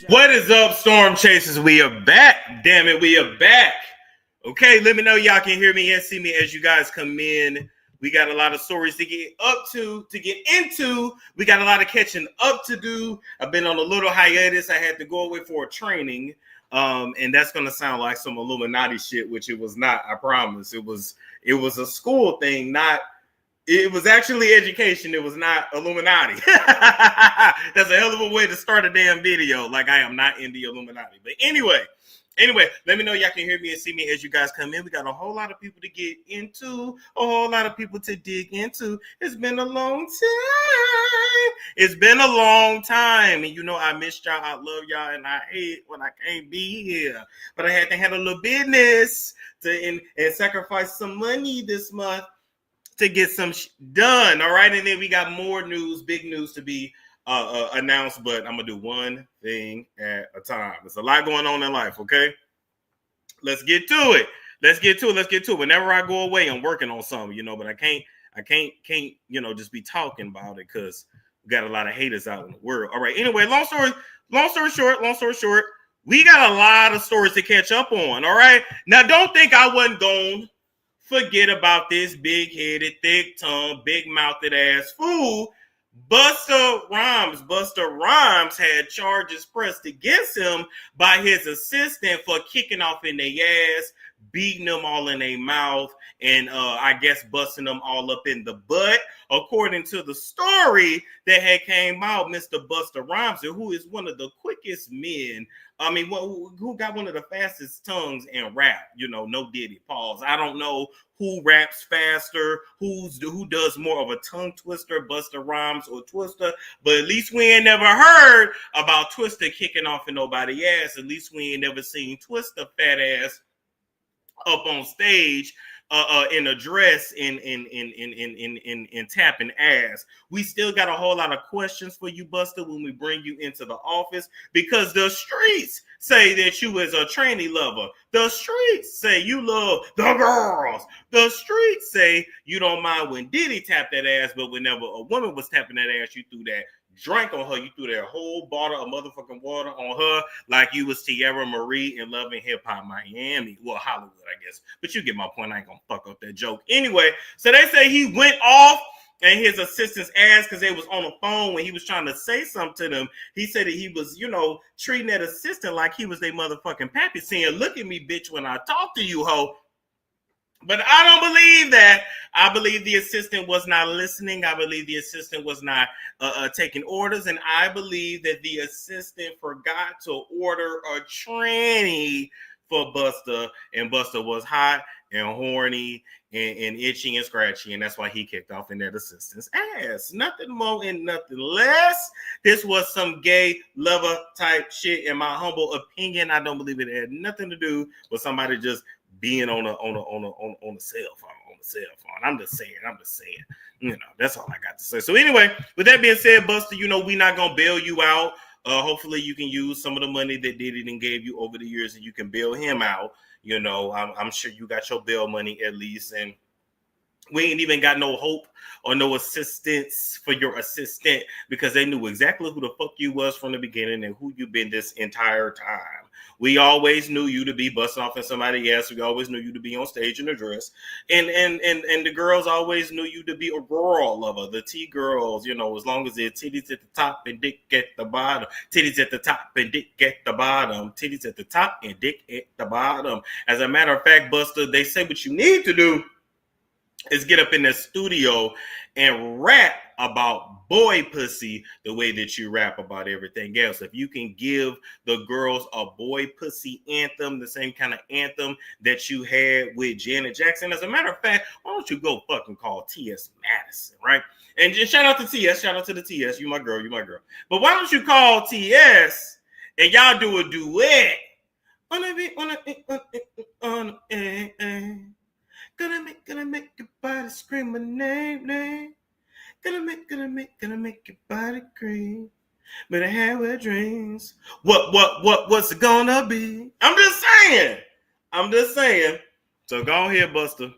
What is up, Storm Chasers? We are back. Damn it, we are back. Okay, let me know y'all can hear me and see me as you guys come in. We got a lot of stories to get get into. We got a lot of catching up to do. I've been on a little hiatus. I had to go away for a training. And that's gonna sound like some Illuminati shit, which it was not, I promise. It was a school thing, not. It was actually education. It was not Illuminati. That's a hell of a way to start a damn video. Like, I am not in the Illuminati. But anyway, let me know y'all can hear me and see me as you guys come in. We got a whole lot of people to get into, a whole lot of people to dig into. It's been a long time. It's been a long time. And you know, I missed y'all. I love y'all. And I hate when I can't be here. But I had to handle a little business and sacrifice some money this month to get some done. All right. And then we got more news, big news to be announced, but I'm gonna do one thing at a time. There's a lot going on in life. Okay, let's get to it. Let's get to it. Whenever I go away, I'm working on something, you know, but I can't, you know, just be talking about it because we got a lot of haters out in the world. All right. Anyway, long story short, we got a lot of stories to catch up on. All right. Now, don't think I wasn't gone. Forget about this big-headed, thick-tongued, big-mouthed ass fool. Busta Rhymes had charges pressed against him by his assistant for kicking off in their ass, beating them all in their mouth, and I guess busting them all up in the butt. According to the story that had came out, Mr. Busta Rhymes, who is one of the quickest men, I mean, who got one of the fastest tongues in rap, you know, no Diddy, pause. I don't know who raps faster, who does more of a tongue twister, Busta Rhymes or Twister, but at least we ain't never heard about Twister kicking off in nobody's ass. At least we ain't never seen Twister fat ass up on stage in a dress in tapping ass. We still got a whole lot of questions for you, Busta, when we bring you into the office, because the streets say that you is a tranny lover. The streets say you love the girls. The streets say you don't mind when Diddy tapped that ass, but whenever a woman was tapping that ass, you threw that drink on her. You threw that whole bottle of motherfucking water on her like you was Tierra Marie in Love and Hip Hop Miami. Well, Hollywood, I guess. But you get my point. I ain't gonna fuck up that joke. Anyway, so they say he went off and his assistant's ass because they was on the phone when he was trying to say something to them. He said that he was, you know, treating that assistant like he was their motherfucking pappy, saying, "Look at me, bitch, when I talk to you, ho." But I don't believe that. I believe the assistant was not listening. I believe the assistant was not taking orders. And I believe that the assistant forgot to order a tranny for Busta. And Busta was hot and horny and itchy and scratchy. And that's why he kicked off in that assistant's ass. Nothing more and nothing less. This was some gay lover type shit. In my humble opinion, I don't believe it had nothing to do with somebody just being on a cell phone. I'm just saying. You know, that's all I got to say. So anyway, with that being said, Busta, you know, we not gonna bail you out. Hopefully you can use some of the money that Diddy done gave you over the years and you can bail him out. You know, I'm sure you got your bail money at least, and we ain't even got no hope or no assistance for your assistant because they knew exactly who the fuck you was from the beginning and who you been this entire time. We always knew you to be busting off in somebody else. We always knew you to be on stage in a dress. And the girls always knew you to be a rural lover. The T-girls, you know, as long as they're titties at the top and dick at the bottom. Titties at the top and dick at the bottom. Titties at the top and dick at the bottom. As a matter of fact, Busta, they say what you need to do is get up in the studio and rap about boy pussy the way that you rap about everything else. If you can give the girls a boy pussy anthem, the same kind of anthem that you had with Janet Jackson. As a matter of fact, why don't you go fucking call T.S. Madison, right? And just shout out to T.S., shout out to the T.S. You my girl. But why don't you call T.S. and y'all do a duet? Gonna make your body scream my name. Gonna make your body scream. But I have wet dreams. What's it gonna be? I'm just saying. So go ahead, Busta.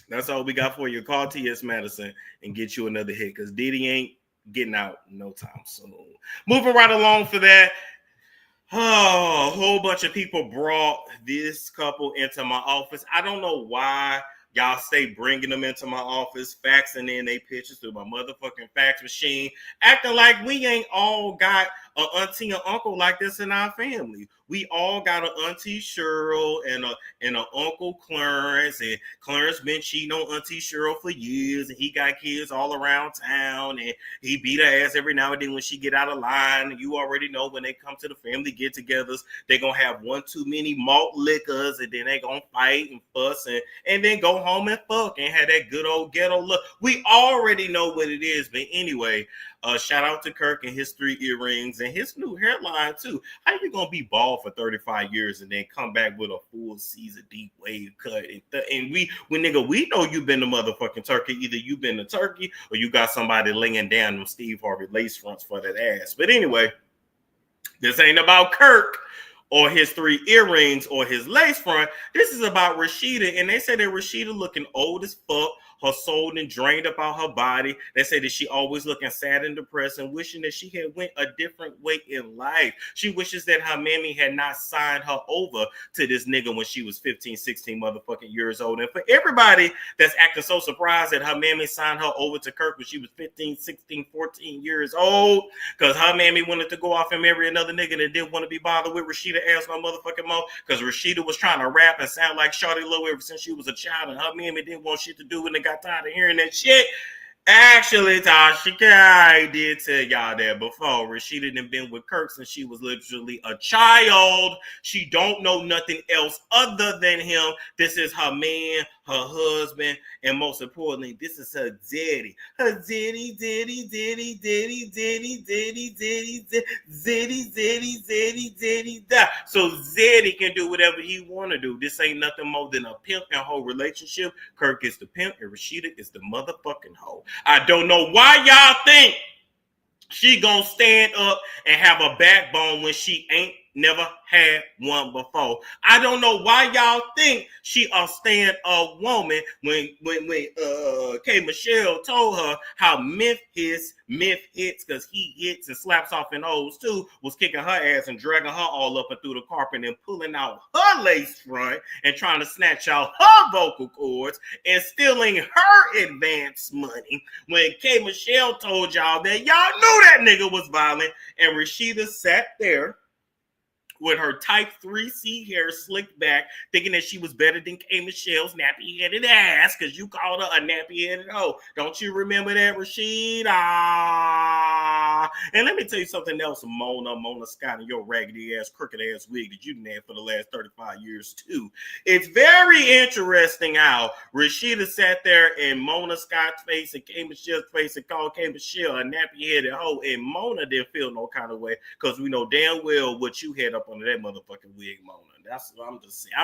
That's all we got for you. Call T.S. Madison and get you another hit because Diddy ain't getting out no time soon. Moving right along for that. Oh, a whole bunch of people brought this couple into my office. I don't know why y'all stay bringing them into my office, faxing in their pictures through my motherfucking fax machine, acting like we ain't all got an auntie and uncle like this in our family. We all got an auntie Cheryl and an uncle Clarence, and Clarence been cheating on auntie Cheryl for years, and he got kids all around town, and he beat her ass every now and then when she get out of line. You already know when they come to the family get-togethers, they gonna have one too many malt liquors, and then they gonna fight and fuss and then go home and fuck and have that good old ghetto look. We already know what it is, but anyway, shout out to Kirk and his 3 earrings and his new hairline too. How you gonna be bald for 35 years and then come back with a full season deep wave cut? And we nigga, we know you been the motherfucking turkey. Either you been the turkey or you got somebody laying down them Steve Harvey lace fronts for that ass. But anyway, this ain't about Kirk or his 3 earrings or his lace front. This is about Rashida, and they say that Rashida looking old as fuck. Her soul and drained up out her body. They say that she always looking sad and depressed and wishing that she had went a different way in life. She wishes that her mammy had not signed her over to this nigga when she was 15, 16 motherfucking years old. And for everybody that's acting so surprised that her mammy signed her over to Kirk when she was 15, 16, 14 years old, because her mammy wanted to go off and marry another nigga that didn't want to be bothered with Rashida ass no motherfucking more, because Rashida was trying to rap and sound like Shawty Low ever since she was a child, and her mammy didn't want shit to do with it. Got tired of hearing that shit. Actually, Tashika, I did tell y'all that before. Rashida done been with Kirk since she was literally a child. She don't know nothing else other than him. This is her man, her husband, and most importantly, this is her daddy. Her daddy. So Zeddy can do whatever he want to do. This ain't nothing more than a pimp and hoe relationship. Kirk is the pimp and Rashida is the motherfucking hoe. I don't know why y'all think she gonna stand up and have a backbone when she ain't never had one before. I don't know why y'all think she a stand-up woman when K. Michelle told her how myth hits, because he hits and slaps off in hoes too, was kicking her ass and dragging her all up and through the carpet and pulling out her lace front and trying to snatch out her vocal cords and stealing her advance money. When K. Michelle told y'all that y'all knew that nigga was violent, and Rashida sat there with her type 3C hair slicked back, thinking that she was better than K. Michelle's nappy-headed ass, because you called her a nappy-headed hoe. Don't you remember that, Rashida? And let me tell you something else, Mona Scott, and your raggedy-ass, crooked-ass wig that you've had for the last 35 years, too. It's very interesting how Rashida sat there in Mona Scott's face and K. Michelle's face and called K. Michelle a nappy-headed hoe, and Mona didn't feel no kind of way, because we know damn well what you had up under that motherfucking wig, Mona. That's what I'm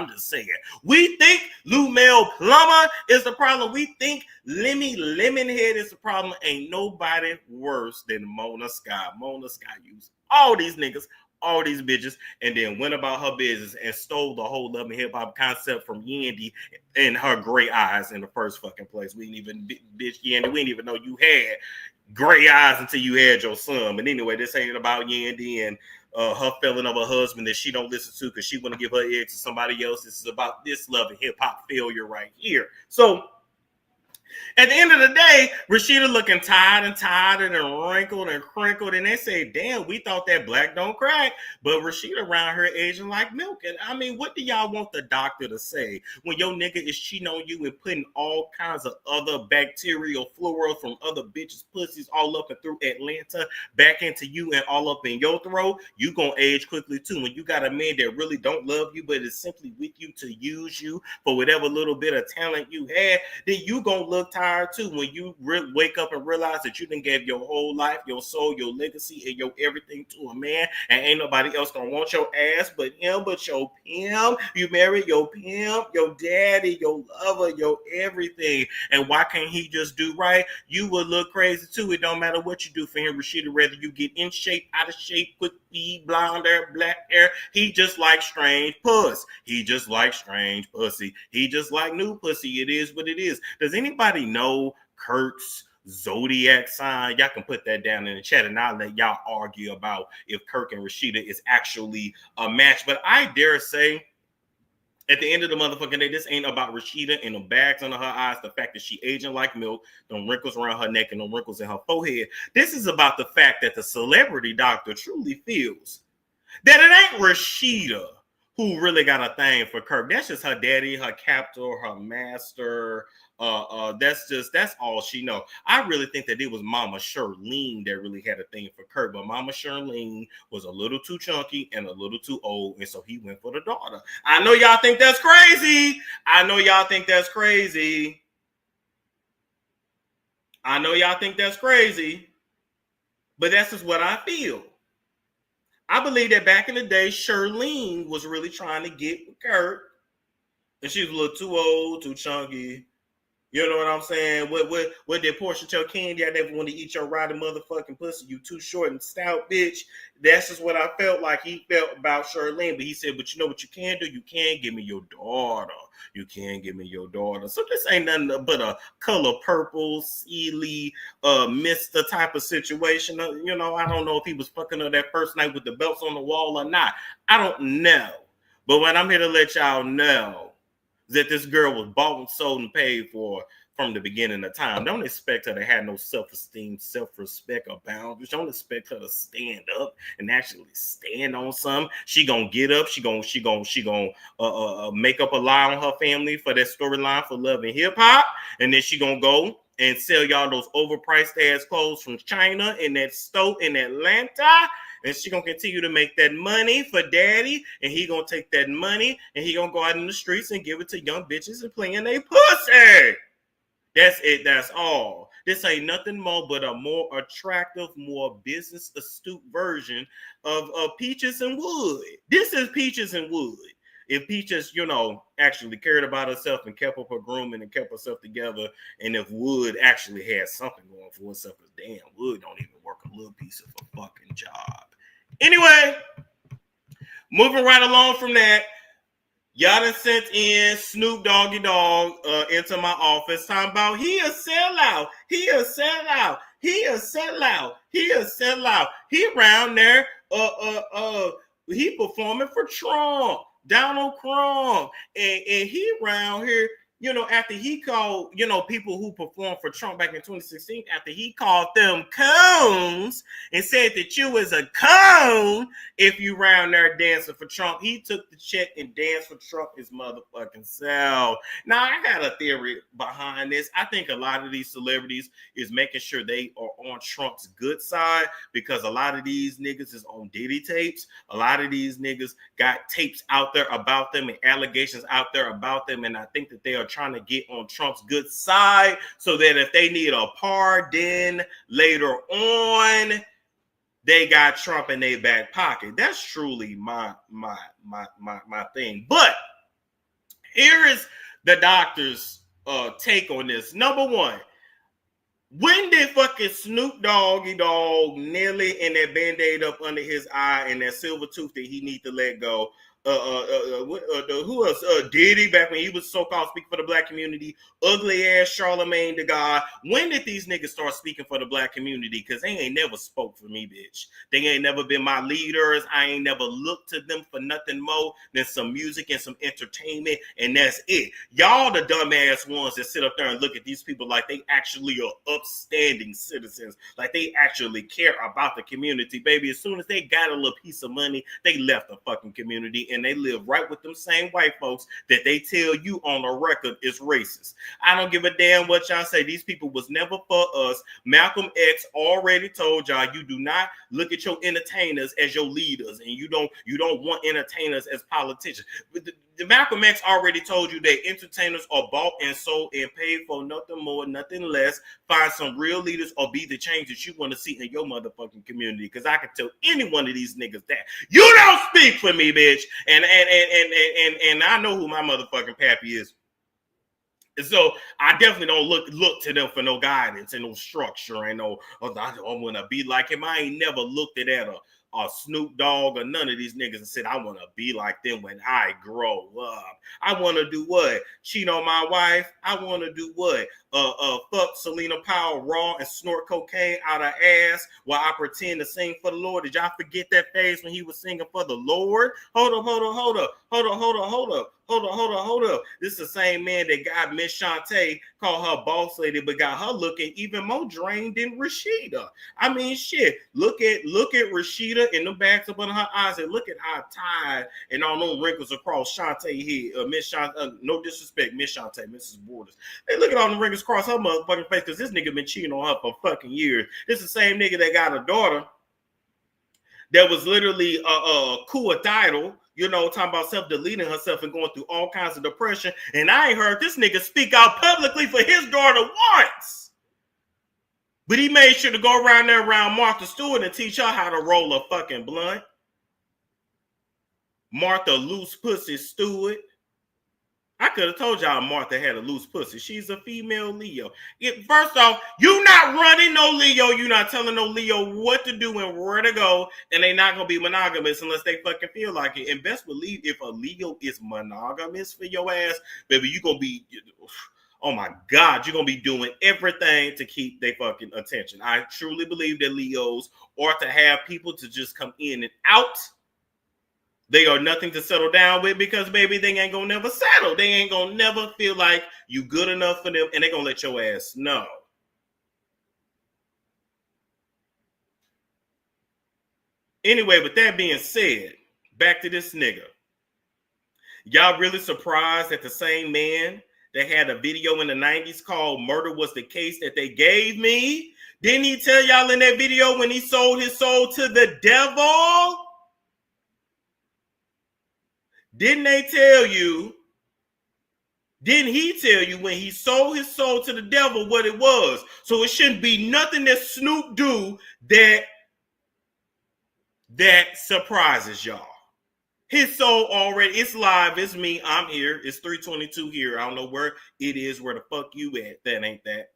just saying. We think Lou Mel Plummer is the problem. We think Lemmy Lemonhead is the problem. Ain't nobody worse than Mona Scott. Mona Scott used all these niggas, all these bitches, and then went about her business and stole the whole love and hip hop concept from Yandy and her gray eyes in the first fucking place. We didn't even, bitch, Yandy, we didn't even know you had gray eyes until you had your son. But anyway, this ain't about Yandy and her feeling of her husband that she don't listen to because she want to give her eggs to somebody else. This is about this love and hip hop failure right here. So at the end of the day, Rashida looking tired and wrinkled and crinkled, and they say, damn, we thought that black don't crack, but Rashida around her aging like milk. And I mean, what do y'all want the doctor to say when your nigga is cheating on you and putting all kinds of other bacterial flora from other bitches' pussies all up and through Atlanta back into you and all up in your throat? You gonna age quickly too. When you got a man that really don't love you, but is simply with you to use you for whatever little bit of talent you had, then you gonna look tired too when you wake up and realize that you done gave your whole life, your soul, your legacy, and your everything to a man, and ain't nobody else gonna want your ass but him, but your pimp. You married your pimp, your daddy, your lover, your everything. And why can't he just do right? You would look crazy too. It don't matter what you do for him, Rashida, whether you get in shape, out of shape, quick feet, blonde hair, black hair. He just like strange puss. He just like strange pussy. He just like new pussy. It is what it is. Does anybody know Kurt's zodiac sign. Y'all can put that down in the chat and I'll let y'all argue about if Kirk and Rashida is actually a match. But I dare say, at the end of the motherfucking day, this ain't about Rashida and the bags under her eyes, the fact that she aging like milk, the wrinkles around her neck and the wrinkles in her forehead. This is about the fact that the celebrity doctor truly feels that it ain't Rashida who really got a thing for Kirk. That's just her daddy, her captor, her master. That's all she know. I really think that it was Mama Shirlene that really had a thing for Kirk, but Mama Shirlene was a little too chunky and a little too old, and so he went for the daughter. I know y'all think that's crazy. I know y'all think that's crazy. But that's just what I feel. I believe that back in the day, Shirlene was really trying to get with Kurt, and she was a little too old, too chunky. You know what I'm saying? What that portion your candy? I never want to eat your rotten motherfucking pussy. You too short and stout, bitch. That's just what I felt like he felt about Shirlene. But he said, but you know what you can do? You can give me your daughter. You can give me your daughter. So this ain't nothing but a color purple, sealy, Mr. type of situation. You know, I don't know if he was fucking her that first night with the belts on the wall or not. I don't know. But what I'm here to let y'all know that this girl was bought and sold and paid for from the beginning of time. Don't expect her to have no self-esteem, self-respect, or boundaries. Don't expect her to stand up and actually stand on something. She gonna get up. She gonna make up a lie on her family for that storyline for Love and Hip Hop, and then she gonna go and sell y'all those overpriced ass clothes from China in that store in Atlanta. And she gonna continue to make that money for daddy, and he gonna take that money and he gonna go out in the streets and give it to young bitches and playing they pussy. That's it. That's all. This ain't nothing more but a more attractive, more business astute version of Peaches and Wood. This is Peaches and Wood. If Peaches, actually cared about herself and kept up her grooming and kept herself together, and if Wood actually had something going for herself, as damn, Wood don't even work a little piece of a fucking job. Anyway, moving right along from that, y'all done sent in Snoop Doggy Dogg into my office talking about he a sellout. He a sellout. He a sellout. He a sellout. He around there he performing for Trump, Donald Trump, and he around here, after he called, people who performed for Trump back in 2016, after he called them coons and said that you was a coon if you round there dancing for Trump, he took the check and danced for Trump his motherfucking self. Now, I got a theory behind this. I think a lot of these celebrities is making sure they are on Trump's good side, because a lot of these niggas is on Diddy tapes. A lot of these niggas got tapes out there about them and allegations out there about them, and I think that they are trying to get on Trump's good side so that if they need a pardon later on, they got Trump in their back pocket. That's truly my thing. But here is the doctor's take on this. Number one, when did fucking Snoop Doggy Dogg nearly in that Band-Aid up under his eye and that silver tooth that he need to let go? Who else? Diddy, back when he was so-called speaking for the black community. Ugly ass Charlemagne the God. When did these niggas start speaking for the black community? Because they ain't never spoke for me, bitch. They ain't never been my leaders. I ain't never looked to them for nothing more than some music and some entertainment, and that's it. Y'all the dumbass ones that sit up there and look at these people like they actually are upstanding citizens, like they actually care about the community, baby. As soon as they got a little piece of money, they left the fucking community, and they live right with them same white folks that they tell you on the record is racist. I don't give a damn what y'all say. These people was never for us. Malcolm X already told y'all you do not look at your entertainers as your leaders, and you don't want entertainers as politicians. The Malcolm X already told you that entertainers are bought and sold and paid for nothing more, nothing less. Find some real leaders or be the change that you want to see in your motherfucking community. Because I can tell any one of these niggas that you don't speak for me, bitch. And I know who my motherfucking pappy is. And so I definitely don't look to them for no guidance and no structure and no, I want to be like him. I ain't never looked at a or Snoop Dogg or none of these niggas and said, I want to be like them when I grow up. I want to do what? Cheat on my wife? I want to do what? Fuck Selena Powell raw and snort cocaine out of ass while I pretend to sing for the Lord. Did y'all forget that phase when he was singing for the Lord? Hold up. This is the same man that got Miss Shantae, called her boss lady, but got her looking even more drained than Rashida. I mean, shit. Look at Rashida in the backs up under her eyes and look at how tired and all those wrinkles across Shantae head. Miss Shantae, no disrespect, Miss Shantae, Mrs. Borders. Hey, look at all the wrinkles across her motherfucking face because this nigga been cheating on her for fucking years. This is the same nigga that got a daughter that was literally suicidal, talking about self-deleting herself and going through all kinds of depression. And I ain't heard this nigga speak out publicly for his daughter once. But he made sure to go around there around Martha Stewart and teach her how to roll a fucking blunt. Martha Loose Pussy Stewart. I could have told y'all Martha had a loose pussy. She's a female Leo. First off, you not running no Leo. You not telling no Leo what to do and where to go. And they not going to be monogamous unless they fucking feel like it. And best believe if a Leo is monogamous for your ass, baby, you going to be, oh my God, you're going to be doing everything to keep their fucking attention. I truly believe that Leos are to have people to just come in and out. They are nothing to settle down with because, baby, they ain't gonna never settle. They ain't gonna never feel like you good enough for them, and they gonna let your ass know. Anyway, with that being said, back to this nigga. Y'all really surprised that the same man that had a video in the 90s called Murder Was the Case that they gave me? Didn't he tell y'all in that video when he sold his soul to the devil? Didn't he tell you when he sold his soul to the devil what it was? So it shouldn't be nothing that Snoop do that surprises y'all. His soul already, it's live, it's me, I'm here, it's 3:22 here. I don't know where it is, where the fuck you at. That ain't that.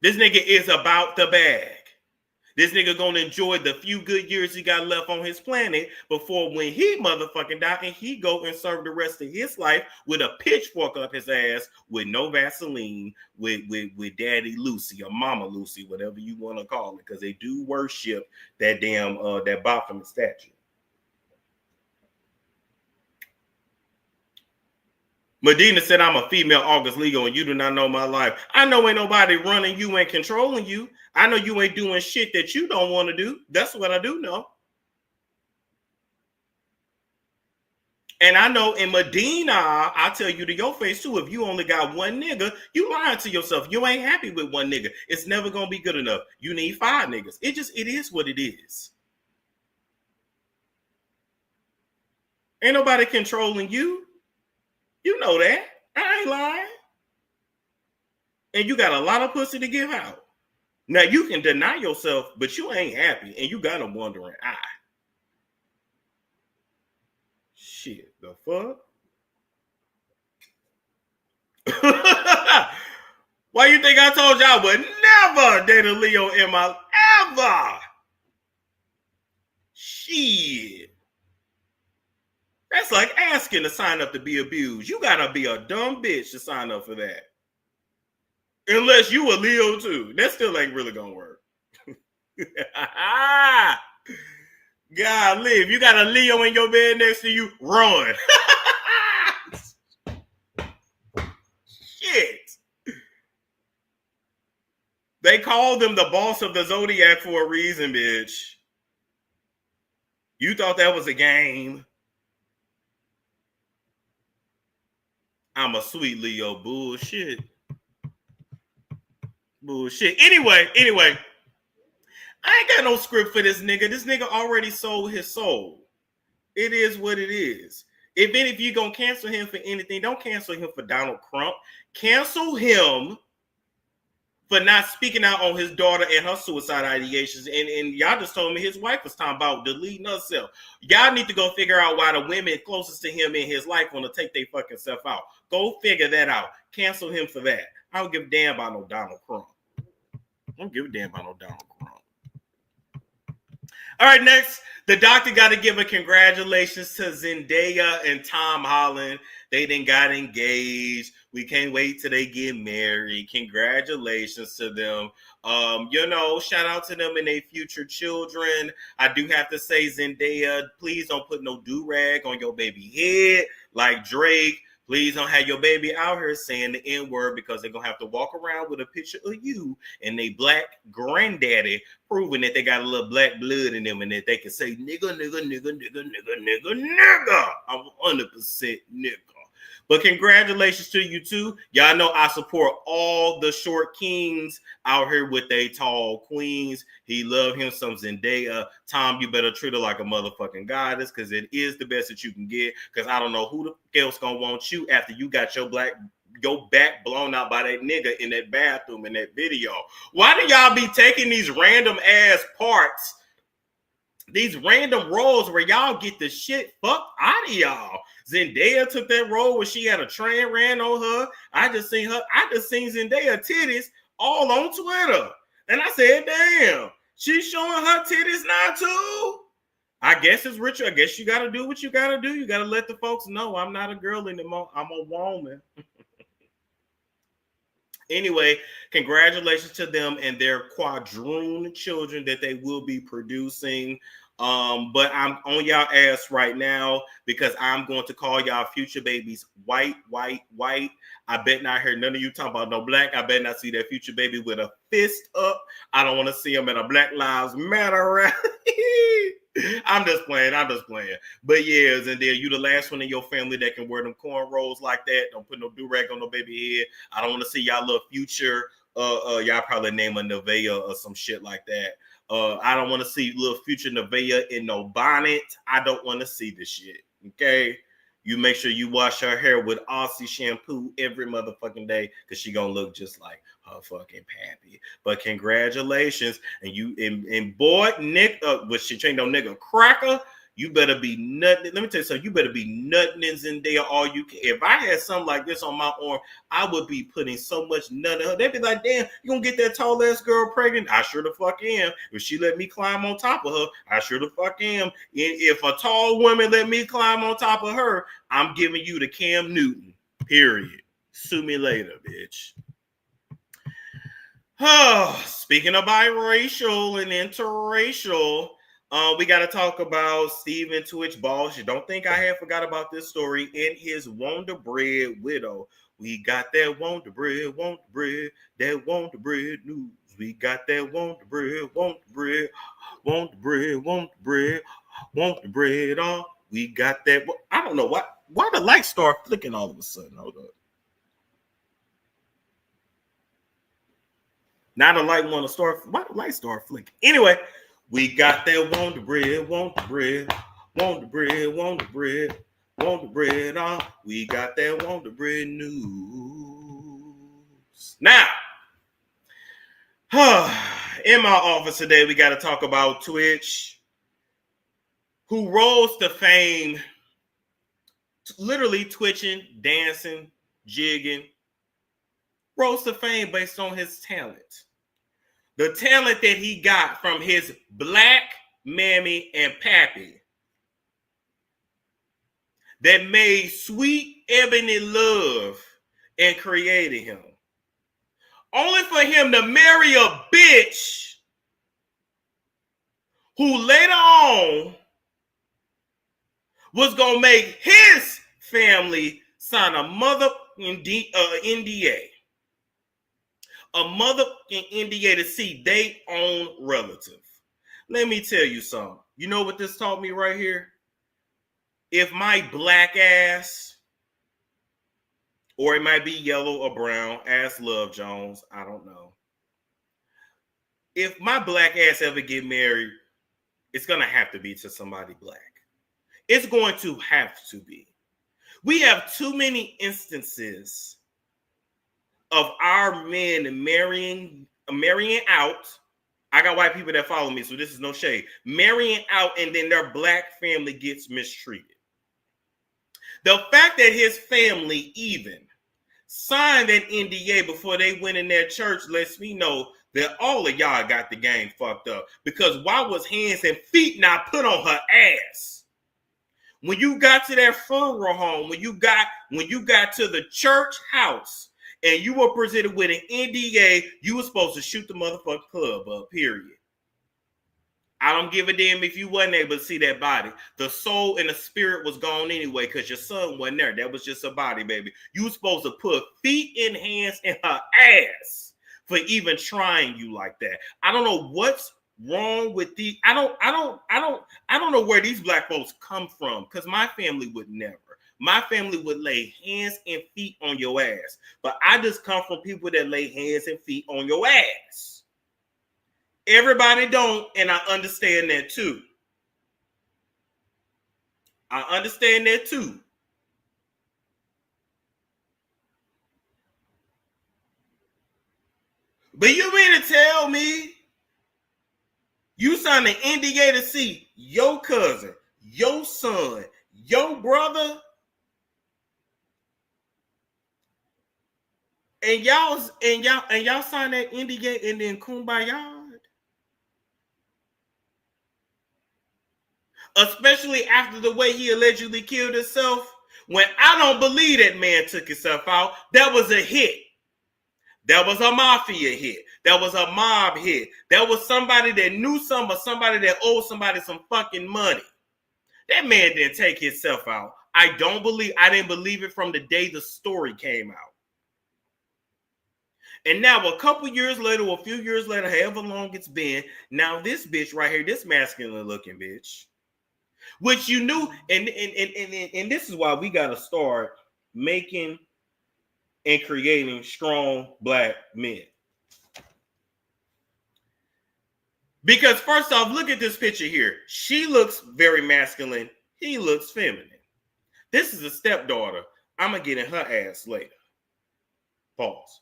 This nigga is about the bag. This nigga gonna enjoy the few good years he got left on his planet before when he motherfucking die and he go and serve the rest of his life with a pitchfork up his ass with no Vaseline with Daddy Lucy or Mama Lucy, whatever you want to call it, because they do worship that damn that Baphomet statue. Medina said, I'm a female August Leo and you do not know my life. I know ain't nobody running you and controlling you. I know you ain't doing shit that you don't want to do. That's what I do know. And I know in Medina, I tell you to your face too, if you only got one nigga, you lying to yourself. You ain't happy with one nigga. It's never going to be good enough. You need 5 niggas. It is what it is. Ain't nobody controlling you. You know that. I ain't lying. And you got a lot of pussy to give out. Now, you can deny yourself, but you ain't happy. And you got a wandering eye. Shit, the fuck? Why you think I told y'all I would never date a Leo in my ever? Shit. That's like asking to sign up to be abused. You gotta be a dumb bitch to sign up for that. Unless you a Leo too. That still ain't really gonna work. Golly, if you got a Leo in your bed next to you, run. Shit. They called him the boss of the Zodiac for a reason, bitch. You thought that was a game. I'm a sweet Leo. Bullshit. Anyway, I ain't got no script for this nigga. This nigga already sold his soul. It is what it is. If any of you gonna cancel him for anything, don't cancel him for Donald Trump. Cancel him for not speaking out on his daughter and her suicide ideations. And y'all just told me his wife was talking about deleting herself. Y'all need to go figure out why the women closest to him in his life want to take their fucking self out. Go figure that out. Cancel him for that. I don't give a damn about no Donald Trump. I don't give a damn about no Donald Trump. All right, next, the doctor got to give a congratulations to Zendaya and Tom Holland. They done got engaged. We can't wait till they get married. Congratulations to them. Shout out to them and their future children. I do have to say, Zendaya, please don't put no do-rag on your baby head like Drake. Please don't have your baby out here saying the N-word, because they're going to have to walk around with a picture of you and they black granddaddy proving that they got a little black blood in them and that they can say nigga, nigga, nigga, nigga, nigga, nigga, nigga. I'm 100% nigga. But congratulations to you too. Y'all know I support all the short kings out here with they tall queens. He love him some Zendaya. Tom, you better treat her like a motherfucking goddess, because it is the best that you can get. Because I don't know who the else gonna want you after you got your back blown out by that nigga in that bathroom in that video. Why do y'all be taking these random ass parts, these random roles where y'all get the shit fucked out of y'all? Zendaya took that role where she had a train ran on her. I just seen Zendaya titties all on Twitter. And I said, damn, she's showing her titties now too? I guess it's ritual. I guess you got to do what you got to do. You got to let the folks know I'm not a girl anymore. I'm a woman. Anyway, congratulations to them and their quadroon children that they will be producing. But I'm on y'all ass right now because I'm going to call y'all future babies white, white, white. I bet not hear none of you talking about no black. I bet not see that future baby with a fist up. I don't want to see them at a Black Lives Matter rally. I'm just playing. But yeah, and then you the last one in your family that can wear them cornrows like that. Don't put no do-rag on no baby head. I don't want to see y'all little future. Y'all probably name a Nevaeh or some shit like that. I don't want to see little future Nevaeh in no bonnet. I don't want to see this shit. Okay. You make sure you wash her hair with Aussie shampoo every motherfucking day, because she gonna look just like her fucking pappy. But congratulations. And you and boy, Nick, but she ain't no nigga cracker. You better be nutting. Let me tell you something. You better be nutting in Zendaya all you can. If I had something like this on my arm, I would be putting so much nut in her. They'd be like, damn, you gonna get that tall ass girl pregnant? I sure the fuck am. If she let me climb on top of her, I sure the fuck am. If a tall woman let me climb on top of her, I'm giving you the Cam Newton. Period. Sue me later, bitch. Speaking of biracial and interracial, we got to talk about Steven Twitch Balls. You don't think I have forgot about this story in his Wonder Bread widow. We got that Wonder Bread news. We got that Wonder Bread. Oh, we got that. I don't know why the lights start flicking all of a sudden. Hold up. Now the light want to start. Why the lights start flicking? Anyway. We got that Wonder Bread. We got that Wonder Bread news. Now, in my office today, we got to talk about Twitch, who rose to fame, literally twitching, dancing, jigging, rose to fame based on his talent. The talent that he got from his black mammy and pappy that made sweet ebony love and created him. Only for him to marry a bitch who later on was going to make his family sign a mother NDA. A mother in NDA to see their own relative. Let me tell you something. You know what this taught me right here? If my black ass, or it might be yellow or brown, ask Love Jones, I don't know. If my black ass ever get married, it's going to have to be to somebody black. It's going to have to be. We have too many instances of our men marrying out. I got white people that follow me, so this is no shade. Marrying out, and then their black family gets mistreated. The fact that his family even signed an NDA before they went in their church lets me know that all of y'all got the game fucked up. Because why was hands and feet not put on her ass? When you got to that funeral home, when you got to the church house and you were presented with an NDA, you were supposed to shoot the motherfucking club up, period. I don't give a damn if you wasn't able to see that body. The soul and the spirit was gone anyway because your son wasn't there. That was just a body, baby. You were supposed to put feet and hands in her ass for even trying you like that. I don't know what's wrong with the. I don't know where these black folks come from, because my family would never. My family would lay hands and feet on your ass. But I just come from people that lay hands and feet on your ass. Everybody don't, and I understand that too. I understand that too. But you mean to tell me you signed an NDA to see your cousin, your son, your brother, and y'all signed that NDA and then kumbaya? Especially after the way he allegedly killed himself, when I don't believe that man took himself out. That was a hit. That was a mafia hit. That was a mob hit. That was somebody that knew something or somebody that owed somebody some fucking money. That man didn't take himself out. I didn't believe it from the day the story came out. And now a couple years later, or a few years later, however long it's been, now this bitch right here, this masculine looking bitch, which you knew, and this is why we gotta start making and creating strong black men. Because first off, look at this picture here. She looks very masculine. He looks feminine. This is a stepdaughter. I'm gonna get in her ass later. Pause.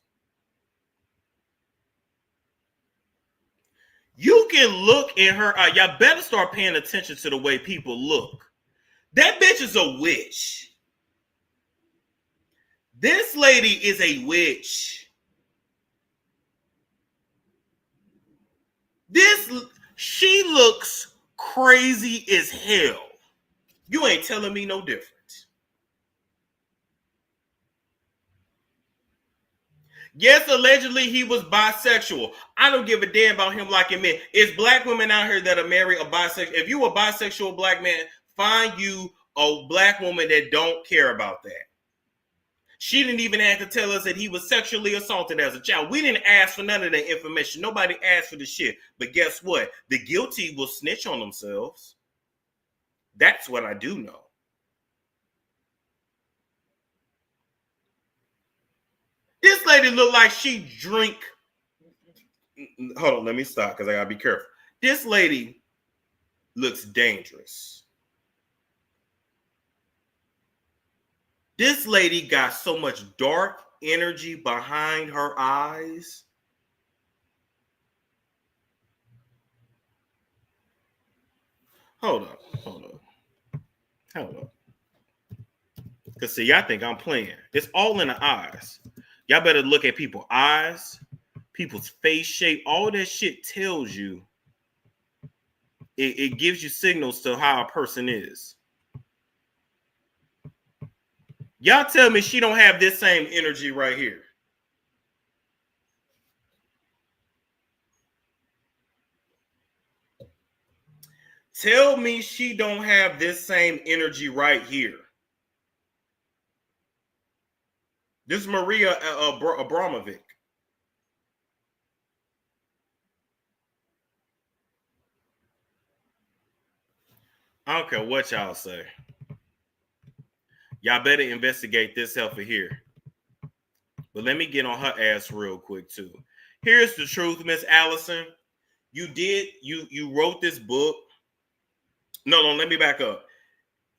You can look in her eye. Y'all better start paying attention to the way people look. That bitch is a witch. This lady is a witch. She looks crazy as hell. You ain't telling me no different. Yes, allegedly he was bisexual. I don't give a damn about him liking men. It's black women out here that are married a bisexual. If you a bisexual black man, find you a black woman that don't care about that. She didn't even have to tell us that he was sexually assaulted as a child. We didn't ask for none of that information. Nobody asked for the shit. But guess what? The guilty will snitch on themselves. That's what I do know. This lady looked like she drink. Hold on, let me stop because I gotta be careful. This lady looks dangerous. This lady got so much dark energy behind her eyes. Hold on. Because see, y'all think I'm playing. It's all in the eyes. Y'all better look at people's eyes, people's face shape. All that shit tells you. It gives you signals to how a person is. Y'all tell me she don't have this same energy right here. Tell me she don't have this same energy right here. This is Maria Abramovic. I don't care what y'all say. Y'all better investigate this heifer here. But let me get on her ass real quick too. Here's the truth, Miss Allison. You wrote this book. No, let me back up.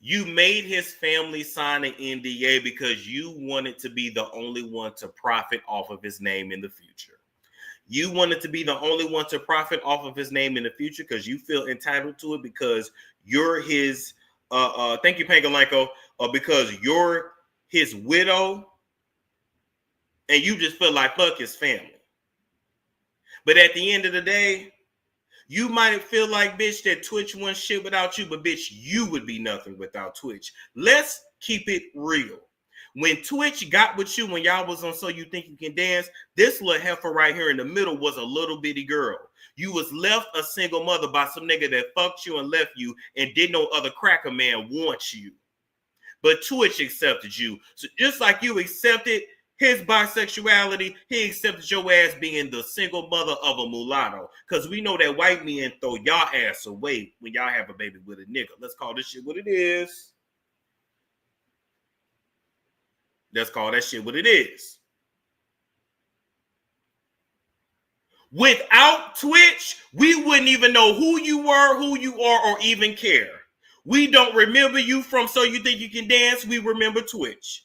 You made his family sign an NDA because you wanted to be the only one to profit off of his name in the future. You wanted to be the only one to profit off of his name in the future because you feel entitled to it because you're his, thank you, Pangalanko, because you're his widow and you just feel like fuck his family. But at the end of the day, you might feel like, bitch, that Twitch wouldn't shit without you, but bitch, you would be nothing without Twitch. Let's keep it real. When Twitch got with you, when y'all was on So You Think You Can Dance, this little heifer right here in the middle was a little bitty girl. You was left a single mother by some nigga that fucked you and left you and did no other cracker man want you. But Twitch accepted you. So just like you accepted his bisexuality, he accepted your ass being the single mother of a mulatto. Because we know that white men throw y'all ass away when y'all have a baby with a nigga. Let's call this shit what it is. Let's call that shit what it is. Without Twitch, we wouldn't even know who you were, who you are, or even care. We don't remember you from So You Think You Can Dance. We remember Twitch.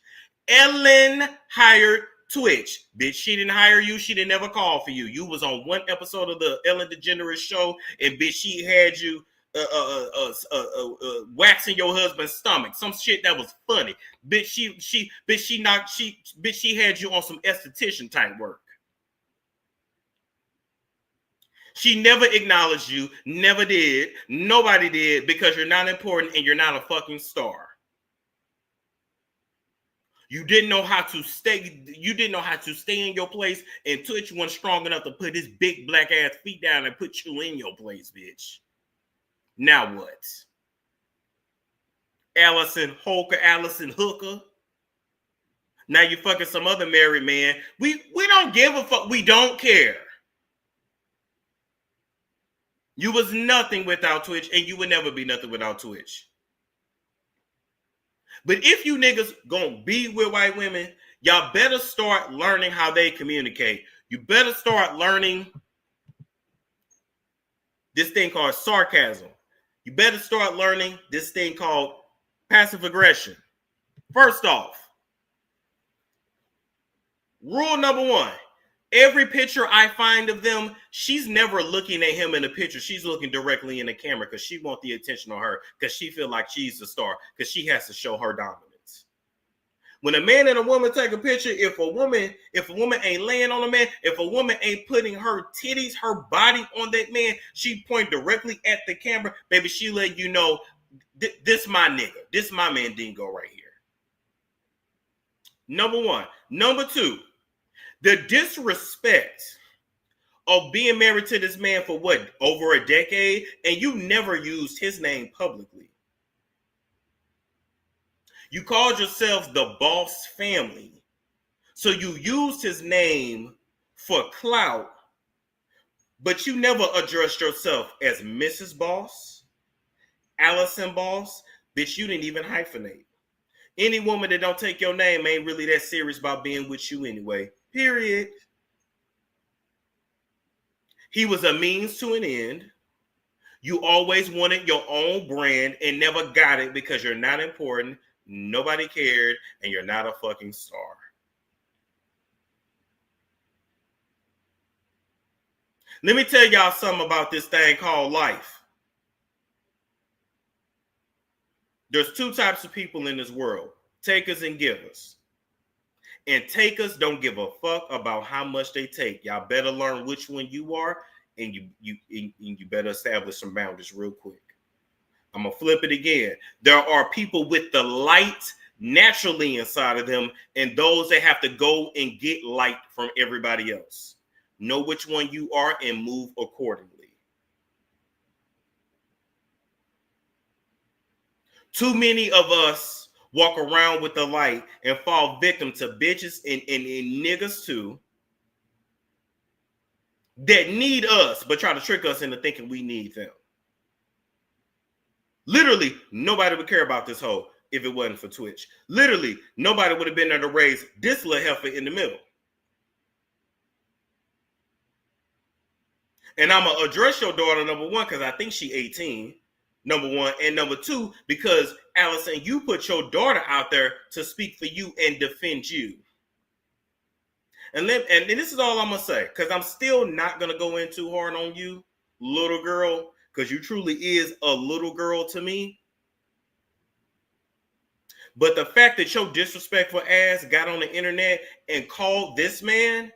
Ellen hired Twitch. Bitch, she didn't hire you. She didn't ever call for you. You was on one episode of the Ellen DeGeneres show, and bitch, she had you waxing your husband's stomach. Some shit that was funny. Bitch, she had you on some esthetician type work. She never acknowledged you, never did. Nobody did, because you're not important and you're not a fucking star. You didn't know how to stay. You didn't know how to stay in your place, and Twitch wasn't strong enough to put his big black ass feet down and put you in your place, bitch. Now what? Allison Hooker. Now you fucking some other married man. We don't give a fuck. We don't care. You was nothing without Twitch, and you would never be nothing without Twitch. But if you niggas gonna be with white women, y'all better start learning how they communicate. You better start learning this thing called sarcasm. You better start learning this thing called passive aggression. First off, rule number one, every picture I find of them, she's never looking at him in the picture. She's looking directly in the camera because she wants the attention on her, because she feel like she's the star, because she has to show her dominance. When a man and a woman take a picture, if a woman ain't laying on a man, if a woman ain't putting her titties, her body on that man, she point directly at the camera, baby, she let you know, this my nigga. This my man Dingo right here. Number one. Number two, the disrespect of being married to this man for what, over a decade, and you never used his name publicly. You called yourself the Boss Family. So you used his name for clout, but you never addressed yourself as Mrs. Boss, Allison Boss. Bitch, you didn't even hyphenate. Any woman that don't take your name ain't really that serious about being with you anyway. Period. He was a means to an end. You always wanted your own brand and never got it because you're not important. Nobody cared, and you're not a fucking star. Let me tell y'all something about this thing called life. There's two types of people in this world, takers and givers. And takers don't give a fuck about how much they take. Y'all better learn which one you are, and you better establish some boundaries real quick. I'm going to flip it again. There are people with the light naturally inside of them, and those that have to go and get light from everybody else. Know which one you are and move accordingly. Too many of us walk around with the light and fall victim to bitches and niggas too that need us, but try to trick us into thinking we need them. Literally, nobody would care about this hoe if it wasn't for Twitch. Literally, nobody would have been there to raise this little heifer in the middle. And I'm going to address your daughter, number one, because I think she's 18, number one. And number two, because, Allison, you put your daughter out there to speak for you and defend you. And this is all I'm going to say, because I'm still not going to go in too hard on you, little girl, because you truly is a little girl to me. But the fact that your disrespectful ass got on the internet and called this man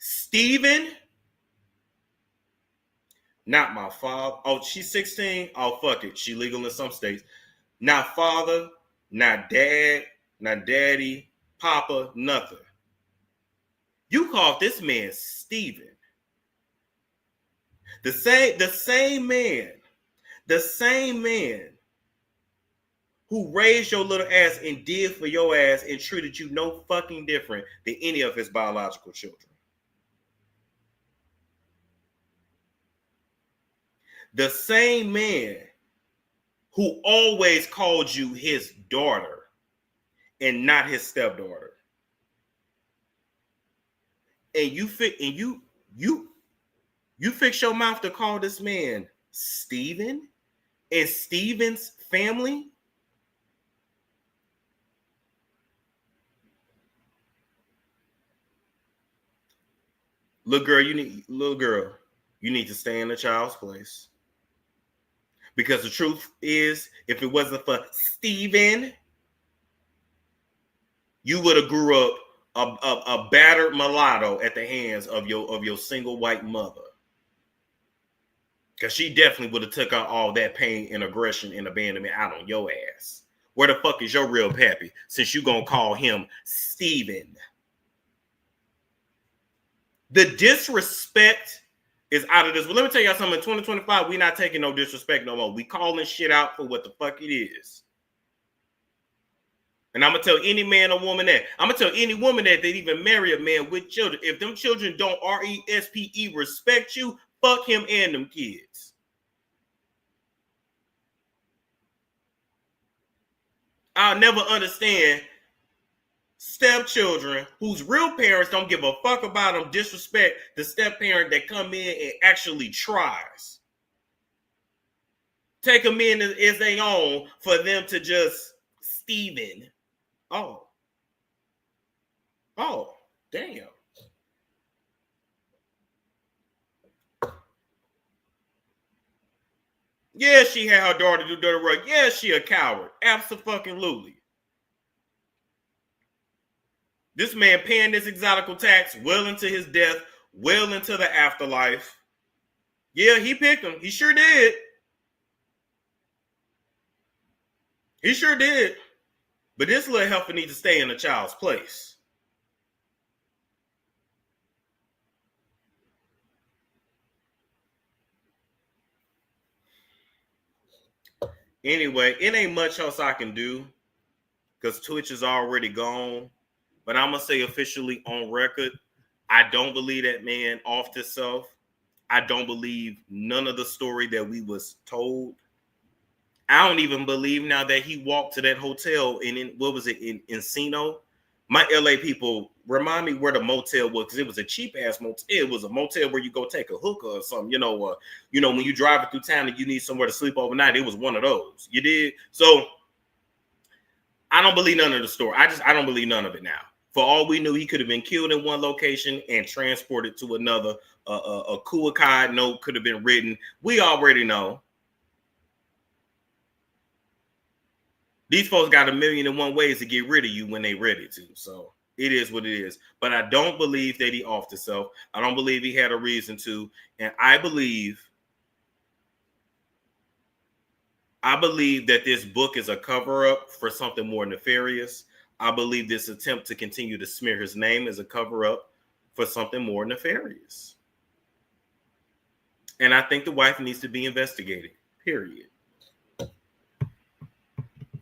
Steven, not my father. Oh, she's 16. Oh, fuck it. She legal in some states. Not father, not dad, not daddy, papa, nothing. You called this man Steven. The same man who raised your little ass and did for your ass and treated you no fucking different than any of his biological children. The same man who always called you his daughter and not his stepdaughter. And you fix your mouth to call this man Steven and Steven's family. Little girl, you need to stay in the child's place. Because the truth is, if it wasn't for Steven, you would have grew up a battered mulatto at the hands of your single white mother. Because she definitely would have took out all that pain and aggression and abandonment out on your ass. Where the fuck is your real pappy, since you gonna call him Steven? The disrespect is out of this. Well, let me tell y'all something. In 2025, we not taking no disrespect no more. We calling shit out for what the fuck it is. And I'm going to tell any man or woman that. I'm going to tell any woman that even marry a man with children. If them children don't RESPE respect you, fuck him and them kids. I'll never understand stepchildren whose real parents don't give a fuck about them disrespect the step parent that come in and actually tries. Take them in as they own for them to just Steven. Oh, damn. Yeah, she had her daughter do dirty work. Yeah, she a coward. Absolutely. This man paying this exotical tax well into his death, well into the afterlife. Yeah, he picked him. He sure did. He sure did. But this little heifer needs to stay in the child's place. Anyway, it ain't much else I can do because Twitch is already gone. But I'm going to say officially on record, I don't believe that man offed himself. I don't believe none of the story that we was told. I don't even believe now that he walked to that hotel in what was it, in Encino? My LA people, remind me where the motel was, because it was a cheap ass motel. It was a motel where you go take a hookah or something. When you driving through town and you need somewhere to sleep overnight, it was one of those. You did? So I don't believe none of the story. I don't believe none of it now. For all we knew, he could have been killed in one location and transported to another. A Kuakai note could have been written. We already know. These folks got 1,000,001 ways to get rid of you when they ready to. So it is what it is. But I don't believe that he offed himself. I don't believe he had a reason to. And I believe that this book is a cover-up for something more nefarious. I believe this attempt to continue to smear his name is a cover-up for something more nefarious. And I think the wife needs to be investigated, period.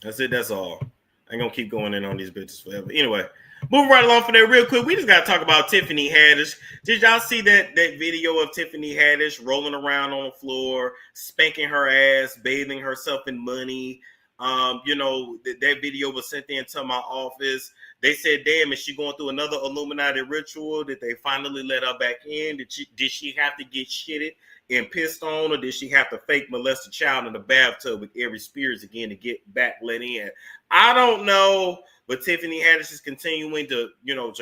That's it. That's all. I ain't gonna keep going in on these bitches forever. Anyway, moving right along for that real quick. We just gotta talk about Tiffany Haddish. Did y'all see that video of Tiffany Haddish rolling around on the floor, spanking her ass, bathing herself in money? That video was sent into my office. They said, damn, is she going through another Illuminati ritual? Did they finally let her back in? Did she have to get shitted and pissed on, or did she have to fake molest a child in the bathtub with Aries Spears again to get back let in? I don't know, but Tiffany Haddish is continuing to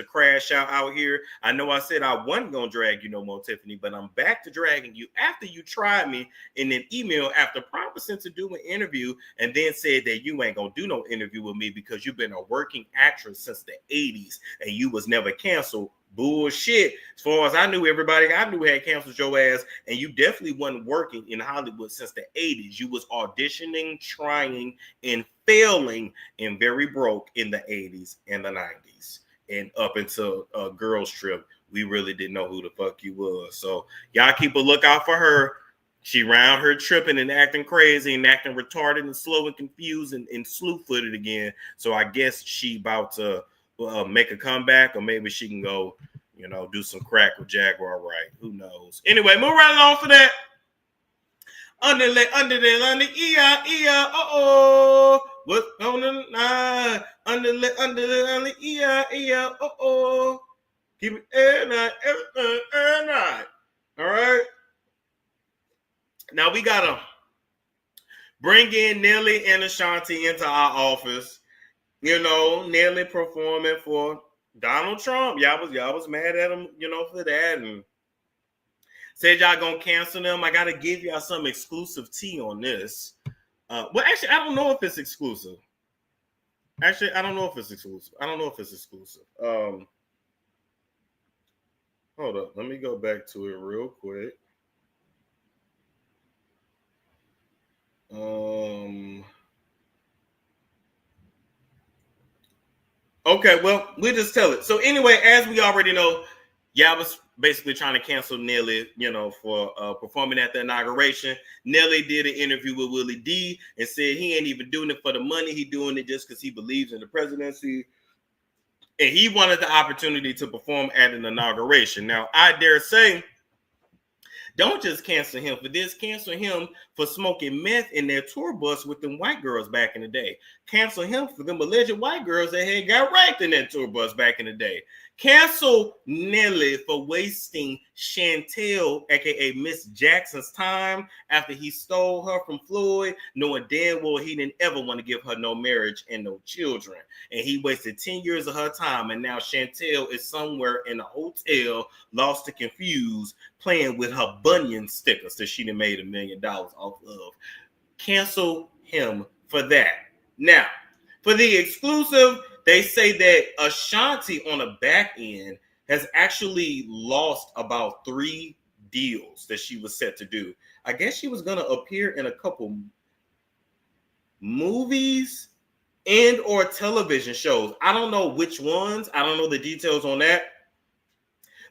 crash out here. I know I said I wasn't going to drag you no more, Tiffany, but I'm back to dragging you after you tried me in an email after promising to do an interview and then said that you ain't going to do no interview with me because you've been a working actress since the 80s and you was never canceled Bullshit. As far as I knew, everybody I knew had canceled your ass, and you definitely wasn't working in Hollywood since the 80s. You was auditioning, trying, and failing, and very broke in the 80s and the 90s. And up until a girls trip, we really didn't know who the fuck you was. So y'all keep a lookout for her. She round her tripping and acting crazy and acting retarded and slow and confused and slew-footed again. So I guess she about to make a comeback, or maybe she can go, do some crack with Jaguar Wright. Who knows? Anyway, move right along for that. Under the oh. What's on the line? Under the oh. Keep it air night. All right. Now we gotta bring in Nelly and Ashanti into our office. Nelly performing for Donald Trump. Y'all was mad at him, for that, and said y'all gonna cancel them. I gotta give y'all some exclusive tea on this. Well, actually, I don't know if it's exclusive. I don't know if it's exclusive. Hold up. Let me go back to it real quick. Okay, well, we'll just tell it. So anyway, as we already know, y'all was basically trying to cancel Nelly, for performing at the inauguration. Nelly did an interview with Willie D and said he ain't even doing it for the money. He doing it just because he believes in the presidency. And he wanted the opportunity to perform at an inauguration. Now, I dare say, don't just cancel him for this. Cancel him for smoking meth in their tour bus with them white girls back in the day. Cancel him for them alleged white girls that had got raped in that tour bus back in the day. Cancel Nelly for wasting Chantel, aka Miss Jackson's, time after he stole her from Floyd, knowing damn well he didn't ever want to give her no marriage and no children. And he wasted 10 years of her time, and now Chantel is somewhere in a hotel, lost and confused, playing with her Bunyan stickers that she done made $1 million off of. Cancel him for that. Now, for the exclusive, they say that Ashanti on the back end has actually lost about 3 deals that she was set to do. I guess she was going to appear in a couple movies and or television shows. I don't know which ones. I don't know the details on that.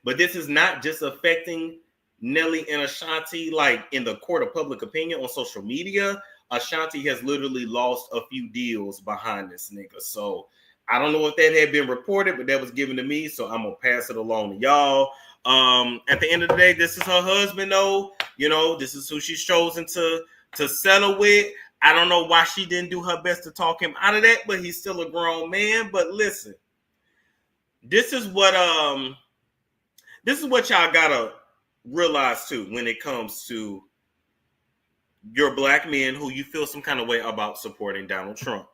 But this is not just affecting Nelly and Ashanti like in the court of public opinion on social media. Ashanti has literally lost a few deals behind this nigga. So I don't know if that had been reported, but that was given to me. So I'm going to pass it along to y'all. At the end of the day, this is her husband, though. This is who she's chosen to settle with. I don't know why she didn't do her best to talk him out of that, but he's still a grown man. But listen, this is what y'all gotta realize too when it comes to your black men who you feel some kind of way about supporting Donald Trump.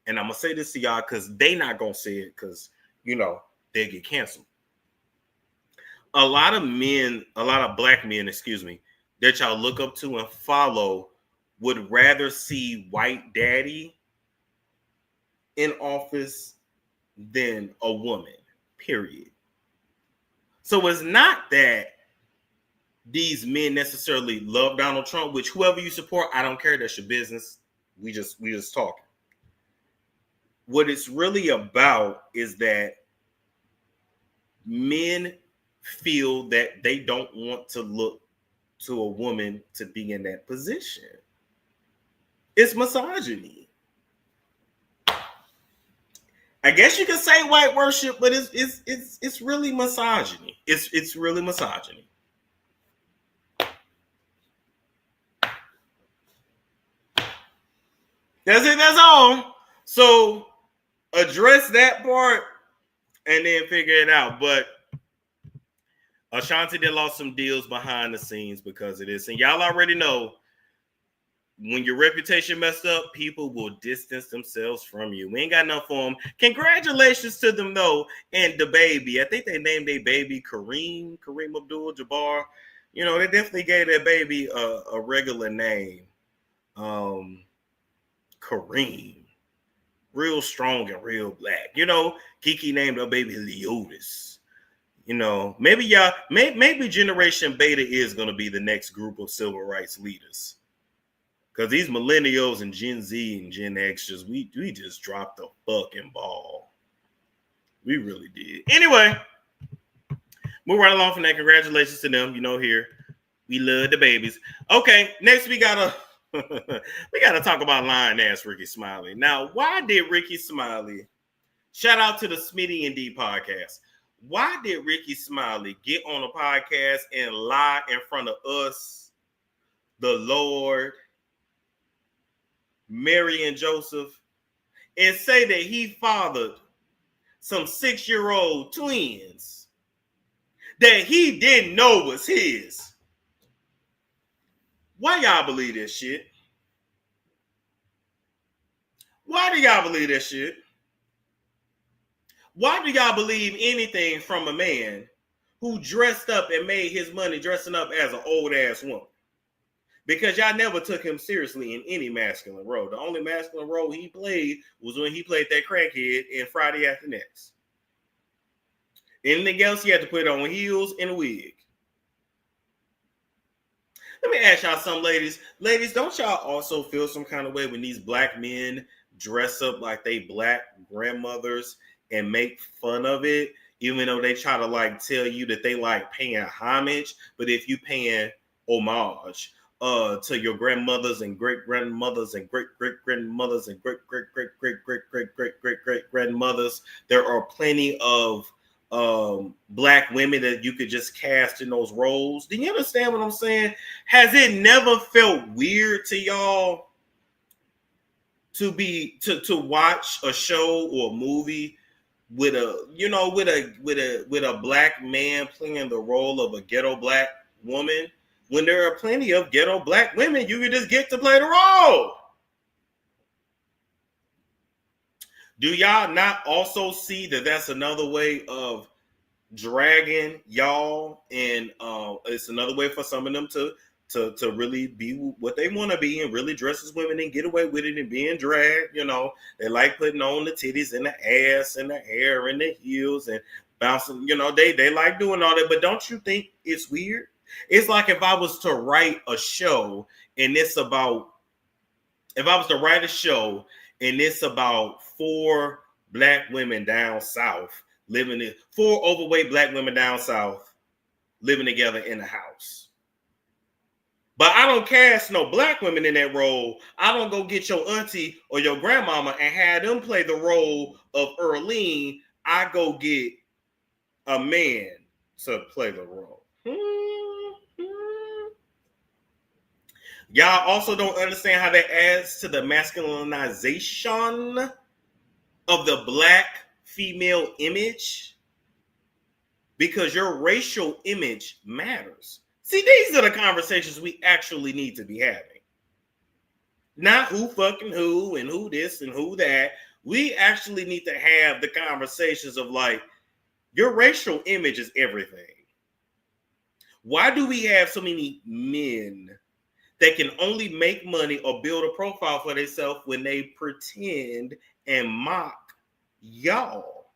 And I'm gonna say this to y'all because they not gonna say it because they get canceled. A lot of black men, that y'all look up to and follow would rather see white daddy in office than a woman, period. So it's not that these men necessarily love Donald Trump, which whoever you support, I don't care. That's your business. We just talking. What it's really about is that men feel that they don't want to look to a woman to be in that position. It's misogyny. I guess you could say white worship, but it's really misogyny. It's really misogyny. That's it. That's all. So address that part and then figure it out. But Ashanti did lost some deals behind the scenes because of this. And y'all already know when your reputation messed up, people will distance themselves from you. We ain't got enough for them. Congratulations to them, though, and the baby. I think they named their baby Kareem Abdul-Jabbar. They definitely gave that baby a regular name. Kareem. Real strong and real black. Kiki named her baby Leotis. You know, maybe y'all, maybe Generation Beta is going to be the next group of civil rights leaders. Because these millennials and Gen Z and Gen X, we just dropped the fucking ball. We really did. Anyway, move right along from that. Congratulations to them. You know, here we love the babies. Okay, next we gotta talk about lying ass Ricky Smiley. Now, why did Ricky Smiley? Shout out to the Smitty and D podcast. Why did Ricky Smiley get on a podcast and lie in front of us, the Lord, Mary and Joseph, and say that he fathered some 6-year-old twins that he didn't know was his? Why y'all believe this shit? Why do y'all believe this shit? Why do y'all believe anything from a man who dressed up and made his money dressing up as an old ass woman? Because y'all never took him seriously in any masculine role. The only masculine role he played was when he played that crackhead in Friday After Next. Anything else, he had to put on heels and a wig. Let me ask y'all something, ladies. Ladies, don't y'all also feel some kind of way when these black men dress up like they black grandmothers and make fun of it, even though they try to like tell you that they like paying homage? But if you paying homage to your grandmothers and great grandmothers and great great grandmothers and great great great great great great great great great grandmothers, there are plenty of black women that you could just cast in those roles. Do you understand what I'm saying? Has it never felt weird to y'all to watch a show or a movie with a black man playing the role of a ghetto black woman, when there are plenty of ghetto black women you can just get to play the role? Do y'all not also see that that's another way of dragging y'all, and it's another way for some of them to really be what they want to be and really dress as women and get away with it and being dragged? You know, they like putting on the titties and the ass and the hair and the heels and bouncing. You know, they like doing all that. But don't you think it's weird? It's like if I was to write a show and it's about 4 black women down south four overweight black women down south living together in a house. But I don't cast no black women in that role. I don't go get your auntie or your grandmama and have them play the role of Earlene. I go get a man to play the role. Y'all also don't understand how that adds to the masculinization of the black female image, because your racial image matters. See, these are the conversations we actually need to be having. Not who fucking who and who this and who that. We actually need to have the conversations of like, your racial image is everything. Why do we have so many men that can only make money or build a profile for themselves when they pretend and mock y'all?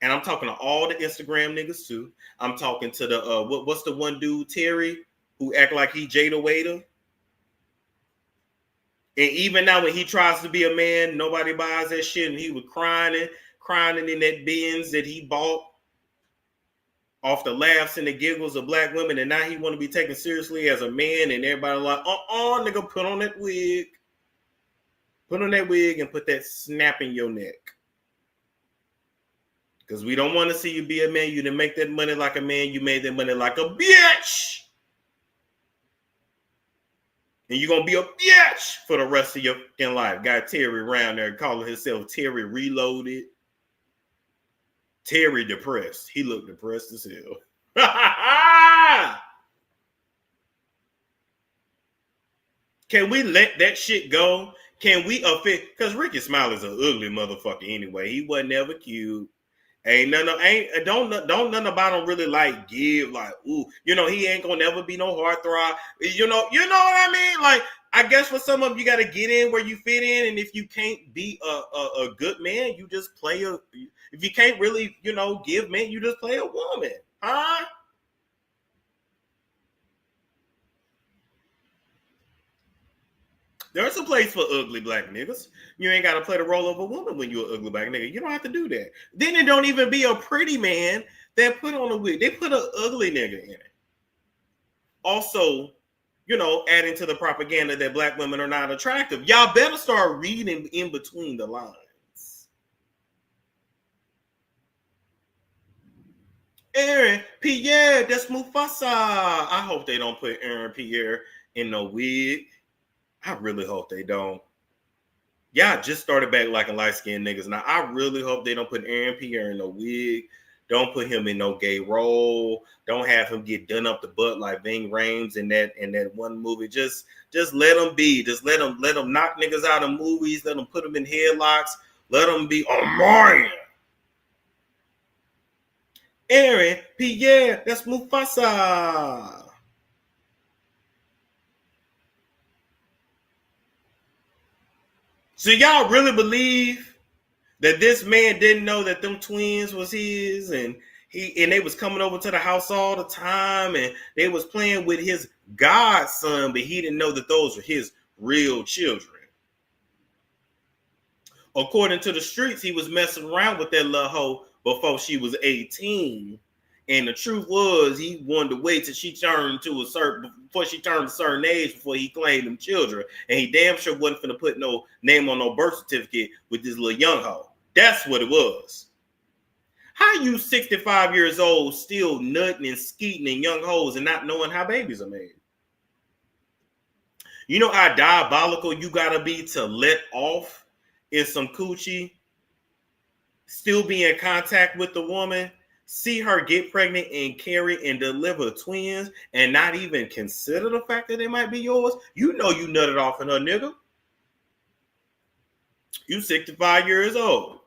And I'm talking to all the Instagram niggas too. I'm talking to the what's the one dude, Terry, who act like he Jada Waiter. And even now when he tries to be a man, nobody buys that shit. And he was crying in that Benz that he bought off the laughs and the giggles of black women. And now he want to be taken seriously as a man. And everybody like, nigga, put on that wig. Put on that wig and put that snap in your neck. Because we don't want to see you be a man. You didn't make that money like a man. You made that money like a bitch. And you're going to be a bitch for the rest of your fucking life. Got Terry around there calling himself Terry Reloaded. Terry depressed. He looked depressed as hell. Can we let that shit go? Can we offend? Because Ricky Smiley's an ugly motherfucker anyway. He wasn't ever cute. Don't nothing about him really like give like, ooh, you know, he ain't gonna never be no heartthrob. You know what I mean? Like, I guess for some of them, you got to get in where you fit in, and if you can't be a good man, you just play if you can't really, give men, you just play a woman. Huh? There's a place for ugly black niggas. You ain't got to play the role of a woman when you're an ugly black nigga. You don't have to do that. Then it don't even be a pretty man that put on a wig. They put an ugly nigga in it. Also, adding to the propaganda that black women are not attractive. Y'all better start reading in between the lines. Aaron Pierre, that's Mufasa. I hope they don't put Aaron Pierre in no wig. I really hope they don't. Y'all just started back liking light-skinned niggas. Now, I really hope they don't put Aaron Pierre in no wig. Don't put him in no gay role. Don't have him get done up the butt like Ving Rhames in that one movie. Just let him be. Just let him knock niggas out of movies. Let him put them in headlocks. Let him be a man. Aaron Pierre, that's Mufasa. So y'all really believe that this man didn't know that them twins was his, and they was coming over to the house all the time, and they was playing with his godson, but he didn't know that those were his real children. According to the streets, he was messing around with that little hoe before she was 18. And the truth was, he wanted to wait till she turned before she turned a certain age before he claimed them children. And he damn sure wasn't finna put no name on no birth certificate with this little young hoe. That's what it was. How you 65 years old still nutting and skeeting in young hoes and not knowing how babies are made? You know how diabolical you gotta be to let off in some coochie, still be in contact with the woman, see her get pregnant and carry and deliver twins, and not even consider the fact that they might be yours? You know you nutted off in her, nigga. You 65 years old.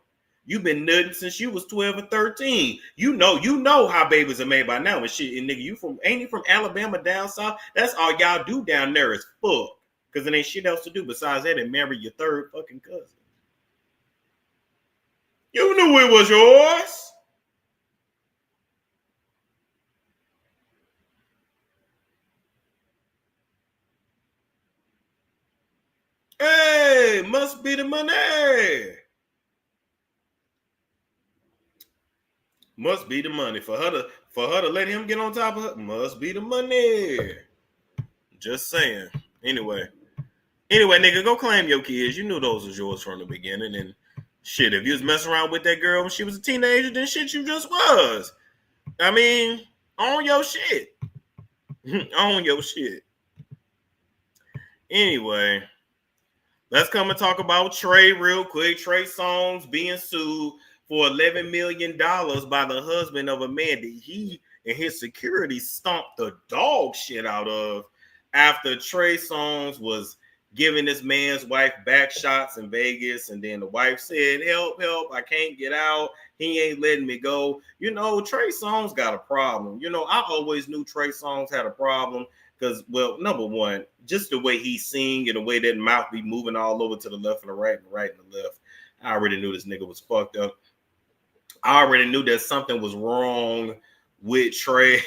You've been nutting since you was 12 or 13. You know how babies are made by now and shit. And nigga, ain't you from Alabama down south? That's all y'all do down there is fuck. Because there ain't shit else to do besides that and marry your third fucking cousin. You knew it was yours. Hey, must be the money. Must be the money. For her to let him get on top of her, must be the money. Just saying. Anyway, nigga, go claim your kids. You knew those was yours from the beginning. And shit, if you was messing around with that girl when she was a teenager, then shit you just was. I mean, own your shit. Own your shit. Anyway, let's come and talk about Trey real quick. Trey Songz being sued for $11 million by the husband of a man that he and his security stomped the dog shit out of after Trey Songz was giving this man's wife back shots in Vegas. And then the wife said, help, I can't get out. He ain't letting me go. Trey Songz got a problem. I always knew Trey Songz had a problem because, well, number one, just the way he sing and the way that mouth be moving all over to the left and the right and the right and the left. I already knew this nigga was fucked up. I already knew that something was wrong with Trey.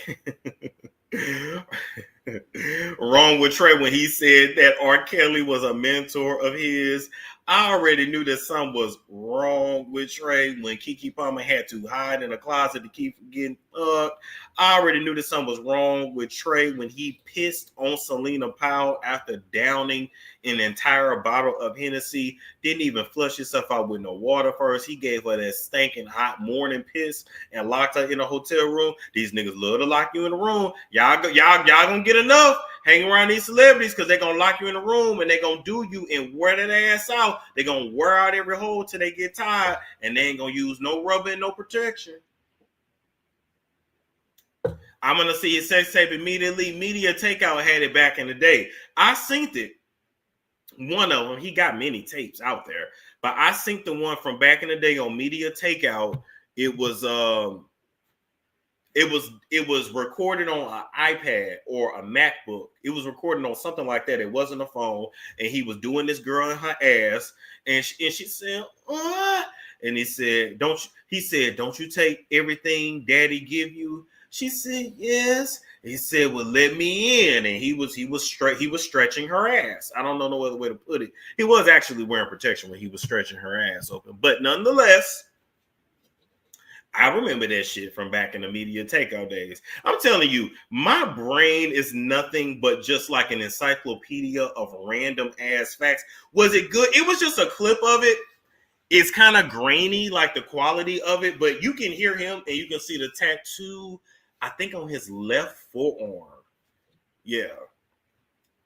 Wrong with Trey when he said that R. Kelly was a mentor of his. I already knew that something was wrong with Trey when Keke Palmer had to hide in a closet to keep from getting fucked. I already knew that something was wrong with Trey when he pissed on Selena Powell after downing an entire bottle of Hennessy. Didn't even flush himself out with no water first. He gave her that stinking hot morning piss and locked her in a hotel room. These niggas love to lock you in the room. Y'all gonna get enough. Hang around these celebrities because they're going to lock you in the room and they're going to do you and wear that ass out. They're going to wear out every hole till they get tired and they ain't going to use no rubber and no protection. I'm going to see his sex tape immediately. Media Takeout had it back in the day. I synced it. One of them. He got many tapes out there. But I synced the one from back in the day on Media Takeout. It was recorded on an iPad or a MacBook. It was recorded on something like that. It wasn't a phone. And he was doing this girl in her ass. And she said, and he said, don't you take everything daddy give you? She said, yes. He said, well, let me in. And he was stretching her ass. I don't know no other way to put it. He was actually wearing protection when he was stretching her ass open. But nonetheless, I remember that shit from back in the media takeout days. I'm telling you, my brain is nothing but just like an encyclopedia of random ass facts. Was it good? It was just a clip of it. It's kind of grainy, like the quality of it, but you can hear him and you can see the tattoo, I think on his left forearm. Yeah.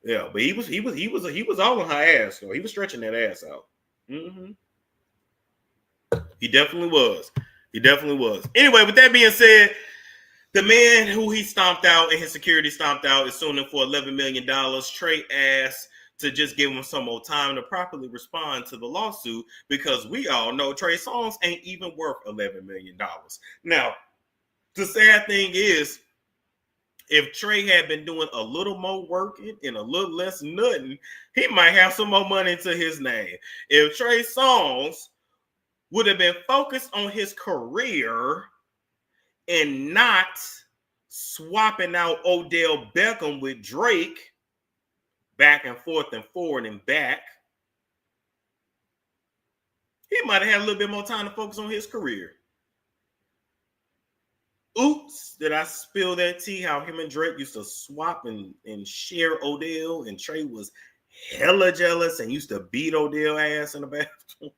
Yeah, but he was all on her ass though. He was stretching that ass out. Mm-hmm. He definitely was. He definitely was. Anyway, with that being said, the man who he stomped out and his security stomped out is suing him for $11 million. Trey asked to just give him some more time to properly respond to the lawsuit because we all know Trey Songz ain't even worth $11 million. Now, the sad thing is, if Trey had been doing a little more working and a little less nutting, he might have some more money to his name. If Trey Songz would have been focused on his career and not swapping out Odell Beckham with Drake back and forth and forward and back, he might have had a little bit more time to focus on his career. Oops, did I spill that tea? How him and Drake used to swap and share Odell, and Trey was hella jealous and used to beat Odell ass in the bathroom.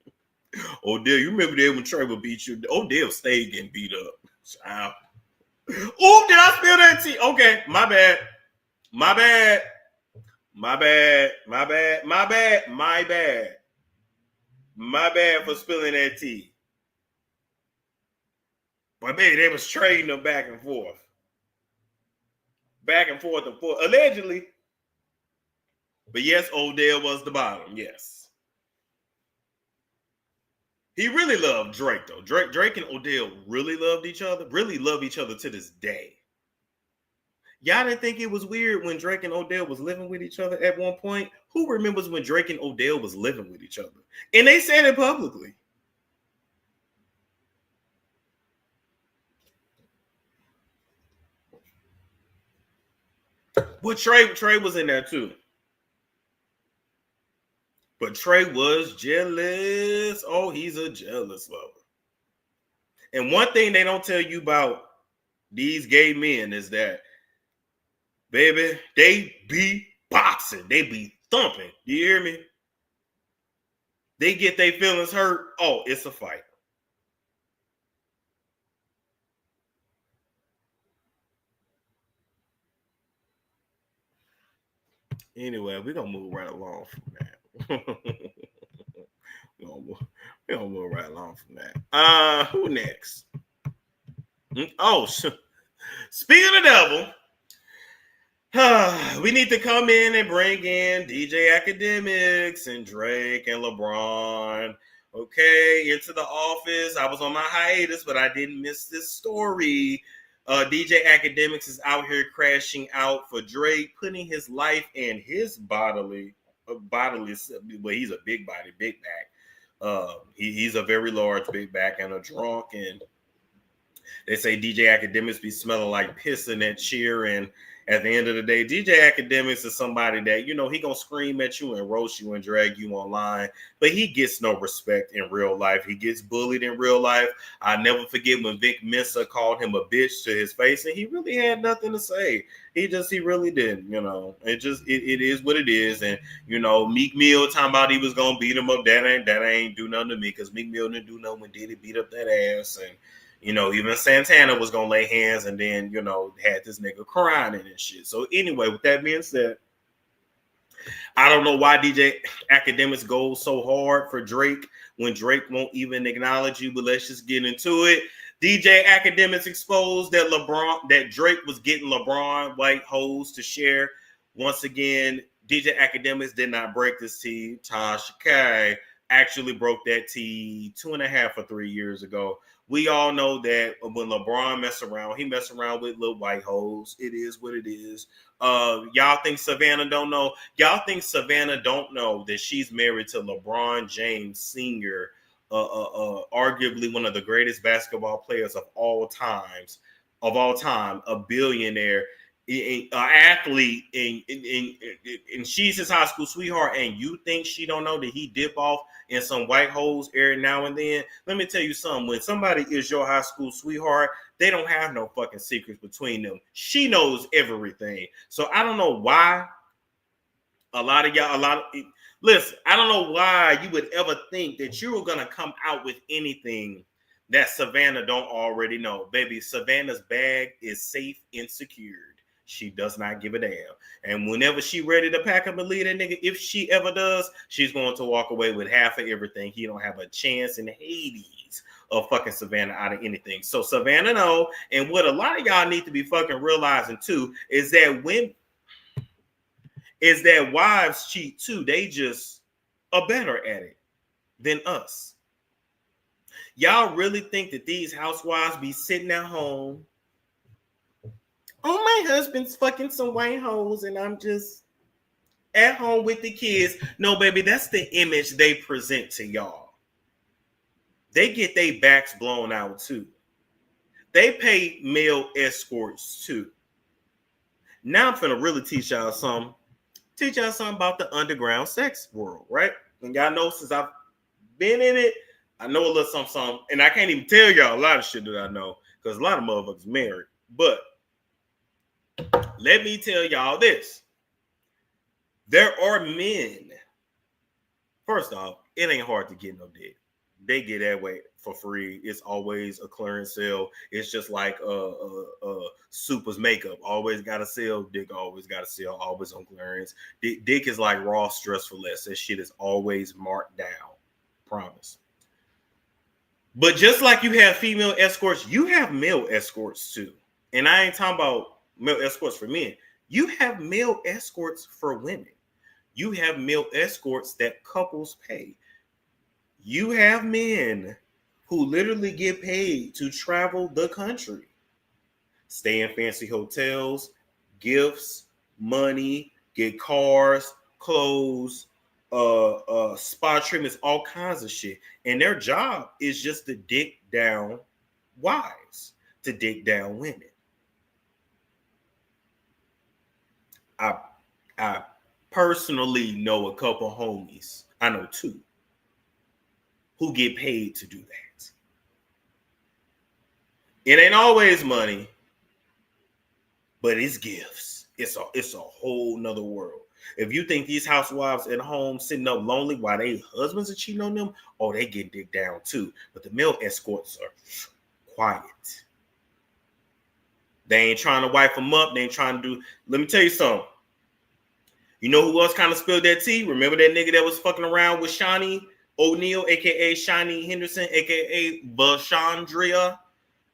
Odell, you remember that when Trey would beat you? Odell stayed getting beat up. Child. Oh, did I spill that tea? Okay, my bad. My bad. My bad. My bad. My bad. My bad. My bad for spilling that tea. But maybe they was trading them back and forth. Back and forth and forth. Allegedly. But yes, Odell was the bottom. Yes. He really loved Drake, though. Drake and Odell really loved each other. Really love each other to this day. Y'all didn't think it was weird when Drake and Odell was living with each other at one point? Who remembers when Drake and Odell was living with each other? And they said it publicly. But Trey was in there too. But Trey was jealous. Oh, he's a jealous lover. And one thing they don't tell you about these gay men is that, baby, they be boxing. They be thumping. You hear me? They get their feelings hurt. Oh, it's a fight. Anyway, we're going to move right along from that. We're gonna move right along from that. Who next? Oh, speaking of the devil, we need to come in and bring in DJ Academics and Drake and LeBron. Okay, into the office. I was on my hiatus, but I didn't miss this story. DJ Academics is out here crashing out for Drake, putting his life and his bodily. Well, he's a big body, big back. He's a very large big back and a drunk, and they say DJ Academics be smelling like piss in that chair. And at the end of the day, DJ Academics is somebody that, you know, he gonna scream at you and roast you and drag you online, but he gets no respect in real life. He gets bullied in real life. I never forget when Vic Mensa called him a bitch to his face, and he really had nothing to say. He really didn't, you know. It is what it is. And, you know, Meek Mill talking about he was gonna beat him up. That ain't do nothing to me, because Meek Mill didn't do nothing when Diddy beat up that ass. And, you know, even Santana was gonna lay hands, and then, you know, had this nigga crying and shit. So anyway, with that being said, I don't know why DJ Academics goes so hard for Drake when Drake won't even acknowledge you, but let's just get into it. DJ Academics exposed that Drake was getting LeBron white hoes to share. Once again, DJ Academics did not break this tea. Tasha K actually broke that tea 2.5 or 3 years ago. We all know that when LeBron mess around, he mess around with little white hoes. It is what it is. Y'all think Savannah don't know? Y'all think Savannah don't know that she's married to LeBron James Sr., arguably one of the greatest basketball players of all times, of all time, a billionaire, an athlete, and she's his high school sweetheart, and you think she don't know that he dip off in some white holes every now and then? Let me tell you something. When somebody is your high school sweetheart, they don't have no fucking secrets between them. She knows everything. So I don't know why listen, I don't know why you would ever think that you were going to come out with anything that Savannah don't already know. Baby, Savannah's bag is safe and secured. She does not give a damn. And whenever she ready to pack up and leave that nigga, if she ever does, she's going to walk away with half of everything. He don't have a chance in Hades of fucking Savannah out of anything. So Savannah know, and what a lot of y'all need to be fucking realizing too is that wives cheat too. They just are better at it than us. Y'all really think that these housewives be sitting at home? Oh, my husband's fucking some white hoes and I'm just at home with the kids. No, baby, that's the image they present to y'all. They get their backs blown out too. They pay male escorts too. Now I'm finna really teach y'all something about the underground sex world, right? And y'all know since I've been in it, I know a little something, and I can't even tell y'all a lot of shit that I know because a lot of motherfuckers married. But let me tell y'all this. There are men. First off, it ain't hard to get no dick. They get that way for free. It's always a clearance sale. It's just like Super's makeup. Always got to sell. Dick always got to sell. Always on clearance. Dick is like raw stress for less. That shit is always marked down. Promise. But just like you have female escorts, you have male escorts too. And I ain't talking about male escorts for men. You have male escorts for women. You have male escorts that couples pay. You have men who literally get paid to travel the country, stay in fancy hotels, gifts, money, get cars, clothes, spa treatments, all kinds of shit. And their job is just to dick down wives, to dick down women. I personally know a couple homies. I know two who get paid to do that. It ain't always money, but it's gifts. It's a whole nother world. If you think these housewives at home sitting up lonely while their husbands are cheating on them, oh, they get dick down too. But the male escorts are quiet. They ain't trying to wipe them up. They ain't trying to do. Let me tell you something. You know who else kind of spilled that tea? Remember that nigga that was fucking around with Shani O'Neal, aka Shani Henderson, aka Bashandria?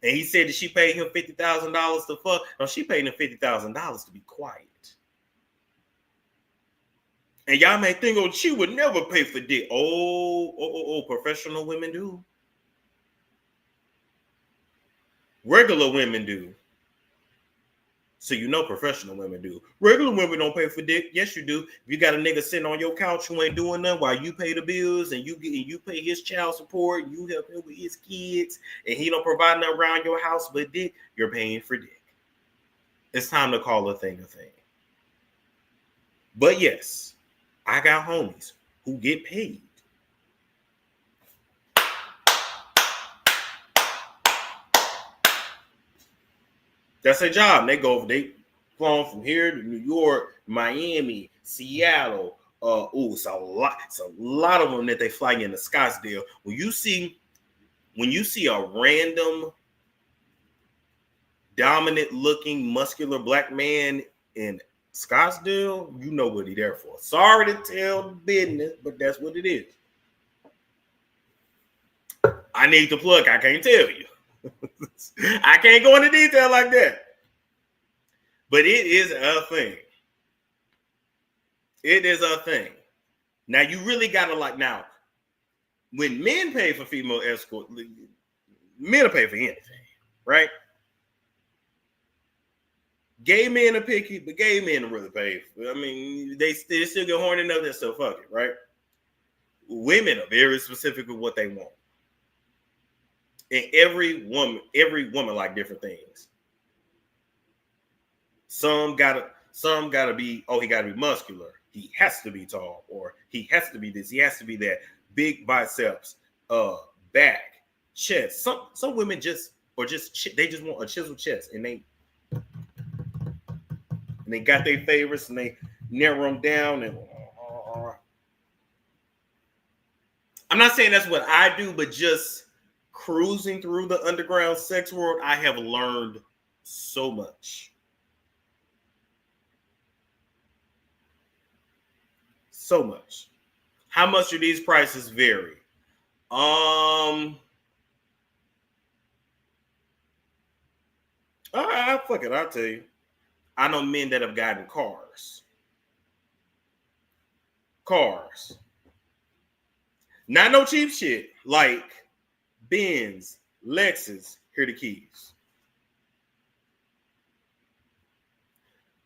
And he said that she paid him $50,000 to fuck. No, she paid him $50,000 to be quiet. And y'all may think, oh, she would never pay for dick. Oh, professional women do. Regular women do. So you know professional women do. Regular women don't pay for dick. Yes, you do. If you got a nigga sitting on your couch who ain't doing nothing while you pay the bills and you pay his child support, you help him with his kids, and he don't provide nothing around your house but dick, you're paying for dick. It's time to call a thing a thing. But yes, I got homies who get paid. That's their job. They flown from here to New York, Miami, Seattle. It's a lot of them that they fly into Scottsdale. When you see a random dominant looking muscular black man in Scottsdale, you know what he there for. Sorry to tell the business, but that's what it is. I need to plug. I can't tell you. I can't go into detail like that. But it is a thing. It is a thing. Now, you really got to like, now, when men pay for female escort, men will pay for anything, right? Gay men are picky, but gay men are really pay for. I mean, they still get horny enough that stuff, fuck it, right? Women are very specific with what they want. And every woman like different things. Some gotta be, he gotta be muscular. He has to be tall, or he has to be this, he has to be that. Big biceps, back, chest. Some women they just want a chiseled chest, and they got their favorites, and they narrow them down. And I'm not saying that's what I do, but just cruising through the underground sex world, I have learned so much. So much. How much do these prices vary? Fuck it, I'll tell you. I know men that have gotten cars. Not no cheap shit. Like Benz, Lexus, here are the keys.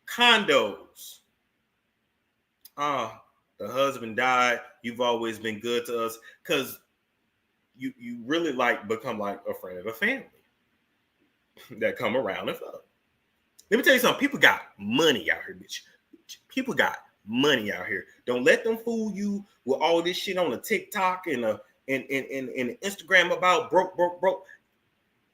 Condos. The husband died. You've always been good to us, because you really become like a friend of the family that come around and fuck. Let me tell you something. People got money out here, bitch. People got money out here. Don't let them fool you with all this shit on the TikTok and Instagram about broke.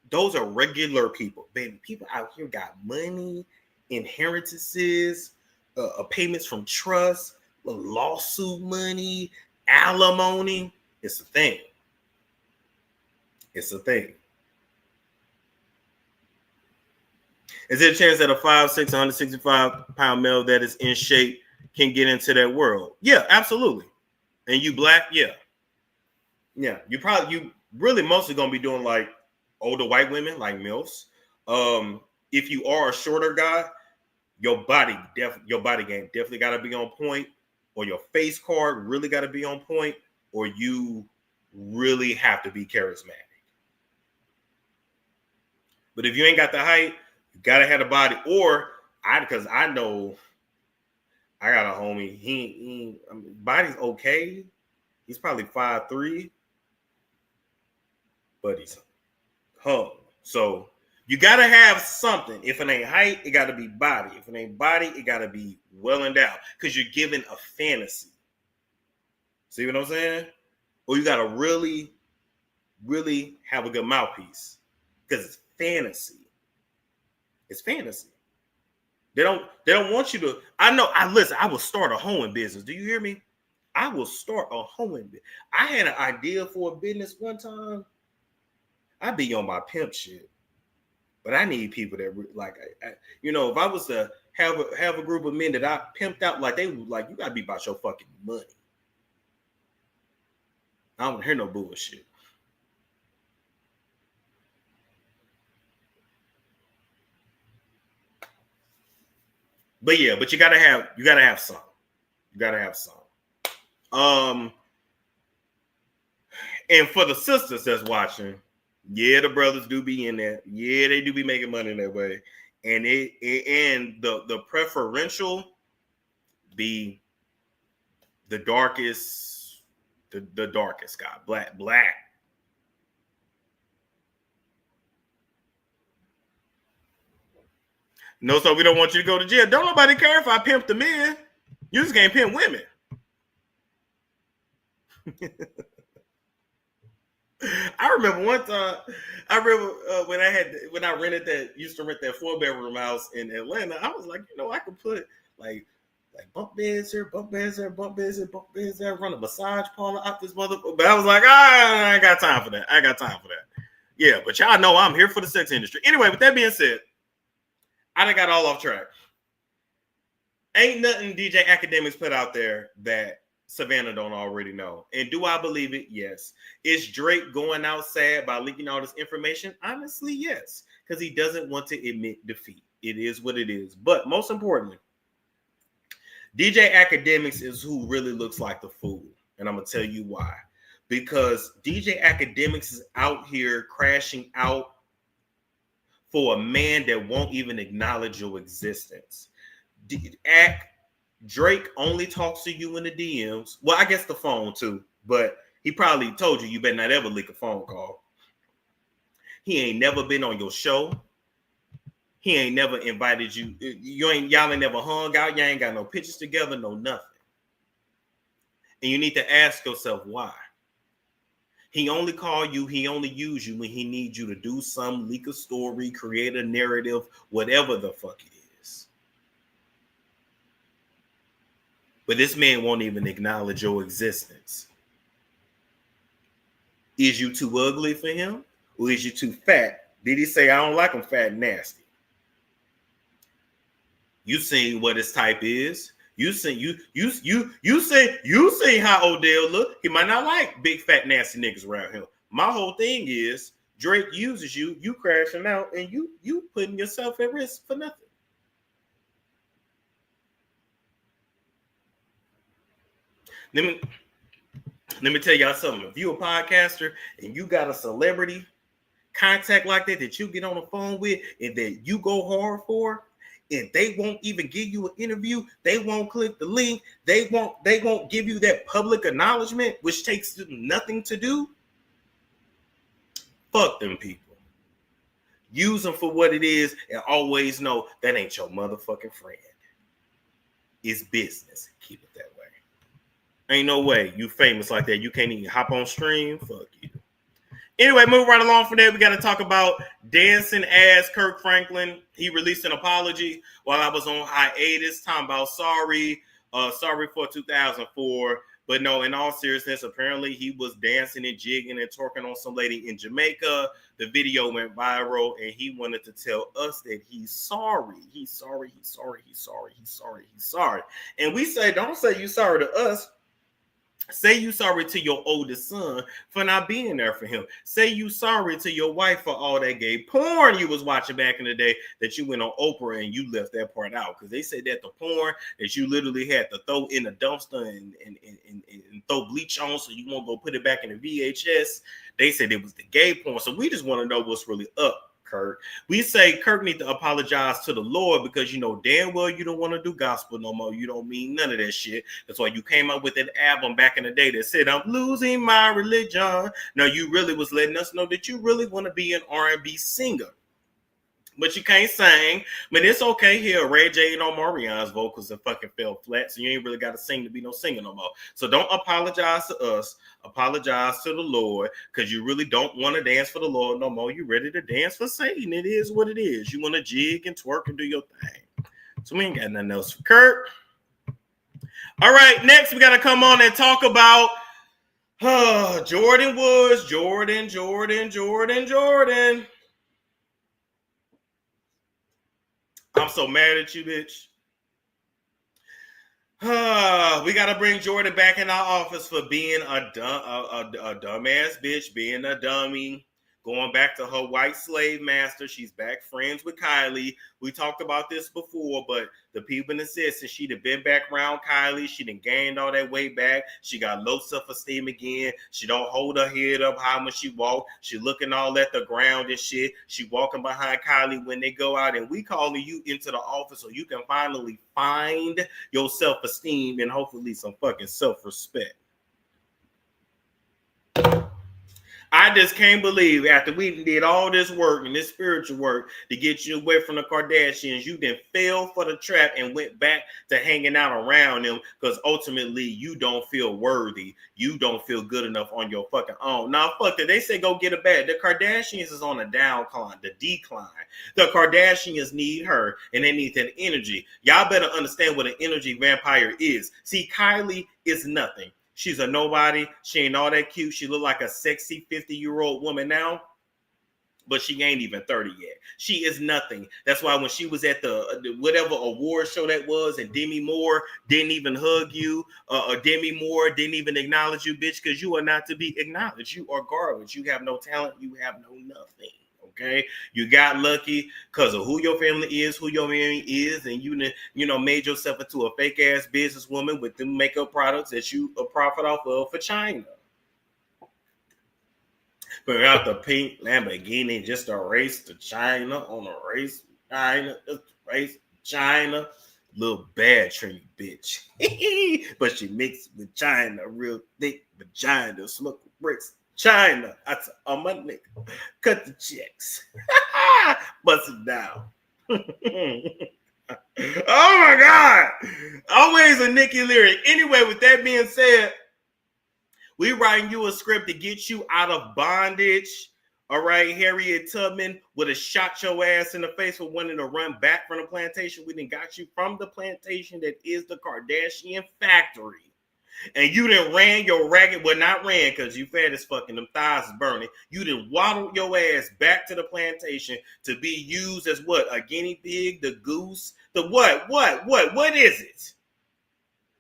Those are regular people, baby. People out here got money, inheritances, payments from trust, lawsuit money, alimony. It's a thing. It's a thing. Is there a chance that a 5'6", 165-pound male that is in shape can get into that world? Yeah, absolutely. And you black? Yeah. You really mostly gonna be doing like older white women, like MILFs. If you are a shorter guy, your body game definitely got to be on point, or your face card really got to be on point, or you really have to be charismatic. But if you ain't got the height, you gotta have the body. Because I know I got a homie. He body's okay. He's probably 5'3", but he's hung. So you gotta have something. If it ain't height, it gotta be body. If it ain't body, it gotta be well endowed, because you're given a fantasy. See what I'm saying? Or you gotta really, really have a good mouthpiece, because it's fantasy. It's fantasy. They don't want you to. I will start a hoeing business. Do you hear me? I will start a hoeing business. I had an idea for a business one time. I'd be on my pimp shit, but I need people that if I was to have a group of men that I pimped out, like they would, like, you gotta be about your fucking money. I don't hear no bullshit. But yeah, but you gotta have some. You gotta have some. And for the sisters that's watching, yeah, the brothers do be in there. Yeah, they do be making money in that way. And the preferential be the darkest, the darkest guy, black. No, so we don't want you to go to jail. Don't nobody care if I pimp the men. You just can't pimp women. I remember one time. When I used to rent that 4-bedroom house in Atlanta. I was like, I could put like bunk beds here, bunk beds there, bunk beds here, bunk beds there. Run a massage parlor out this motherfucker. But I was like, I ain't got time for that. Yeah, but y'all know I'm here for the sex industry. Anyway, with that being said, I done got all off track. Ain't nothing DJ Academics put out there that Savannah don't already know. And do I believe it? Yes. Is Drake going out sad by leaking all this information? Honestly, yes. Because he doesn't want to admit defeat. It is what it is. But most importantly, DJ Academics is who really looks like the fool. And I'm going to tell you why. Because DJ Academics is out here crashing out for a man that won't even acknowledge your existence. Drake only talks to you in the DMs. Well, I guess the phone too, but he probably told you better not ever leak a phone call. He ain't never been on your show. He ain't never invited you. Y'all ain't never hung out. Y'all ain't got no pictures together, no nothing. And you need to ask yourself why. He only call you, he only use you when he needs you to do some, leak a story, create a narrative, whatever the fuck it is. But this man won't even acknowledge your existence. Is you too ugly for him? Or is you too fat? Did he say, I don't like him fat and nasty? You seen what his type is. You seen how Odell look. He might not like big fat nasty niggas around him. My whole thing is Drake uses you, you crashing out, and you putting yourself at risk for nothing. Let me tell y'all something. If you a podcaster and you got a celebrity contact like that you get on the phone with and that you go hard for, and they won't even give you an interview, they won't click the link, they won't give you that public acknowledgement, which takes nothing to do. Fuck them people. Use them for what it is, and always know that ain't your motherfucking friend. It's business. Keep it that way. Ain't no way you famous like that. You can't even hop on stream. Fuck you. Anyway, moving right along from there, we got to talk about dancing ass Kirk Franklin. He released an apology while I was on hiatus, talking about sorry for 2004. But no, in all seriousness, apparently he was dancing and jigging and twerking on some lady in Jamaica. The video went viral, and he wanted to tell us that he's sorry. He's sorry. And we say, don't say you sorry to us. Say you sorry to your oldest son for not being there for him. Say you sorry to your wife for all that gay porn you was watching back in the day that you went on Oprah and you left that part out. Because they said that the porn that you literally had to throw in a dumpster and throw bleach on so you won't go put it back in the VHS. They said it was the gay porn. So we just want to know what's really up, Kirk. We say Kirk need to apologize to the Lord because you know damn well you don't want to do gospel no more. You don't mean none of that shit. That's why you came up with that album back in the day that said, I'm losing my religion. Now you really was letting us know that you really want to be an R&B singer. But you can't sing. But it's okay here. Ray J and Omarion's vocals and fucking fell flat. So you ain't really got to sing to be no singer no more. So don't apologize to us. Apologize to the Lord. Because you really don't want to dance for the Lord no more. You ready to dance for Satan. It is what it is. You want to jig and twerk and do your thing. So we ain't got nothing else for Kurt. All right. Next, we got to come on and talk about Jordyn Woods. Jordyn. I'm so mad at you, bitch. We got to bring Jordyn back in our office for being a dumbass bitch, being a dummy, going back to her white slave master. She's back friends with Kylie. We talked about this before, but the people that said since she'd have been back around Kylie, she done gained all that weight back. She got low self-esteem again. She don't hold her head up high when she walk. She looking all at the ground and shit. She walking behind Kylie when they go out, and we calling you into the office so you can finally find your self-esteem and hopefully some fucking self-respect. I just can't believe after we did all this work and this spiritual work to get you away from the Kardashians, you then fell for the trap and went back to hanging out around them because ultimately you don't feel worthy. You don't feel good enough on your fucking own. Now, fuck that. They say go get a bag. The Kardashians is on a decline. The Kardashians need her and they need that energy. Y'all better understand what an energy vampire is. See, Kylie is nothing. She's a nobody. She ain't all that cute. She look like a sexy 50-year-old woman now, but she ain't even 30 yet. She is nothing. That's why when she was at the whatever award show that was, and Demi Moore didn't even hug you, or Demi Moore didn't even acknowledge you, bitch, because you are not to be acknowledged. You are garbage. You have no talent. You have no nothing. Okay, you got lucky because of who your family is, who your family is, and you know made yourself into a fake ass businesswoman with the makeup products that you profit off of for China. But out the pink Lamborghini, just a race to China on a race to China, just a race to China. Little bad Trini bitch, but she mixed with China, real thick vagina, smoke bricks. China, I said, oh my nigga, cut the checks, bust it down. Oh my God. Always a Nikki lyric. Anyway, with that being said, we writing you a script to get you out of bondage. All right, Harriet Tubman would have shot your ass in the face for wanting to run back from the plantation. We done got you from the plantation that is the Kardashian factory. And you done ran your ragged, well, not ran because you fat as fucking, them thighs is burning. You done waddled your ass back to the plantation to be used as what? A guinea pig, the goose, the what? What is it?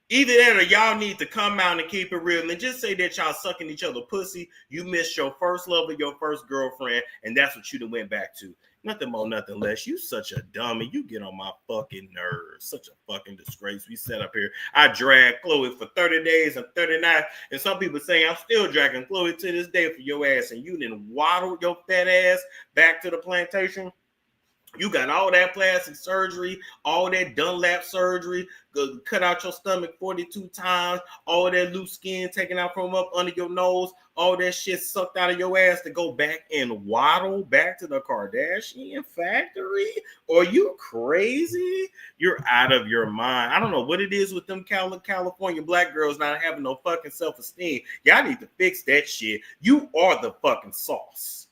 Either that or y'all need to come out and keep it real and just say that y'all sucking each other pussy. You missed your first love or your first girlfriend, and that's what you done went back to. Nothing more, nothing less. You such a dummy. You get on my fucking nerves. Such a fucking disgrace. We sat up here. I dragged Chloe for 30 days and 30 nights. And some people saying I'm still dragging Chloe to this day for your ass. And you didn't waddle your fat ass back to the plantation. You got all that plastic surgery, all that Dunlap surgery, cut out your stomach 42 times, all that loose skin taken out from up under your nose, all that shit sucked out of your ass to go back and waddle back to the Kardashian factory? Are you crazy? You're out of your mind. I don't know what it is with them California black girls not having no fucking self-esteem. Y'all need to fix that shit. You are the fucking sauce.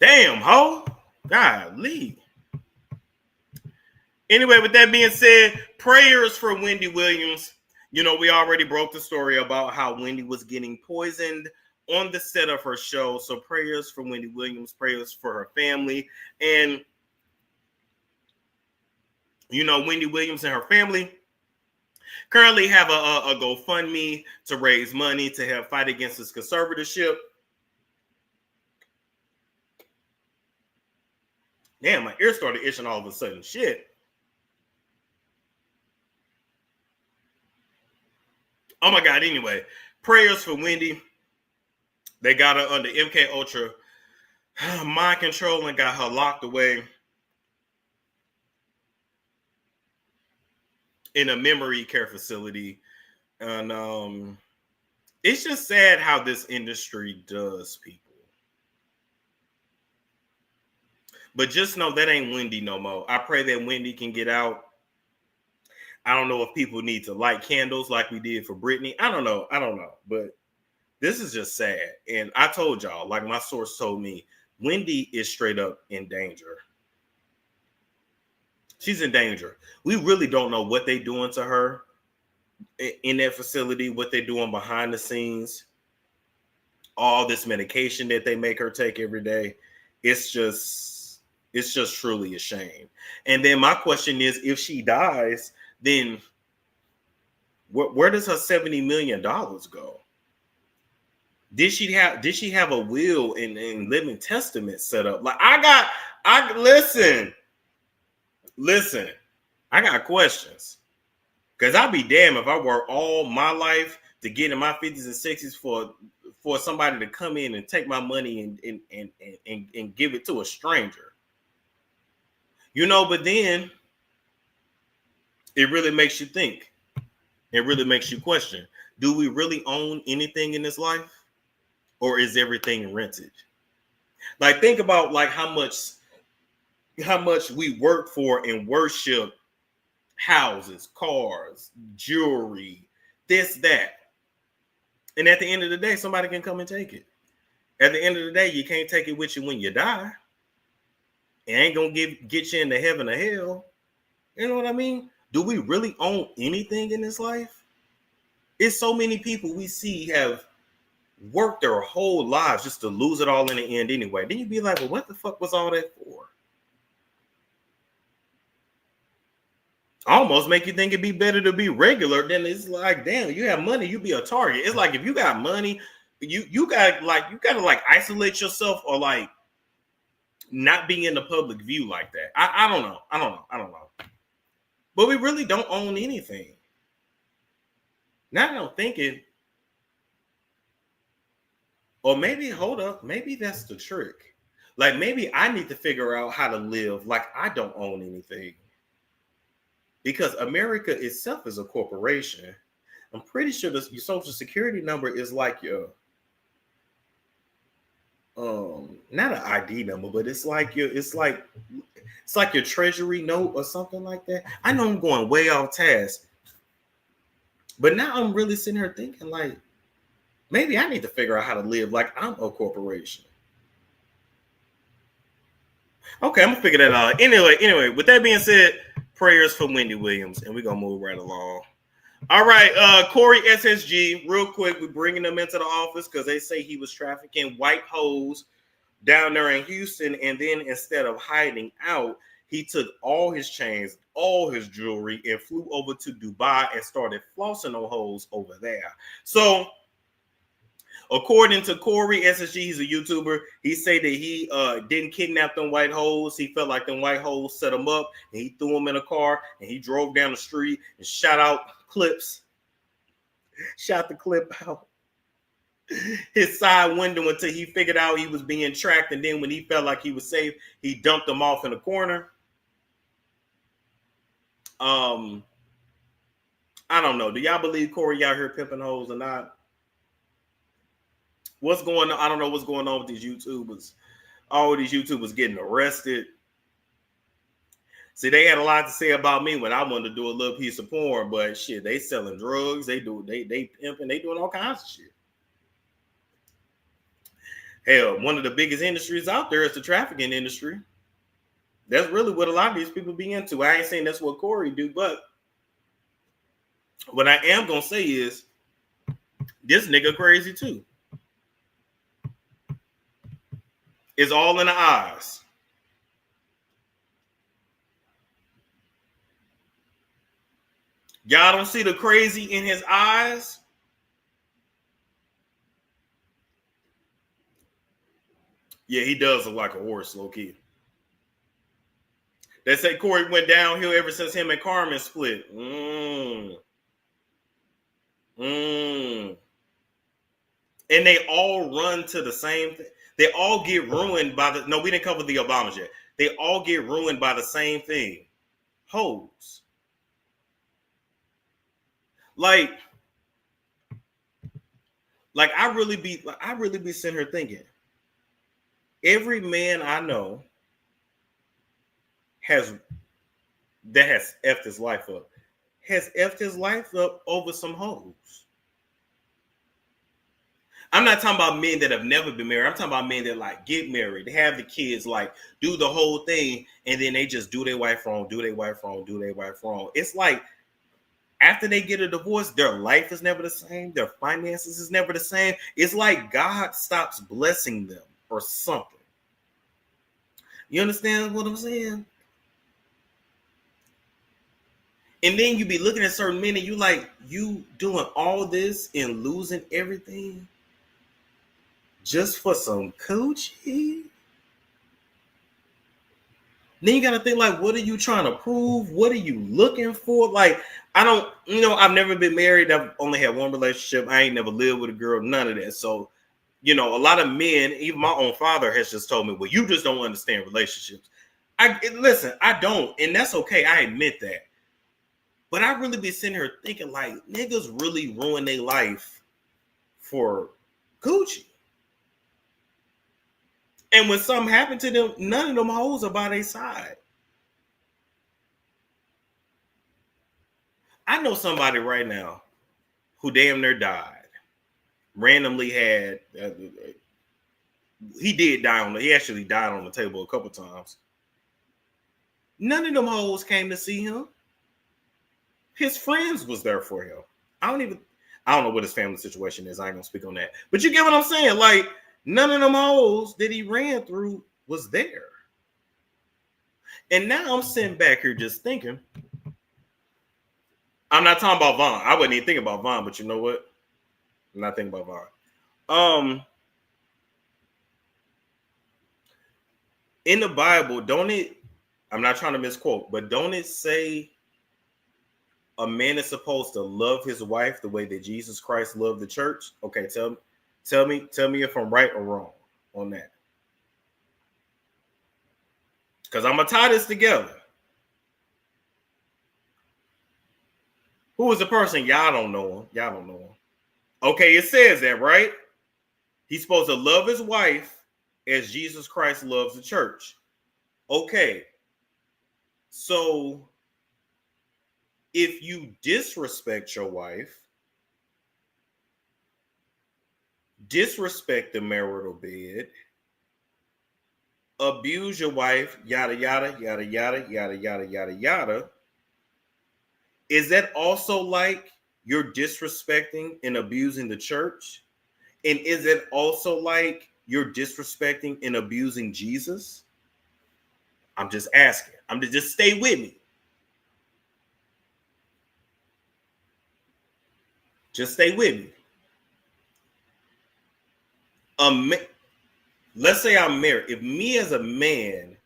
Damn, ho. Golly. Anyway, with that being said, prayers for Wendy Williams. You know, we already broke the story about how Wendy was getting poisoned on the set of her show. So prayers for Wendy Williams, prayers for her family. And, you know, Wendy Williams and her family currently have a GoFundMe to raise money to help fight against this conservatorship. Damn, my ear started itching all of a sudden. Shit. Oh my God, anyway. Prayers for Wendy. They got her under MK Ultra mind control and got her locked away in a memory care facility. And it's just sad how this industry does people. But just know that ain't Wendy no more. I pray that Wendy can get out. I don't know if people need to light candles like we did for Britney. I don't know. But this is just sad. And I told y'all, like my source told me, Wendy is straight up in danger. She's in danger. We really don't know what they're doing to her in that facility, what they're doing behind the scenes, all this medication that they make her take every day. It's just truly a shame. And then my question is, if she dies, then where does her $70 million go? Did she have a will and living testament set up? Like listen, I got questions. Because I'd be damned if I work all my life to get in my 50s and 60s for somebody to come in and take my money and give it to a stranger. You know, but then it really makes you think. It really makes you question. Do we really own anything in this life? Or is everything rented? Like, think about like how much we work for and worship houses, cars, jewelry, this, that. And at the end of the day, somebody can come and take it. At the end of the day, you can't take it with you when you die. It ain't gonna get you into heaven or hell. You know what I mean? Do we really own anything in this life? It's so many people we see have worked their whole lives just to lose it all in the end anyway. Then you'd be like, well, what the fuck was all that for? Almost make you think it'd be better to be regular than it's like, damn, you have money, you be a target. It's like if you got money, you gotta isolate yourself or like not being in the public view like that. I don't know. But we really don't own anything. Now I don't think it. Or maybe, hold up, maybe that's the trick. Like maybe I need to figure out how to live like I don't own anything. Because America itself is a corporation. I'm pretty sure your social security number is like your not an ID number, but it's like your treasury note or something like that. I know I'm going way off task, but now I'm really sitting here thinking like maybe I need to figure out how to live like I'm a corporation. Okay, I'm gonna figure that out. Anyway, with that being said, prayers for Wendy Williams, and we're gonna move right along. All right, Corey SSG, real quick, we're bringing them into the office because they say he was trafficking white hoes down there in Houston, and then instead of hiding out, he took all his chains, all his jewelry, and flew over to Dubai and started flossing on hoes over there. So, according to Corey SSG, he's a YouTuber. He said that he didn't kidnap them white hoes. He felt like them white hoes set him up, and he threw them in a car, and he drove down the street and shot out clips. Shot the clip out his side window until he figured out he was being tracked, and then when he felt like he was safe, he dumped them off in a corner. I don't know. Do y'all believe Corey out here pimping hoes or not? What's going on? I don't know what's going on with these YouTubers. All of these YouTubers getting arrested. See, they had a lot to say about me when I wanted to do a little piece of porn, but shit, they selling drugs, they pimping, they doing all kinds of shit. Hell, one of the biggest industries out there is the trafficking industry. That's really what a lot of these people be into. I ain't saying that's what Corey do, but what I am gonna say is this nigga crazy too. It's all in the eyes. Y'all don't see the crazy in his eyes? Yeah, he does look like a horse, low key. They say Corey went downhill ever since him and Carmen split. And they all run to the same thing. They all get ruined by the... No, we didn't cover the Obamas yet. They all get ruined by the same thing. Hoes. Like I really be sitting here thinking, every man I know has effed his life up. Has effed his life up over some hoes. I'm not talking about men that have never been married. I'm talking about men that like get married, have the kids, like do the whole thing, and then they just do their wife wrong, do their wife wrong, do their wife wrong. It's like after they get a divorce, their life is never the same. Their finances is never the same. It's like God stops blessing them or something. You understand what I'm saying? And then you be looking at certain men and you like, you doing all this and losing everything just for some coochie? Then you got to think like, what are you trying to prove? What are you looking for? Like, I've never been married. I've only had one relationship. I ain't never lived with a girl, none of that. So, a lot of men, even my own father has just told me, well, you just don't understand relationships. Listen, I don't. And that's okay. I admit that. But I really be sitting here thinking like, niggas really ruin their life for Gucci. And when something happened to them, none of them hoes are by their side. I know somebody right now who damn near died. Randomly had, he did die he actually died on the table a couple times. None of them hoes came to see him. His friends was there for him. I don't know what his family situation is. I ain't gonna speak on that. But you get what I'm saying? Like, none of them hoes that he ran through was there. And now I'm sitting back here just thinking. I'm not talking about Vaughn. I wasn't even thinking about Vaughn, but you know what? I'm not thinking about Vaughn. In the Bible, don't it? I'm not trying to misquote, but don't it say a man is supposed to love his wife the way that Jesus Christ loved the church? Okay, tell me if I'm right or wrong on that. Because I'm gonna tie this together. Who is the person? Y'all don't know him. Okay, it says that, right? He's supposed to love his wife as Jesus Christ loves the church. Okay, so if you disrespect your wife, disrespect the marital bed, abuse your wife, yada, yada, yada, yada, yada, yada, yada, yada, is that also like you're disrespecting and abusing the church? And is it also like you're disrespecting and abusing Jesus? I'm just asking. Just stay with me. Just stay with me. Let's say I'm married. If me as a man,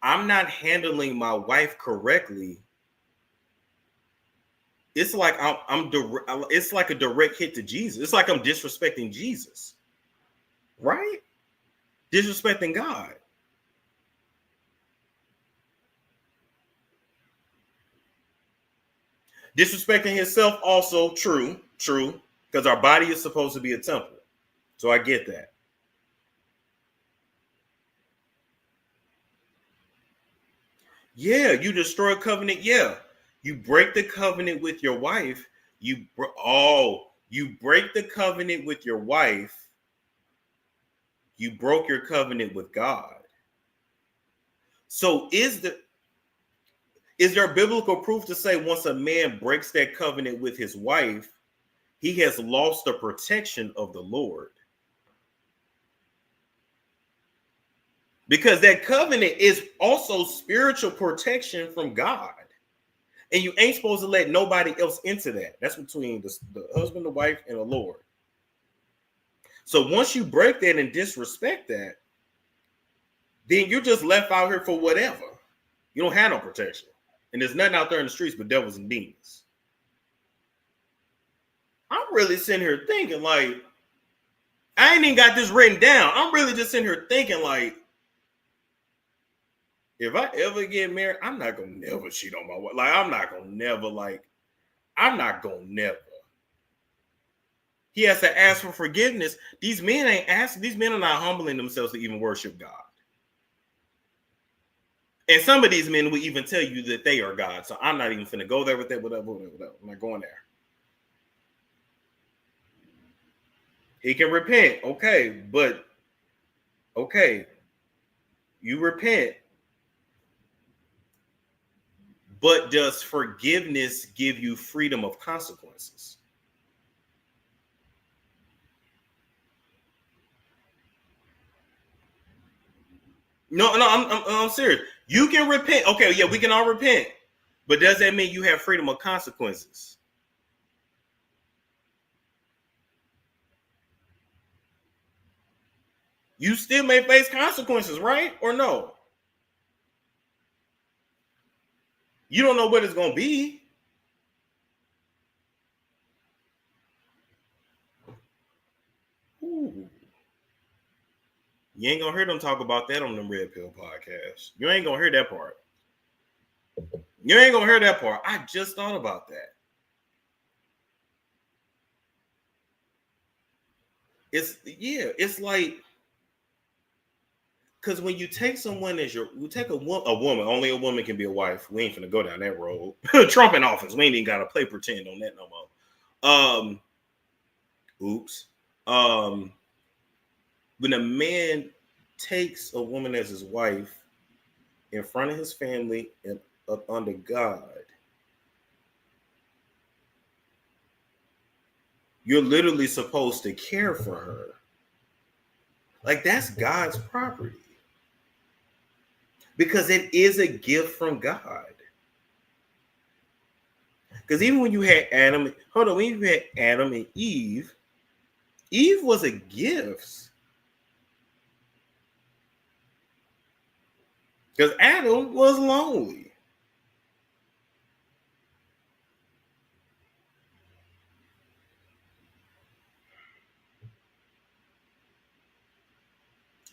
I'm not handling my wife correctly, it's like it's like a direct hit to Jesus. It's like I'm disrespecting Jesus, right? Disrespecting God. Disrespecting himself also true, because our body is supposed to be a temple. So I get that. Yeah, you destroy a covenant. Yeah, you break the covenant with your wife. You break the covenant with your wife. You broke your covenant with God. So is there biblical proof to say once a man breaks that covenant with his wife, he has lost the protection of the Lord? Because that covenant is also spiritual protection from God. And you ain't supposed to let nobody else into that. That's between the husband, the wife, and the Lord. So once you break that and disrespect that, then you're just left out here for whatever. You don't have no protection. And there's nothing out there in the streets but devils and demons. I'm really sitting here thinking, like, I ain't even got this written down. I'm really just sitting here thinking, like, if I ever get married, I'm not gonna never cheat on my wife. Like, I'm not gonna never. He has to ask for forgiveness. These men ain't asking. These men are not humbling themselves to even worship God. And some of these men will even tell you that they are God. So I'm not even finna go there with that. Whatever. I'm not going there. He can repent. Okay. But, okay. You repent. But does forgiveness give you freedom of consequences? No, I'm serious. You can repent. Okay, yeah, we can all repent. But does that mean you have freedom of consequences? You still may face consequences, right? Or no? You don't know what it's going to be. Ooh. You ain't going to hear them talk about that on the Red Pill podcast. You ain't going to hear that part. You ain't going to hear that part. I just thought about that. It's like, because when you take someone as you take a woman, only a woman can be a wife. We ain't finna go down that road. Trump in office, we ain't even gotta play pretend on that no more. Oops. When a man takes a woman as his wife in front of his family and up under God, you're literally supposed to care for her. Like, that's God's property. Because it is a gift from God. Because even when you had when you had Adam and Eve was a gift. Because Adam was lonely.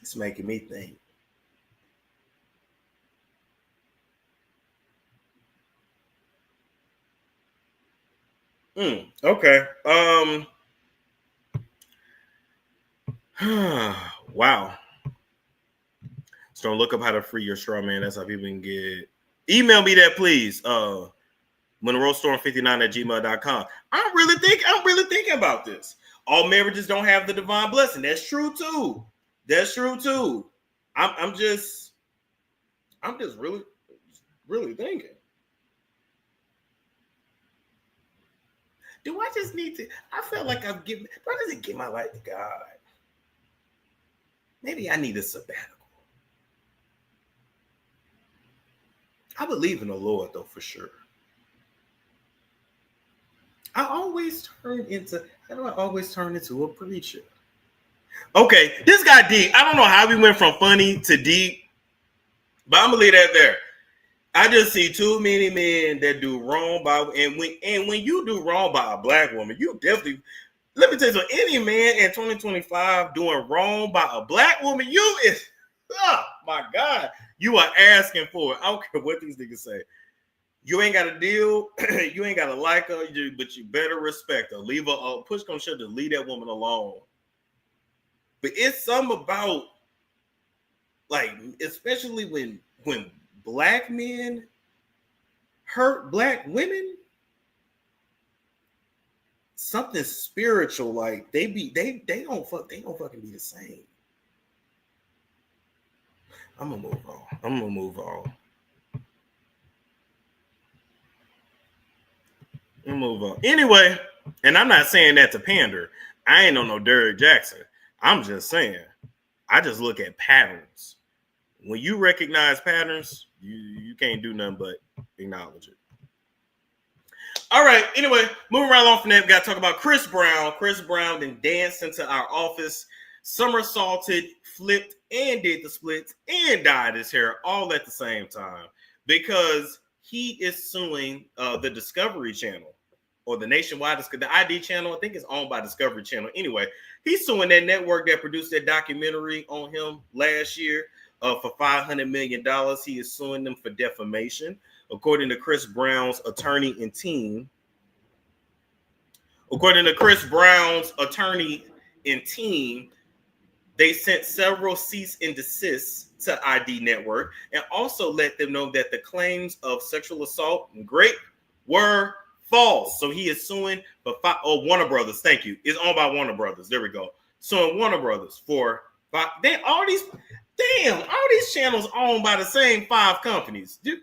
It's making me think. Okay. Wow. So look up how to free your straw man. That's how people can get. Email me that, please. MonroeStorm59@gmail.com. I'm really thinking about this. All marriages don't have the divine blessing. That's true too. I'm just really thinking. Do I just need to? I feel like I'm giving. Do I just give my life to God? Maybe I need a sabbatical. I believe in the Lord though, for sure. How do I always turn into a preacher? Okay, this got deep. I don't know how we went from funny to deep, but I'm gonna leave that there. I just see too many men that do wrong by and when you do wrong by a black woman, you definitely let me tell you something. Any man in 2025 doing wrong by a black woman, you is my God, you are asking for it. I don't care what these niggas say. You ain't got to deal. You ain't got to like her, but you better respect her. Leave her. Push come shove to leave that woman alone. But it's something about, like, especially when black men hurt black women, something spiritual. Like they don't fucking be the same. I'm gonna move on. Anyway, and I'm not saying that to pander. I ain't on no Derrick Jackson. I'm just saying, I just look at patterns. When you recognize patterns, you can't do nothing but acknowledge it. All right. Anyway, moving right along from that, we got to talk about Chris Brown. Chris Brown then danced into our office, somersaulted, flipped, and did the splits, and dyed his hair all at the same time because he is suing the Discovery Channel. Or the nationwide, the ID channel, I think it's owned by Discovery Channel. Anyway, he's suing that network that produced that documentary on him last year for $500 million. He is suing them for defamation. According to Chris Brown's attorney and team, they sent several cease and desists to ID Network and also let them know that the claims of sexual assault and rape were false. So he is suing for Warner Brothers. Thank you. It's owned by Warner Brothers. There we go. Suing Warner Brothers for all these channels owned by the same 5 companies. Dude.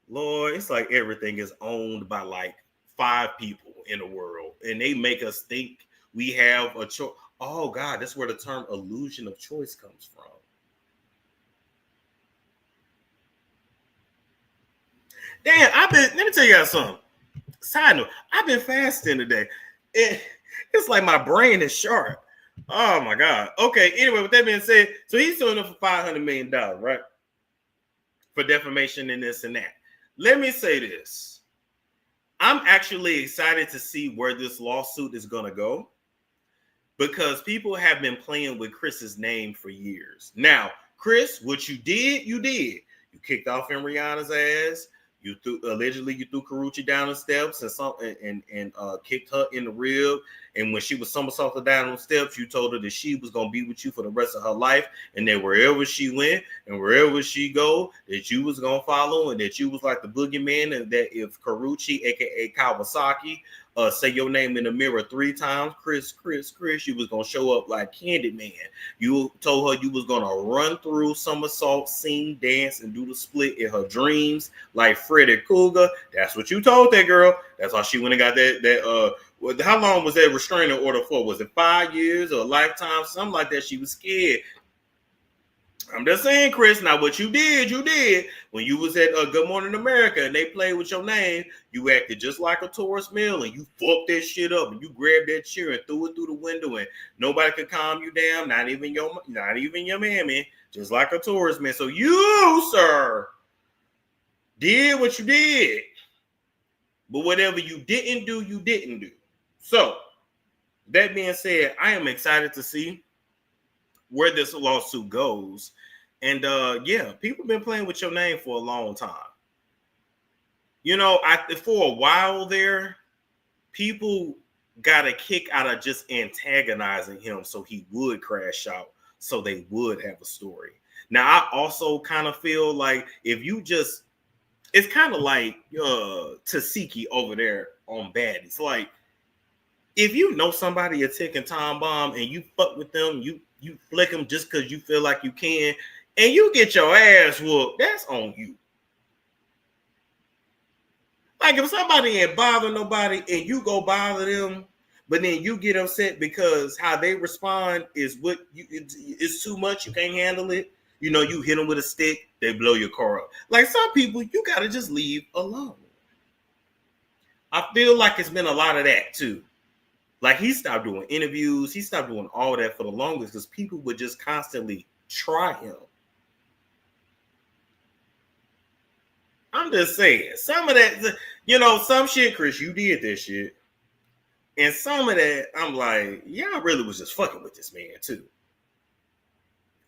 Lord, it's like everything is owned by like 5 people in the world, and they make us think we have a choice. Oh God, that's where the term illusion of choice comes from. Damn, let me tell you guys something. Side note, I've been fasting today. It's like my brain is sharp. Oh my God. Okay, anyway, with that being said, so he's suing them for $500 million, right? For defamation and this and that. Let me say this. I'm actually excited to see where this lawsuit is going to go because people have been playing with Chris's name for years. Now, Chris, what you did. You kicked off in Rihanna's ass. You threw Karrueche down the steps and kicked her in the rib. And when she was somersaulted down the steps, you told her that she was gonna be with you for the rest of her life, and that wherever she went and wherever she go, that you was gonna follow, and that you was like the boogeyman, and that if Karrueche, aka Kawasaki, say your name in the mirror 3 times, Chris, you was gonna show up like Candyman. You told her you was gonna run through somersault, sing, dance, and do the split in her dreams like Freddy Krueger. That's what you told that girl. That's why she went and got that. How long was that restraining order for? Was it 5 years or a lifetime? Something like that. She was scared. I'm just saying, Chris. Now, what you did when you was at Good Morning America and they played with your name, you acted just like a tourist meal and you fucked that shit up and you grabbed that chair and threw it through the window and nobody could calm you down, not even your mammy, just like a tourist man. So you, sir, did what you did, but whatever you didn't do, you didn't do. So, that being said, I am excited to see where this lawsuit goes. And yeah, people have been playing with your name for a long time. You know, for a while there, people got a kick out of just antagonizing him so he would crash out, so they would have a story. Now, I also kind of feel like if you just, it's kind of like Tasiki over there on Baddies. Like, if you know somebody a ticking time bomb and you fuck with them, you flick them just because you feel like you can, and you get your ass whooped, that's on you. Like, if somebody ain't bother nobody and you go bother them, but then you get upset because how they respond is what you, it's too much, you can't handle it. You know, you hit them with a stick, they blow your car up. Like, some people, you gotta just leave alone. I feel like it's been a lot of that too. Like, he stopped doing interviews, he stopped doing all that for the longest because people would just constantly try him. I'm just saying, some of that, you know, some shit, Chris, you did this shit. And some of that, I'm like, yeah, I really was just fucking with this man too.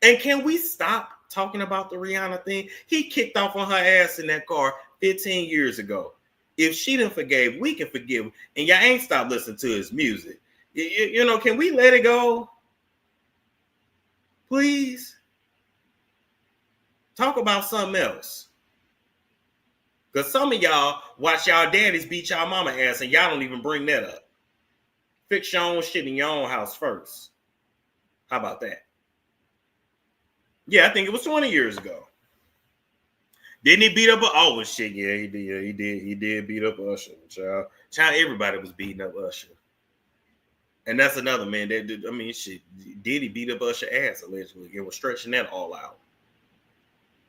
And can we stop talking about the Rihanna thing? He kicked off on her ass in that car 15 years ago. If she didn't forgive, we can forgive him. And y'all ain't stopped listening to his music. You know, can we let it go? Please? Talk about something else. Because some of y'all watch y'all daddies beat y'all mama ass and y'all don't even bring that up. Fix your own shit in your own house first. How about that? Yeah, I think it was 20 years ago. Didn't he beat up oh shit? Yeah, he did. He did beat up Usher, child. Everybody was beating up Usher. And that's another man that did. I mean, shit. Did he beat up Usher ass allegedly? It was stretching that all out.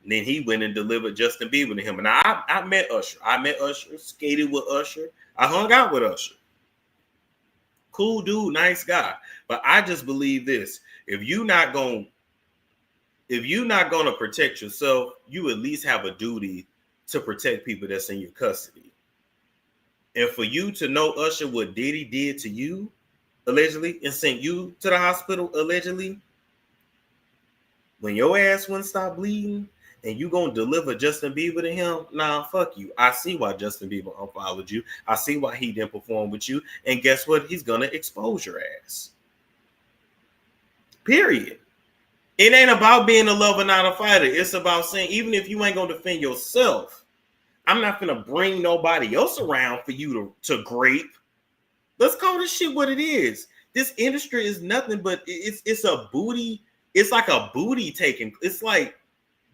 And then he went and delivered Justin Bieber to him. And I met Usher. I met Usher, skated with Usher. I hung out with Usher. Cool dude, nice guy. But I just believe this. If you're not gonna protect yourself, you at least have a duty to protect people that's in your custody. And for you to know Usher, what Diddy did to you, allegedly, and sent you to the hospital, allegedly, when your ass wouldn't stop bleeding, and you gonna deliver Justin Bieber to him, nah, fuck you. I see why Justin Bieber unfollowed you. I see why he didn't perform with you. And guess what? He's gonna expose your ass. Period. It ain't about being a lover, not a fighter. It's about saying, even if you ain't gonna defend yourself, I'm not gonna bring nobody else around for you to grape. Let's call this shit what it is. This industry is nothing but it's a booty. It's like a booty taking. It's like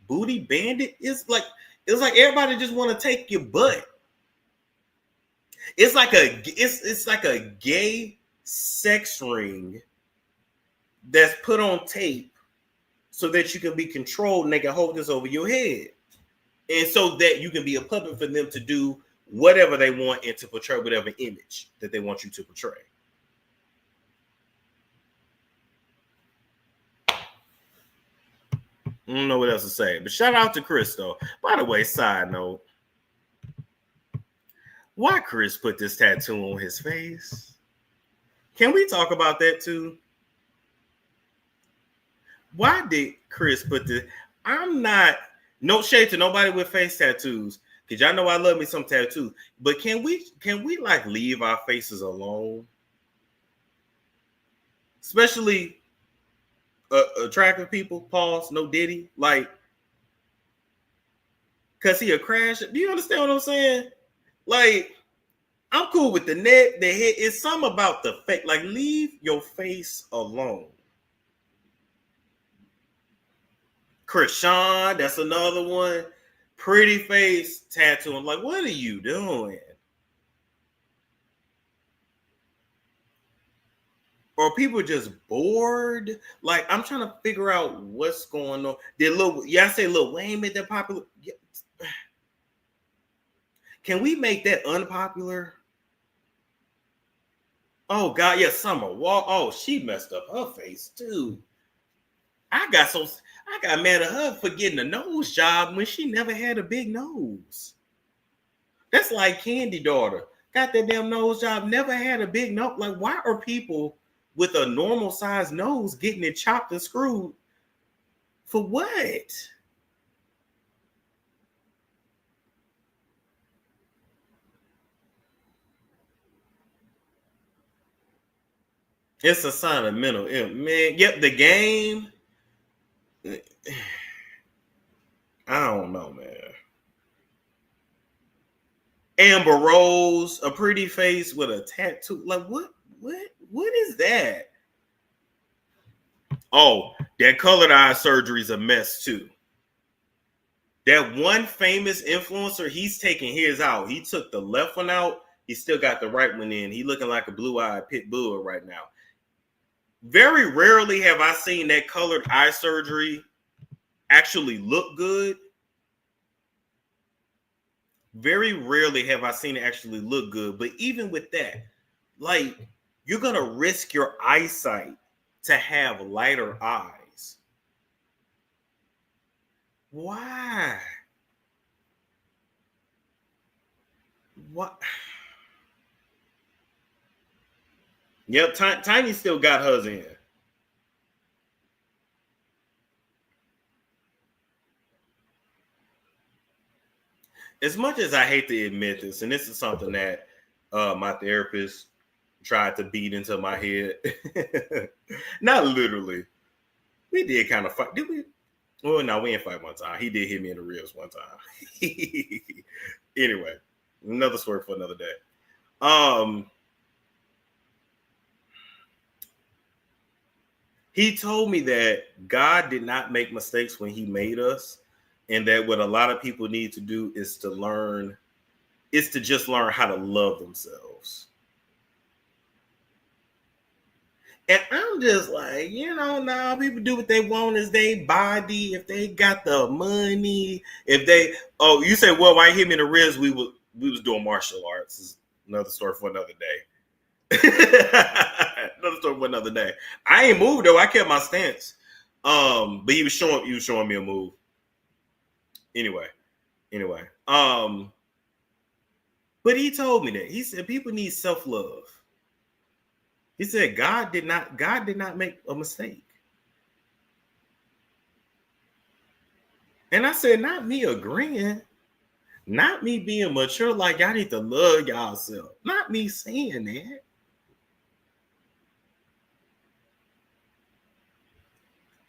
booty bandit. It's like everybody just want to take your butt. It's like a gay sex ring that's put on tape so that you can be controlled and they can hold this over your head. And so that you can be a puppet for them to do whatever they want and to portray whatever image that they want you to portray. I don't know what else to say, but shout out to Chris though. By the way, side note, why Chris put this tattoo on his face? Can we talk about that too? Why did Chris put this? I'm not, no shade to nobody with face tattoos, because y'all know I love me some tattoos. But can we like leave our faces alone? Especially attractive people, pause, no Diddy, like, cause he a crash. Do you understand what I'm saying? Like, I'm cool with the neck, the head. It's something about the face. Like, leave your face alone. Krishan, that's another one. Pretty face tattoo. I'm like, what are you doing? Or people just bored? Like, I'm trying to figure out what's going on. Did I say Lil Wayne made that popular? Yeah. Can we make that unpopular? Oh God, yeah, Summer Wall. Oh, she messed up her face too. I got mad at her for getting a nose job when she never had a big nose. That's like Candy daughter. Got that damn nose job, never had a big nose. Like, why are people with a normal size nose getting it chopped and screwed? For what? It's a sign of mental illness, man. Yep, the game. I don't know, man. Amber Rose, a pretty face with a tattoo. Like what is that? Oh, that colored eye surgery is a mess too. That one famous influencer, he's taking his out. He took the left one out. He still got the right one in. He looking like a blue-eyed pit bull right now. Very rarely have I seen that colored eye surgery actually look good. Very rarely have I seen it actually look good. But even with that, like, you're going to risk your eyesight to have lighter eyes. Why? What? Yep, Tiny still got hers in. As much as I hate to admit this, and this is something that my therapist tried to beat into my head. Not literally. We did kind of fight. Did we? Well, no, we didn't fight one time. He did hit me in the ribs one time. Anyway, another story for another day. He told me that God did not make mistakes when he made us, and that what a lot of people need to do is to just learn how to love themselves. And I'm just like, nah, people do what they want is their body. If they got the money, you say, well, why hit me in the ribs? We was doing martial arts. This is another story for another day. Another story for another day. I ain't moved though. I kept my stance. But he was showing me a move. Anyway. But he told me that. He said people need self-love. He said God did not make a mistake. And I said, not me agreeing, not me being mature, like y'all need to love y'allself. Not me saying that.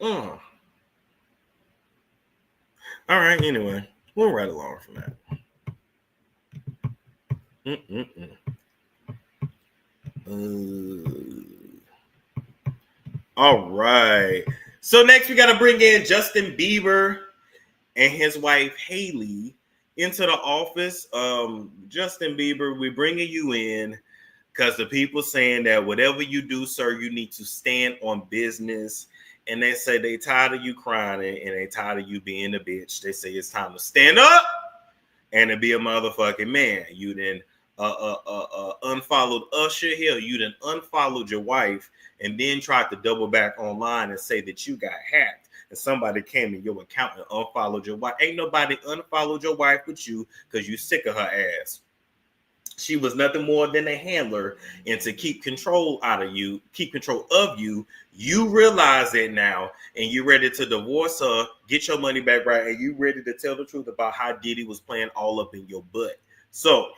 All right, anyway, we'll right along from that. All right. So next we got to bring in Justin Bieber and his wife Haley into the office. Justin Bieber, we're bringing you in because the people saying that whatever you do, sir, you need to stand on business. And they say they tired of you crying and they tired of you being a bitch. They say it's time to stand up and to be a motherfucking man. You then unfollowed Usher. Hell, you then unfollowed your wife and then tried to double back online and say that you got hacked and somebody came in your account and unfollowed your wife. Ain't nobody unfollowed your wife but you because you sick of her ass. She was nothing more than a handler, and to keep control of you, you realize it now, and you're ready to divorce her, get your money back right, and you ready to tell the truth about how Diddy was playing all up in your butt. So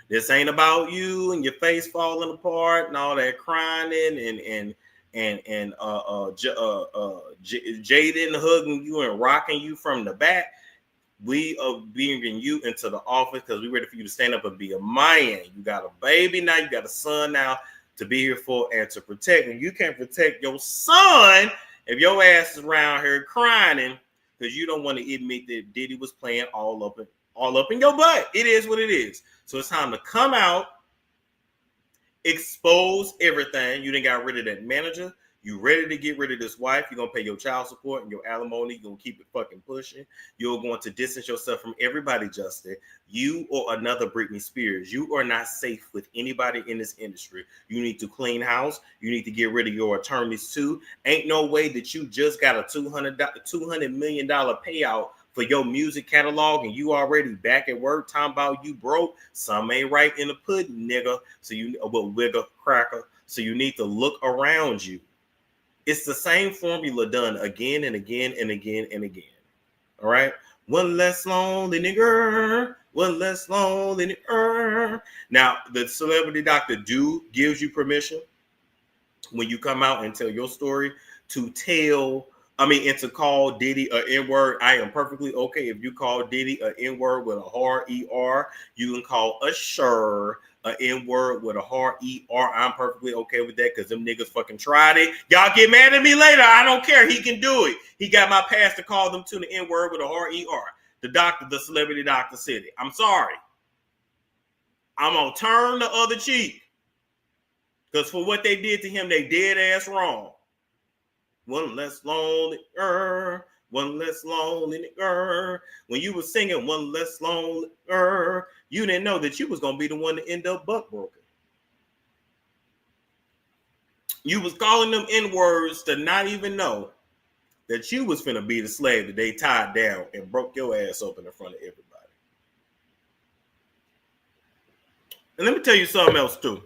this ain't about you and your face falling apart and all that crying and Jaden hugging you and rocking you from the back. We are bringing you into the office because we're ready for you to stand up and be a man. You got a baby now, you got a son now to be here for and to protect. And you can't protect your son if your ass is around here crying because you don't want to admit that Diddy was playing all up in your butt. It is what it is. So it's time to come out, expose everything. You done got rid of that manager. You ready to get rid of this wife. You're going to pay your child support and your alimony. You're going to keep it fucking pushing. You're going to distance yourself from everybody, Justin. You or another Britney Spears. You are not safe with anybody in this industry. You need to clean house. You need to get rid of your attorneys too. Ain't no way that you just got a $200 million payout for your music catalog and you already back at work talking about you broke. Some ain't right in the pudding, nigga. So wigger cracker. So you need to look around you. It's the same formula done again and again and again and again. All right. One less lonely nigga. One less lonely nigga. Now, the celebrity doctor gives you permission when you come out and tell your story, and to call Diddy an N-word. I am perfectly okay if you call Diddy an N-word with a hard ER. You can call Usher an N-word with a hard ER. I'm perfectly okay with that because them niggas fucking tried it. Y'all get mad at me later. I don't care. He can do it. He got my pass to call them to the N-word with a hard ER. The doctor, the celebrity doctor said it. I'm sorry. I'm going to turn the other cheek. Because for what they did to him, they dead ass wrong. One less lonely girl, one less lonely girl. When you were singing one less lonely girl, you didn't know that you was going to be the one to end up butt broken. You was calling them N-words to not even know that you was finna be the slave that they tied down and broke your ass open in front of everybody. And let me tell you something else too.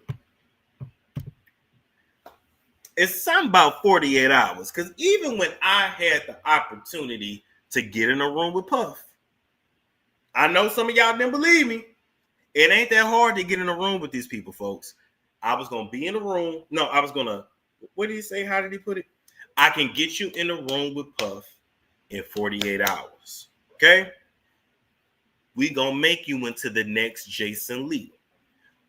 It's something about 48 hours. Because even when I had the opportunity to get in a room with Puff, I know some of y'all didn't believe me. It ain't that hard to get in a room with these people, folks. I was going to be in a room. No, I was going to, what did he say? How did he put it? I can get you in a room with Puff in 48 hours. Okay? We going to make you into the next Jason Lee.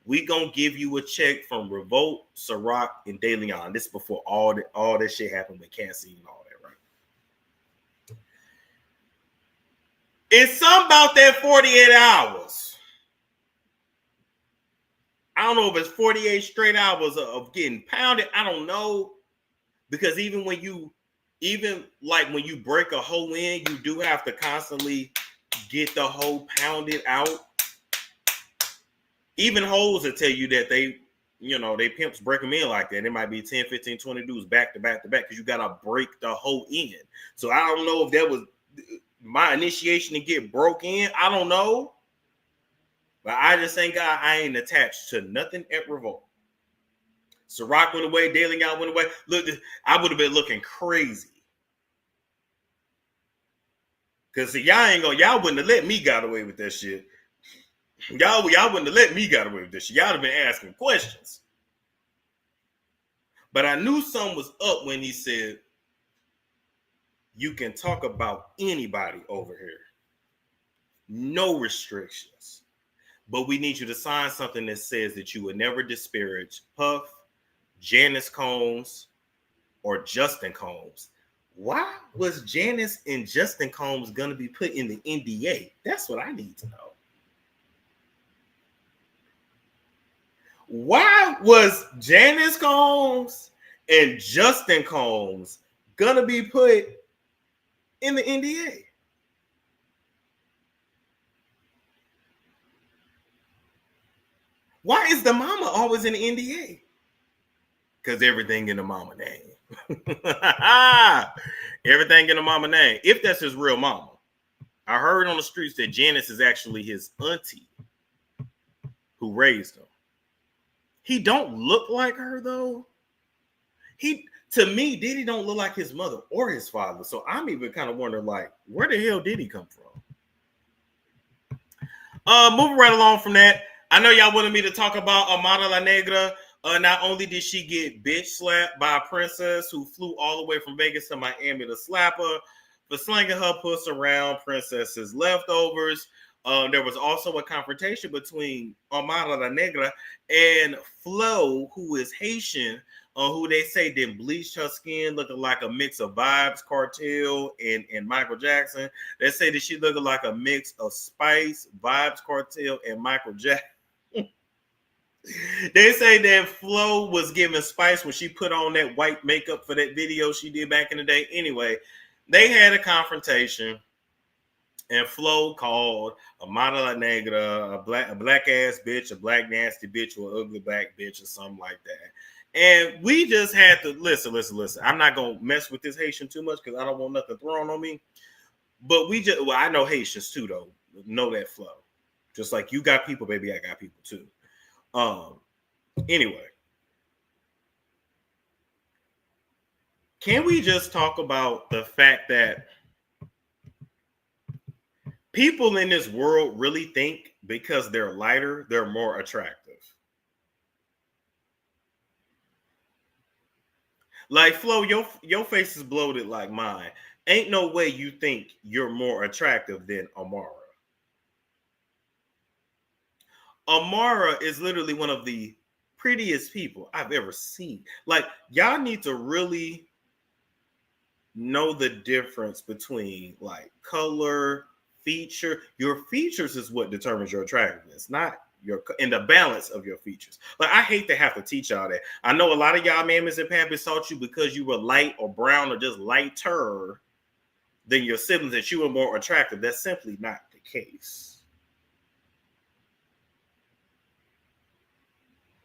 We gonna give you a check from Revolt, Ciroc, and De Leon. This is before all that shit happened with Cassie and all that, right? It's something about that 48 hours. I don't know if it's 48 straight hours of getting pounded. I don't know. Because even when you break a hoe in, you do have to constantly get the hoe pounded out. Even hoes that tell you that they pimps break them in like that. It might be 10, 15, 20 dudes back to back to back because you got to break the hoe in. So I don't know if that was my initiation to get broke in. I don't know. But I just thank God I ain't attached to nothing at Revolt. Ciroc went away. De Leon went away. Look, I would have been looking crazy. Because y'all wouldn't have let me got away with that shit. Y'all wouldn't have let me got away with this shit. Y'all have been asking questions. But I knew something was up when he said, you can talk about anybody over here. No restrictions. But we need you to sign something that says that you would never disparage Puff, Janice Combs, or Justin Combs. Why was Janice and Justin Combs going to be put in the NDA? That's what I need to know. Why was Janice Combs and Justin Combs gonna be put in the NDA? Why is the mama always in the NDA? Because everything in the mama name. Everything in the mama name. If that's his real mama. I heard on the streets that Janice is actually his auntie who raised him. He don't look like her though. To me, Diddy don't look like his mother or his father. So I'm even kind of wondering, like, where the hell did he come from? Moving right along from that, I know y'all wanted me to talk about Amara La Negra. Not only did she get bitch slapped by a princess who flew all the way from Vegas to Miami to slap her for slinging her puss around princess's leftovers. There was also a confrontation between Amara La Negra and Flo, who is Haitian, who they say then bleached her skin looking like a mix of Vibes Cartel and Michael Jackson. They say that she looked like a mix of Spice, Vibes Cartel, and Michael Jackson. They say that Flo was giving Spice when she put on that white makeup for that video she did back in the day. Anyway, they had a confrontation. And Flo called Amara La Negra a black ass bitch, a black nasty bitch, or ugly black bitch, or something like that. And we just had to listen. I'm not gonna mess with this Haitian too much because I don't want nothing thrown on me. But I know Haitians too, though. Know that Flo. Just like you got people, baby, I got people too. Anyway, can we just talk about the fact that people in this world really think because they're lighter, they're more attractive? Like Flo, your face is bloated like mine. Ain't no way you think you're more attractive than Amara. Amara is literally one of the prettiest people I've ever seen. Like, y'all need to really know the difference between like color, feature. Your features is what determines your attractiveness, not your and the balance of your features. Like, I hate to have to teach y'all that. I know a lot of y'all mammies and pappies taught you because you were light or brown or just lighter than your siblings that you were more attractive. That's simply not the case.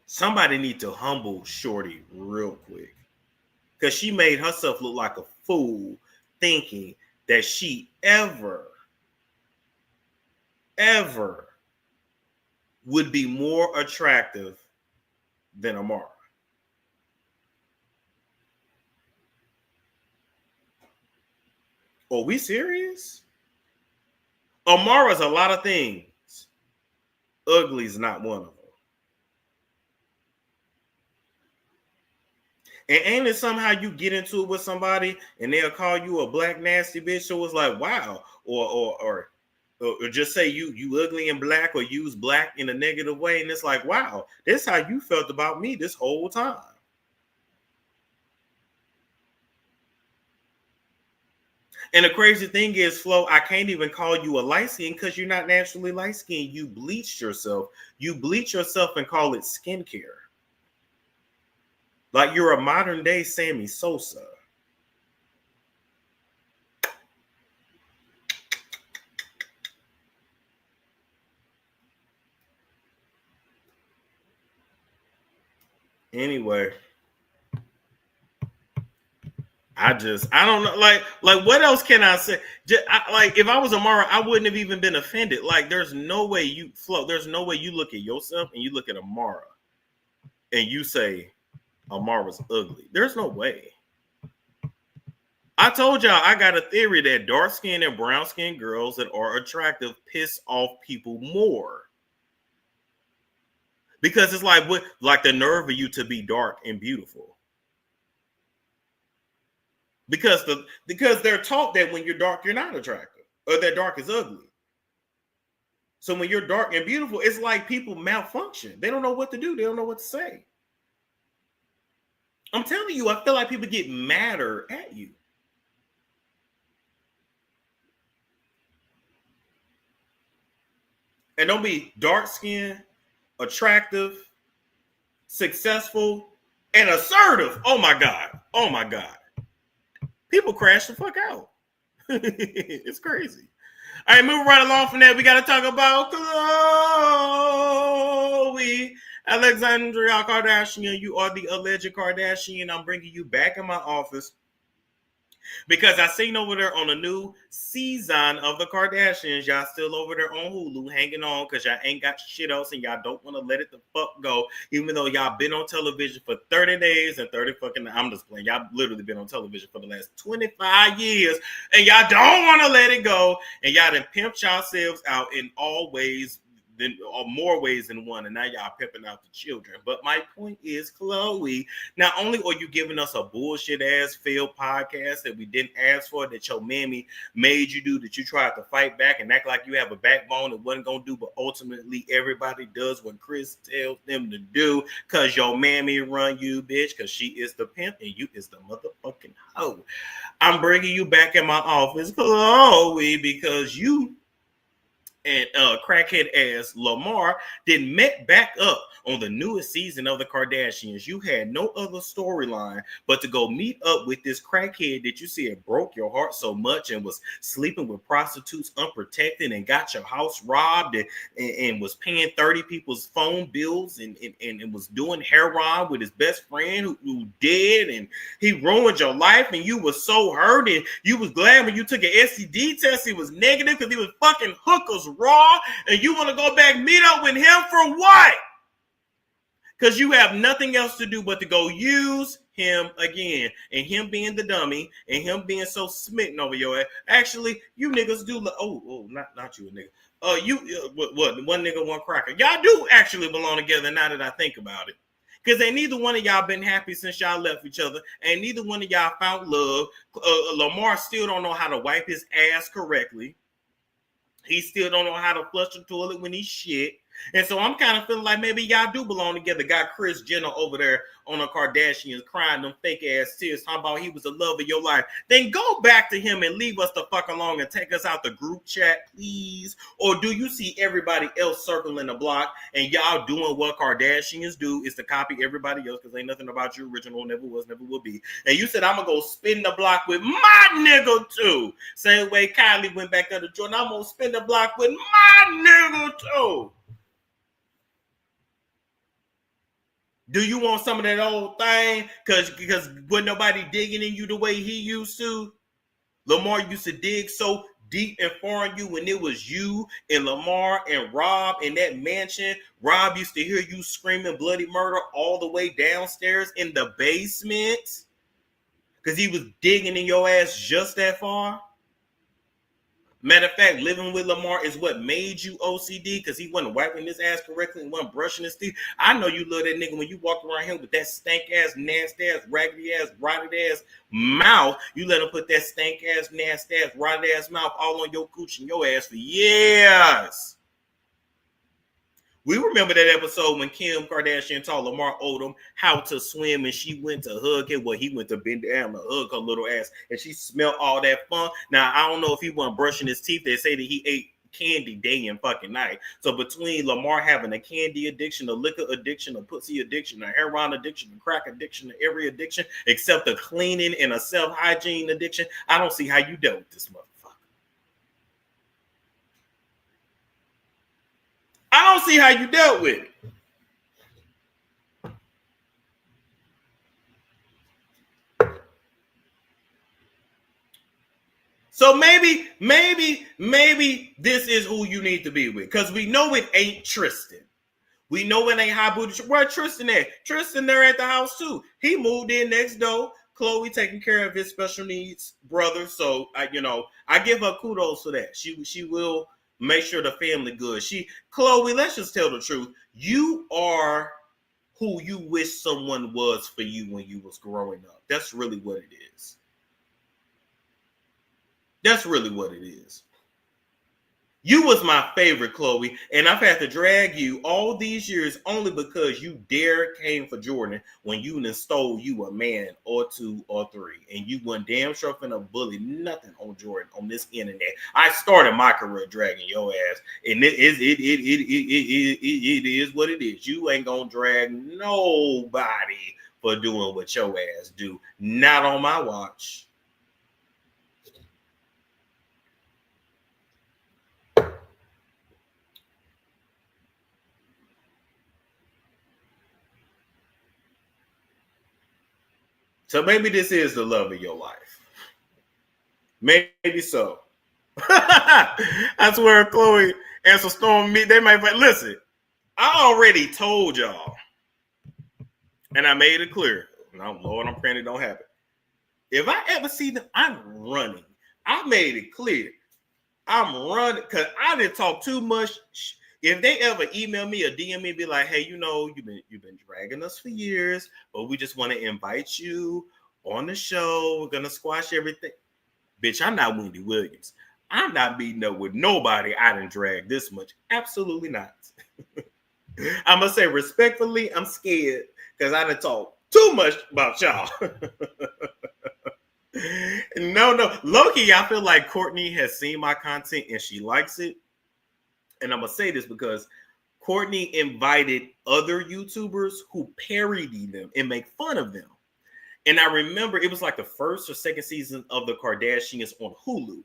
Somebody need to humble Shorty real quick, because she made herself look like a fool thinking that she ever would be more attractive than Amara. Are we serious? Amara's a lot of things. Ugly's not one of them. And ain't it somehow you get into it with somebody and they'll call you a black nasty bitch? So it's like, wow. Or just say you ugly and black, or use black in a negative way. And it's like, wow, this is how you felt about me this whole time. And the crazy thing is, Flo, I can't even call you a light skin because you're not naturally light skinned. You bleached yourself. You bleach yourself and call it skincare. Like you're a modern day Sammy Sosa. Anyway, I don't know. Like what else can I say? Like if I was Amara, I wouldn't have even been offended. Like there's no way you Flo. There's no way you look at yourself and you look at Amara and you say Amara's ugly. There's no way. I told y'all I got a theory that dark skinned and brown skinned girls that are attractive piss off people more. Because it's like what, like the nerve of you to be dark and beautiful. Because they're taught that when you're dark, you're not attractive, or that dark is ugly. So when you're dark and beautiful, it's like people malfunction. They don't know what to do. They don't know what to say. I'm telling you, I feel like people get madder at you. And don't be dark skinned, attractive, successful, and assertive. Oh my God. Oh my God. People crash the fuck out. It's crazy. All right, moving right along from that, we got to talk about Khloe Alexandria Kardashian. You are the alleged Kardashian. I'm bringing you back in my office because I seen over there on a new season of the Kardashians. Y'all still over there on Hulu hanging on because y'all ain't got shit else and y'all don't want to let it the fuck go. Even though y'all been on television for 30 days and 30 fucking, I'm just playing. Y'all literally been on television for the last 25 years and y'all don't want to let it go. And y'all done pimped yourselves out in all ways, or more ways than one, and now y'all pimping out the children. But my point is, Khloe, not only are you giving us a bullshit ass failed podcast that we didn't ask for, that your mammy made you do, that you tried to fight back and act like you have a backbone and wasn't gonna do, but ultimately everybody does what Chris tells them to do, cause your mammy run you, bitch, cause she is the pimp and you is the motherfucking hoe. I'm bringing you back in my office, Khloe, because you and crackhead ass Lamar then met back up on the newest season of the Kardashians. You had no other storyline but to go meet up with this crackhead that you said broke your heart so much and was sleeping with prostitutes unprotected and got your house robbed and was paying 30 people's phone bills and was doing heroin with his best friend who did, and he ruined your life and you was so hurt and you was glad when you took an STD test he was negative because he was fucking hookers raw, and you want to go back meet up with him for what? Because you have nothing else to do but to go use him again, and him being the dummy and him being so smitten over your ass. Actually, you niggas do not you a nigga. What one nigga, one cracker. Y'all do actually belong together now that I think about it. Because ain't neither one of y'all been happy since y'all left each other. Ain't neither one of y'all found love. Lamar still don't know how to wipe his ass correctly. He still don't know how to flush the toilet when he shit. And so I'm kind of feeling like maybe y'all do belong together. Got Kris Jenner over there on the Kardashians crying them fake ass tears, talking about he was the love of your life. Then go back to him and leave us the fuck alone and take us out the group chat, please. Or do you see everybody else circling the block and y'all doing what Kardashians do is to copy everybody else because ain't nothing about you original, never was, never will be. And you said, I'm going to go spin the block with my nigga too. Same way Kylie went back there to Jordan, I'm going to spin the block with my nigga too. Do you want some of that old thing? Because wasn't nobody digging in you the way he used to? Lamar used to dig so deep and far in you when it was you and Lamar and Rob in that mansion. Rob used to hear you screaming bloody murder all the way downstairs in the basement because he was digging in your ass just that far. Matter of fact, living with Lamar is what made you OCD because he wasn't wiping his ass correctly and wasn't brushing his teeth. I know you love that nigga when you walk around here with that stank ass, nasty ass, raggedy ass, rotted ass mouth. You let him put that stank ass, nasty ass, rotted ass mouth all on your cooch and your ass for years. We remember that episode when Kim Kardashian taught Lamar Odom how to swim and she went to hug him. Well, he went to bend down to hug her little ass and she smelled all that fun. Now, I don't know if he wasn't brushing his teeth. They say that he ate candy day and fucking night. So between Lamar having a candy addiction, a liquor addiction, a pussy addiction, a heroin addiction, a crack addiction, every addiction except a cleaning and a self-hygiene addiction, I don't see how you dealt with this motherfucker. I don't see how you dealt with it. So maybe this is who you need to be with. Because we know it ain't Tristan. We know it ain't high booty. Where Tristan at? Tristan there at the house too. He moved in next door. Chloe taking care of his special needs brother. So I give her kudos for that. She will make sure the family good. Chloe, let's just tell the truth. You are who you wish someone was for you when you was growing up. That's really what it is. That's really what it is. You was my favorite, Chloe, and I've had to drag you all these years only because you came for Jordan when you done stole you a man or two or three, and you wasn't damn sure finna bully nothing on Jordan on this internet. I started my career dragging your ass, and it is what it is. You ain't gonna drag nobody for doing what your ass do. Not on my watch. So maybe this is the love of your life. Maybe so. I swear, Chloe and some Storm me. They might. But listen, I already told y'all, and I made it clear. No, Lord, I'm praying it don't happen. If I ever see them, I'm running. I made it clear. I'm running because I didn't talk too much. If they ever email me or DM me, be like, "Hey, you've been dragging us for years, but we just want to invite you on the show. We're gonna squash everything." Bitch, I'm not Wendy Williams. I'm not beating up with nobody I didn't drag this much. Absolutely not. I'm gonna say respectfully, I'm scared because I didn't talk too much about y'all. No. Loki, I feel like Courtney has seen my content and she likes it. And I'm going to say this because Courtney invited other YouTubers who parody them and make fun of them. And I remember it was like the first or second season of the Kardashians on Hulu.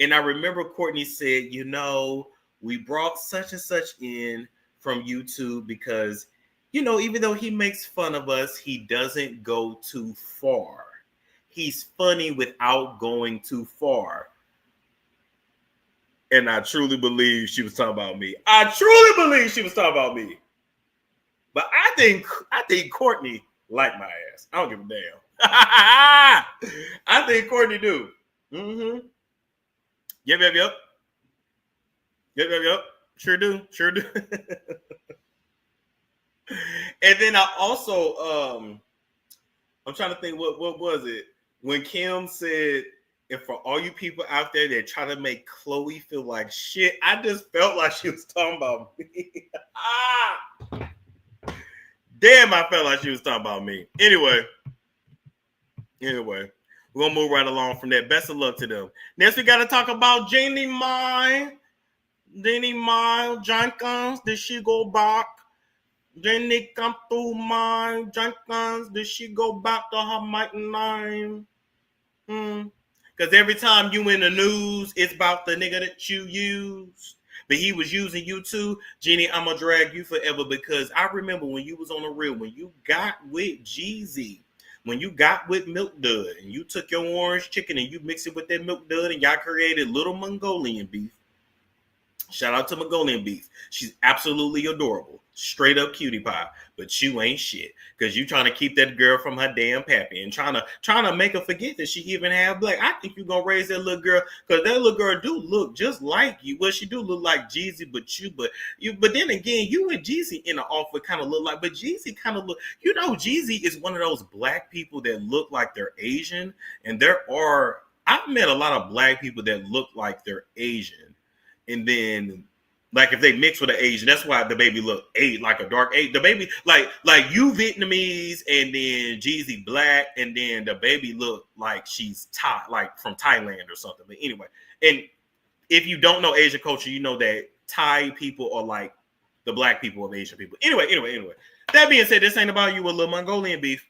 And I remember Courtney said, we brought such and such in from YouTube because, even though he makes fun of us, he doesn't go too far. He's funny without going too far. And I truly believe she was talking about me. But I think Courtney liked my ass. I don't give a damn. I think Courtney do. Mm-hmm. Yep. Sure do. And then I also I'm trying to think what was it when Kim said, and for all you people out there that try to make Chloe feel like shit, I just felt like she was talking about me. Damn, I felt like she was talking about me. Anyway, we're gonna move right along from that. Best of luck to them. Next, we gotta talk about Jeannie Mai. Jeannie Mai, Jenkins, did she go back? Jeannie come through my Jenkins, did she go back to her mighty name? Because every time you in the news, it's about the nigga that you use. But he was using you too. Jeannie, I'm going to drag you forever because I remember when you was on the real, when you got with Jeezy, when you got with Milk Dud, and you took your orange chicken and you mixed it with that Milk Dud and y'all created Little Mongolian Beef. Shout out to Mongolian Beef. She's absolutely adorable. Straight up cutie pie. But you ain't shit. Because you trying to keep that girl from her damn pappy and trying to make her forget that she even have black. I think you're going to raise that little girl because that little girl do look just like you. Well, she do look like Jeezy, but then again, you and Jeezy in the offer kind of look like, but Jeezy kind of look, Jeezy is one of those black people that look like they're Asian. And I've met a lot of black people that look like they're Asian. And then, like, if they mix with an Asian, that's why the baby look like a dark Asian. The baby, like you Vietnamese, and then Jeezy black, and then the baby look like she's Thai, like from Thailand or something. But anyway, and if you don't know Asian culture, you know that Thai people are like the black people of Asian people. Anyway. That being said, this ain't about you with Little Mongolian Beef.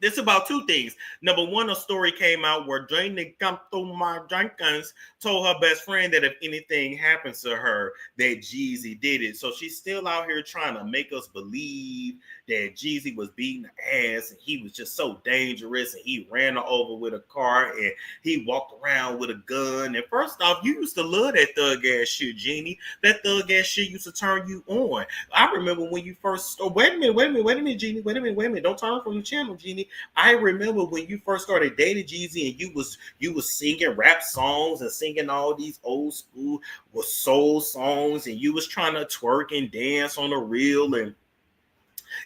This is about two things. Number one, a story came out where Jeannie come through my Jenkins told her best friend that if anything happens to her, that Jeezy did it. So she's still out here trying to make us believe that Jeezy was beating the ass and he was just so dangerous and he ran her over with a car and he walked around with a gun. And first off, you used to love that thug ass shit, Jeannie. That thug ass shit used to turn you on. I remember when you first. Oh, wait a minute, Jeannie. Wait a minute. Don't turn from the channel, Jeannie. I remember when you first started dating Jeezy and you was singing rap songs and singing all these old school soul songs and you was trying to twerk and dance on the reel and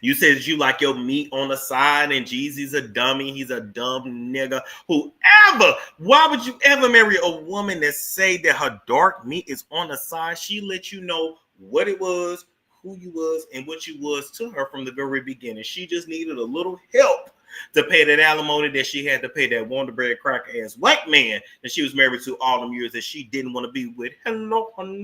you said you like your meat on the side and Jeezy's a dummy. He's a dumb nigga. Why would you ever marry a woman that say that her dark meat is on the side? She let you know what it was, who you was, and what you was to her from the very beginning. She just needed a little help to pay that alimony that she had to pay that Wonder Bread cracker ass white man that she was married to all them years that she didn't want to be with. Hello, honey.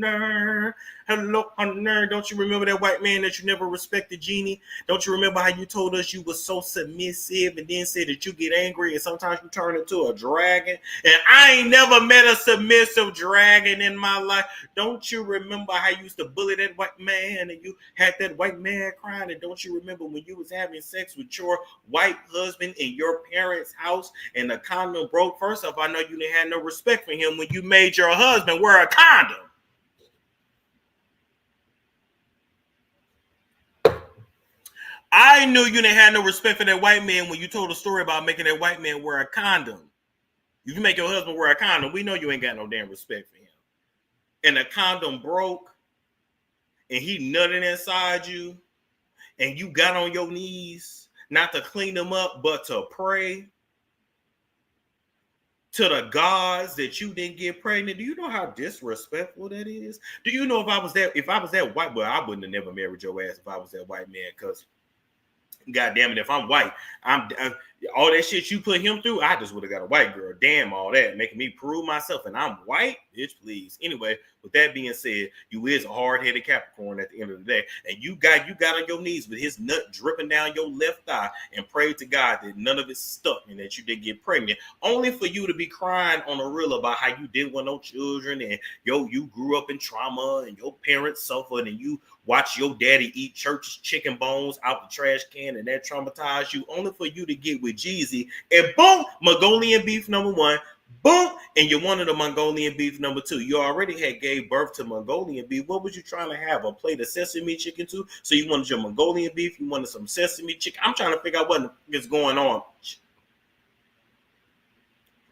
Don't you remember that white man that you never respected, Jeannie? Don't you remember how you told us you were so submissive and then said that you get angry and sometimes you turn into a dragon? And I ain't never met a submissive dragon in my life. Don't you remember how you used to bully that white man and you had that white man crying? And don't you remember when you was having sex with your white husband in your parents' house and the condom broke? First off, I know you didn't have no respect for him when you made your husband wear a condom. I knew you didn't have no respect for that white man when you told a story about making that white man wear a condom. If you make your husband wear a condom, we know you ain't got no damn respect for him. And the condom broke and he nutted inside you and you got on your knees not to clean them up, but to pray to the gods that you didn't get pregnant. Do you know how disrespectful that is? Do you know if I was that white, well, I wouldn't have never married your ass if I was that white man, because God damn it, if I'm white, I'm all that shit you put him through, I just would have got a white girl. Damn all that, making me prove myself, and I'm white, bitch, please. Anyway, with that being said, you is a hard-headed Capricorn at the end of the day, and you got on your knees with his nut dripping down your left thigh and prayed to God that none of it stuck and that you didn't get pregnant, only for you to be crying on a reel about how you didn't want no children and you grew up in trauma and your parents suffered and you watch your daddy eat church chicken bones out the trash can and that traumatized you, only for you to get with Jeezy and boom, Mongolian beef number one, boom, and you wanted a Mongolian beef number two. You already had gave birth to Mongolian beef. What was you trying to have? A plate of sesame chicken too? So you wanted your Mongolian beef, you wanted some sesame chicken. I'm trying to figure out what is going on.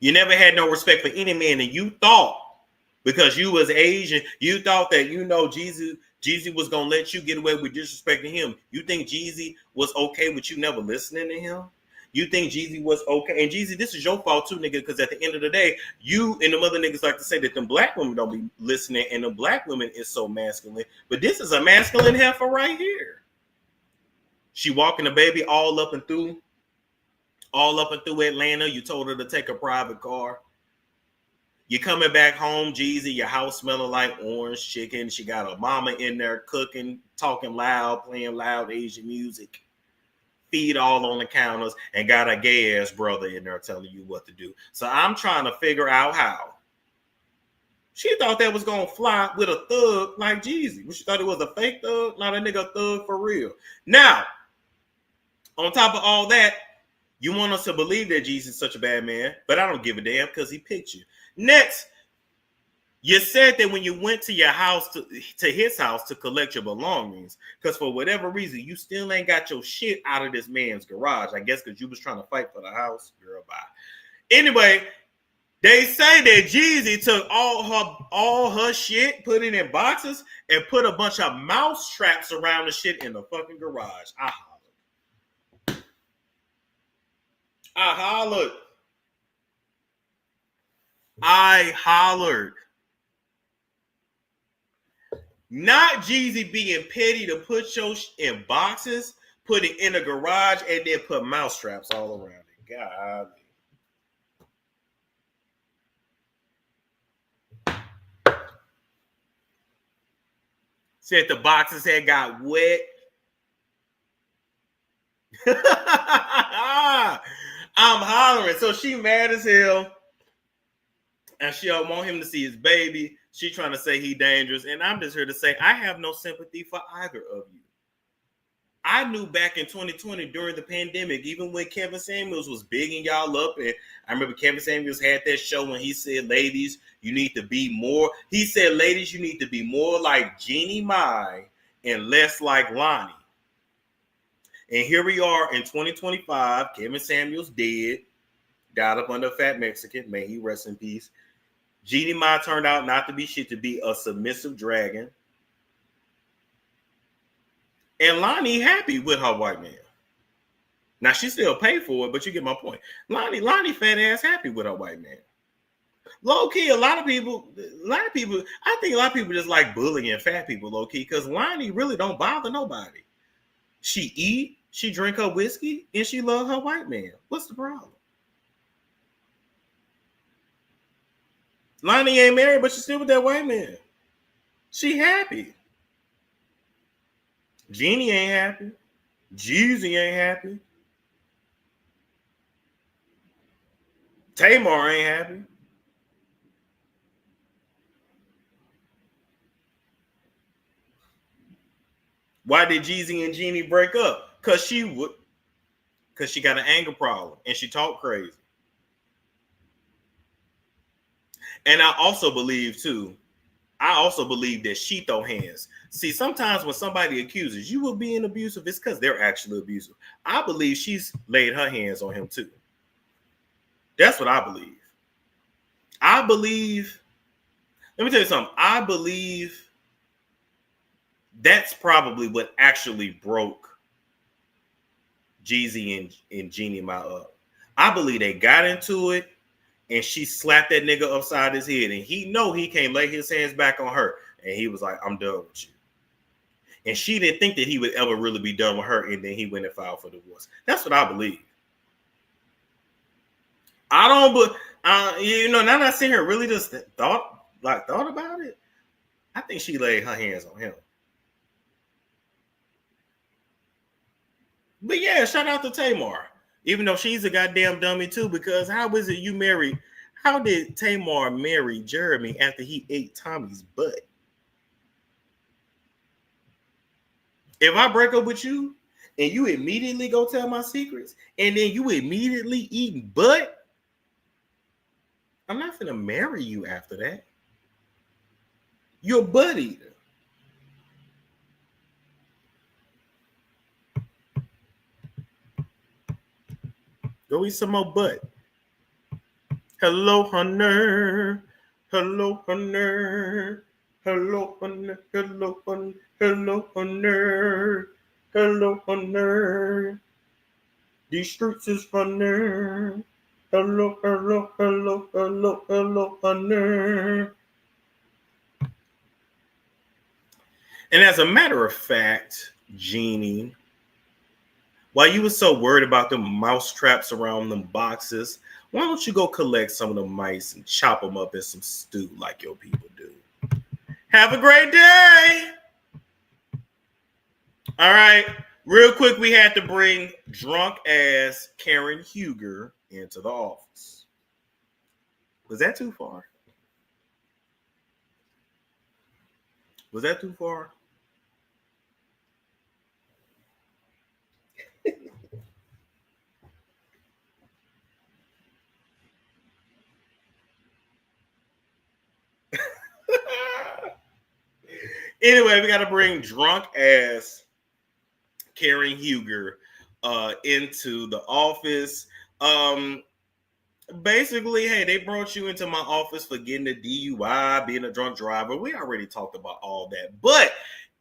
You never had no respect for any man, and you thought because you was Asian, you thought that Jeezy Jeezy was gonna let you get away with disrespecting him. You think Jeezy was okay with you never listening to him? You think Jeezy was okay? And Jeezy, this is your fault too, nigga, because at the end of the day, you and them other niggas like to say that them black women don't be listening and them black women is so masculine. But this is a masculine heifer right here. She walking the baby all up and through Atlanta. You told her to take a private car. You're coming back home, Jeezy, your house smelling like orange chicken. She got a mama in there cooking, talking loud, playing loud Asian music. Feed all on the counters, and got a gay ass brother in there telling you what to do. So I'm trying to figure out how. She thought that was gonna fly with a thug like Jeezy. She thought it was a fake thug, not a nigga thug for real. Now, on top of all that, you want us to believe that Jeezy's such a bad man, but I don't give a damn because he picked you. Next, you said that when you went to your house, to his house to collect your belongings, because for whatever reason, you still ain't got your shit out of this man's garage. I guess because you was trying to fight for the house. Girl, bye. Anyway, they say that Jeezy took all her shit, put it in boxes, and put a bunch of mouse traps around the shit in the fucking garage. I hollered. Not Jeezy being petty to put your in boxes, put it in a garage, and then put mouse traps all around it. God. Said the boxes had got wet. I'm hollering. So she mad as hell. And she don't want him to see his baby. She trying to say he dangerous. And I'm just here to say I have no sympathy for either of you. I knew back in 2020 during the pandemic, even when Kevin Samuels was bigging y'all up, and I remember Kevin Samuels had that show when he said, ladies, you need to be more. He said, ladies, you need to be more like Jeannie Mai and less like Lonnie. And here we are in 2025. Kevin Samuels dead, died up under a fat Mexican. May he rest in peace. Jeannie Mai turned out not to be shit, to be a submissive dragon. And Lonnie happy with her white man. Now she still paid for it, but you get my point. Lonnie fat ass happy with her white man. Low key, a lot of people, I think a lot of people just like bullying fat people low key because Lonnie really don't bother nobody. She eat, she drink her whiskey, and she love her white man. What's the problem? Lonnie ain't married, but she's still with that white man. She happy. Jeannie ain't happy. Jeezy ain't happy. Tamar ain't happy. Why did Jeezy and Jeannie break up? Because she got an anger problem and she talked crazy. And I also believe that she throw hands. See, sometimes when somebody accuses you of being abusive, it's because they're actually abusive. I believe she's laid her hands on him too. That's what I believe. Let me tell you something. I believe that's probably what actually broke Jeezy and Jeannie Mai up. I believe they got into it and she slapped that nigga upside his head and he know he can't lay his hands back on her. And he was like, I'm done with you. And she didn't think that he would ever really be done with her. And then he went and filed for divorce. That's what I believe. I don't, but now that I sit here really just thought about it, I think she laid her hands on him. But yeah, shout out to Tamar. Even though she's a goddamn dummy too, because how is it you married? How did Tamar marry Jeremy after he ate Tommy's butt? If I break up with you and you immediately go tell my secrets and then you immediately eat butt, I'm not gonna marry you after that. You're a butt eater. Go eat some more butt. Hello, Hunter. Hello, Hunter. Hello, honey. Hello, honey. Hello, honey. Hello, honey. These streets is funny. Hello, hello, hello, hello, hello, honey. And as a matter of fact, Jeannie, while you were so worried about the mouse traps around them boxes, why don't you go collect some of the mice and chop them up in some stew like your people do? Have a great day. All right. Real quick, we had to bring drunk ass Karen Huger into the office. Was that too far? Was that too far? Anyway, we got to bring drunk ass Karen Huger into the office. Basically, hey, they brought you into my office for getting a DUI, being a drunk driver. We already talked about all that. But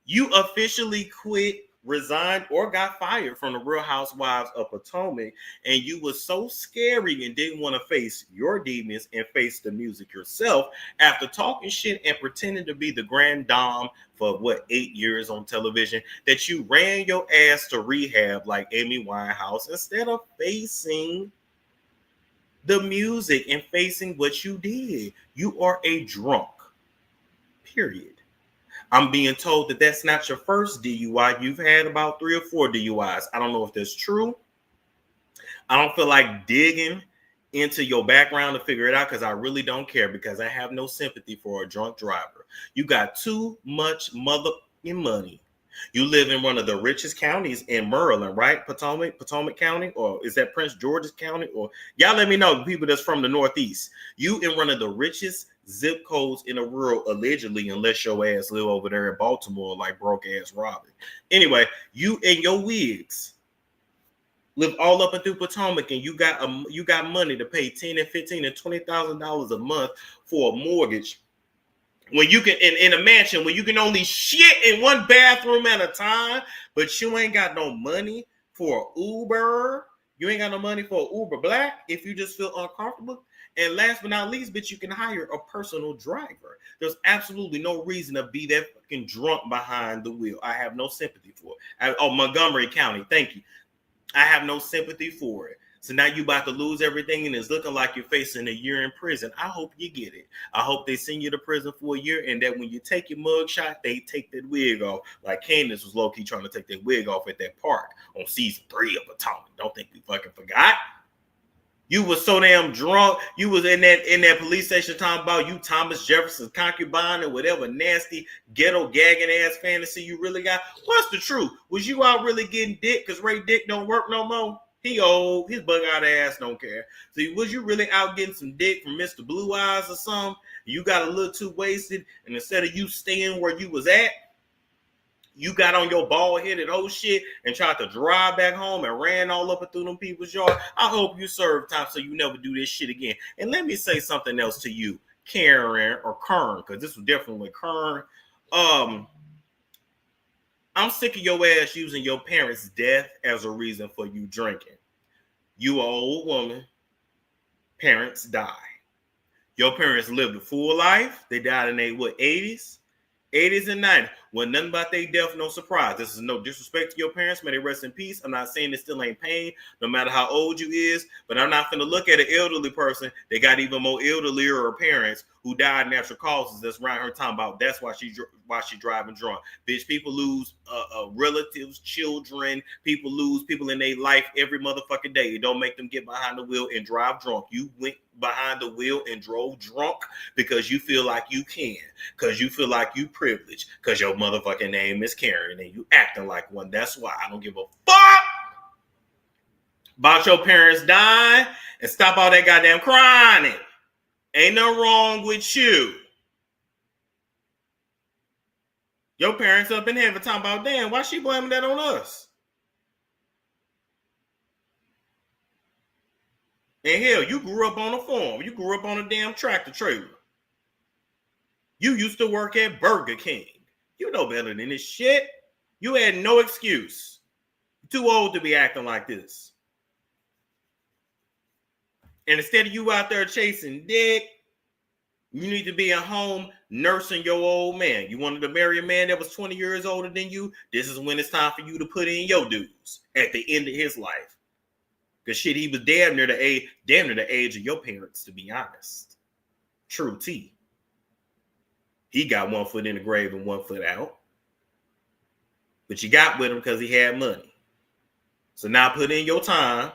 you officially quit, resigned, or got fired from the Real Housewives of Potomac, and you were so scary and didn't want to face your demons and face the music yourself after talking shit and pretending to be the grand dame for 8 years on television, that you ran your ass to rehab like Amy Winehouse instead of facing the music and facing what you did. You are a drunk, period. I'm being told that that's not your first DUI. You've had about 3 or 4 DUIs. I don't know if that's true. I don't feel like digging into your background to figure it out because I really don't care, because I have no sympathy for a drunk driver. You got too much motherfucking money. You live in one of the richest counties in Maryland, right? Potomac County, or is that Prince George's County? Or y'all let me know, people that's from the Northeast. You in one of the richest zip codes in the world, allegedly, unless your ass live over there in Baltimore like broke ass Robin. Anyway, you and your wigs live all up and through Potomac, and you got money to pay $10 and $15 and $20,000 a month for a mortgage. When you can in a mansion where you can only shit in one bathroom at a time, but you ain't got no money for Uber. You ain't got no money for Uber Black if you just feel uncomfortable. And last but not least, bitch, you can hire a personal driver. There's absolutely no reason to be that fucking drunk behind the wheel. I have no sympathy for it. Montgomery County, thank you. I have no sympathy for it. So now you about to lose everything, and it's looking like you're facing a year in prison. I hope you get it. I hope they send you to prison for a year, and that when you take your mug shot, they take that wig off. Like Candace was low-key trying to take that wig off at that park on season 3 of Potomac. Don't think we fucking forgot. You was so damn drunk. You was in that police station talking about you Thomas Jefferson's concubine and whatever nasty ghetto gagging ass fantasy you really got. What's the truth? Was you out really getting dick because Ray Dick don't work no more? He old, his bug out ass don't care. So was you really out getting some dick from Mr. Blue Eyes or something? You got a little too wasted, and instead of you staying where you was at, you got on your bald-headed whole shit and tried to drive back home and ran all up and through them people's yard. I hope you serve time so you never do this shit again. And let me say something else to you, Karen or Kern, because this was definitely Kern. I'm sick of your ass using your parents' death as a reason for you drinking. You an old woman. Parents die. Your parents lived a full life. They died in their 80s? 80s and 90s. When nothing about their death, no surprise. This is no disrespect to your parents. May they rest in peace. I'm not saying it still ain't pain, no matter how old you is, but I'm not finna look at an elderly person that got even more elderlier parents who died natural causes that's around her talking about that's why she driving drunk. Bitch, people lose relatives, children, people lose people in their life every motherfucking day. It don't make them get behind the wheel and drive drunk. You went behind the wheel and drove drunk because you feel like you can, because you feel like you privileged, because your motherfucking name is Karen and you acting like one. That's why I don't give a fuck about your parents dying, and stop all that goddamn crying. Ain't nothing wrong with you. Your parents up in heaven talking about, damn, why she blaming that on us? And hell, you grew up on a farm. You grew up on a damn tractor trailer. You used to work at Burger King. You know better than this shit. You had no excuse. You're too old to be acting like this. And instead of you out there chasing dick, you need to be at home nursing your old man. You wanted to marry a man that was 20 years older than you? This is when it's time for you to put in your dues at the end of his life. Because shit, he was damn near the age of your parents, to be honest. True T. He got 1 foot in the grave and 1 foot out. But you got with him because he had money. So now put in your time.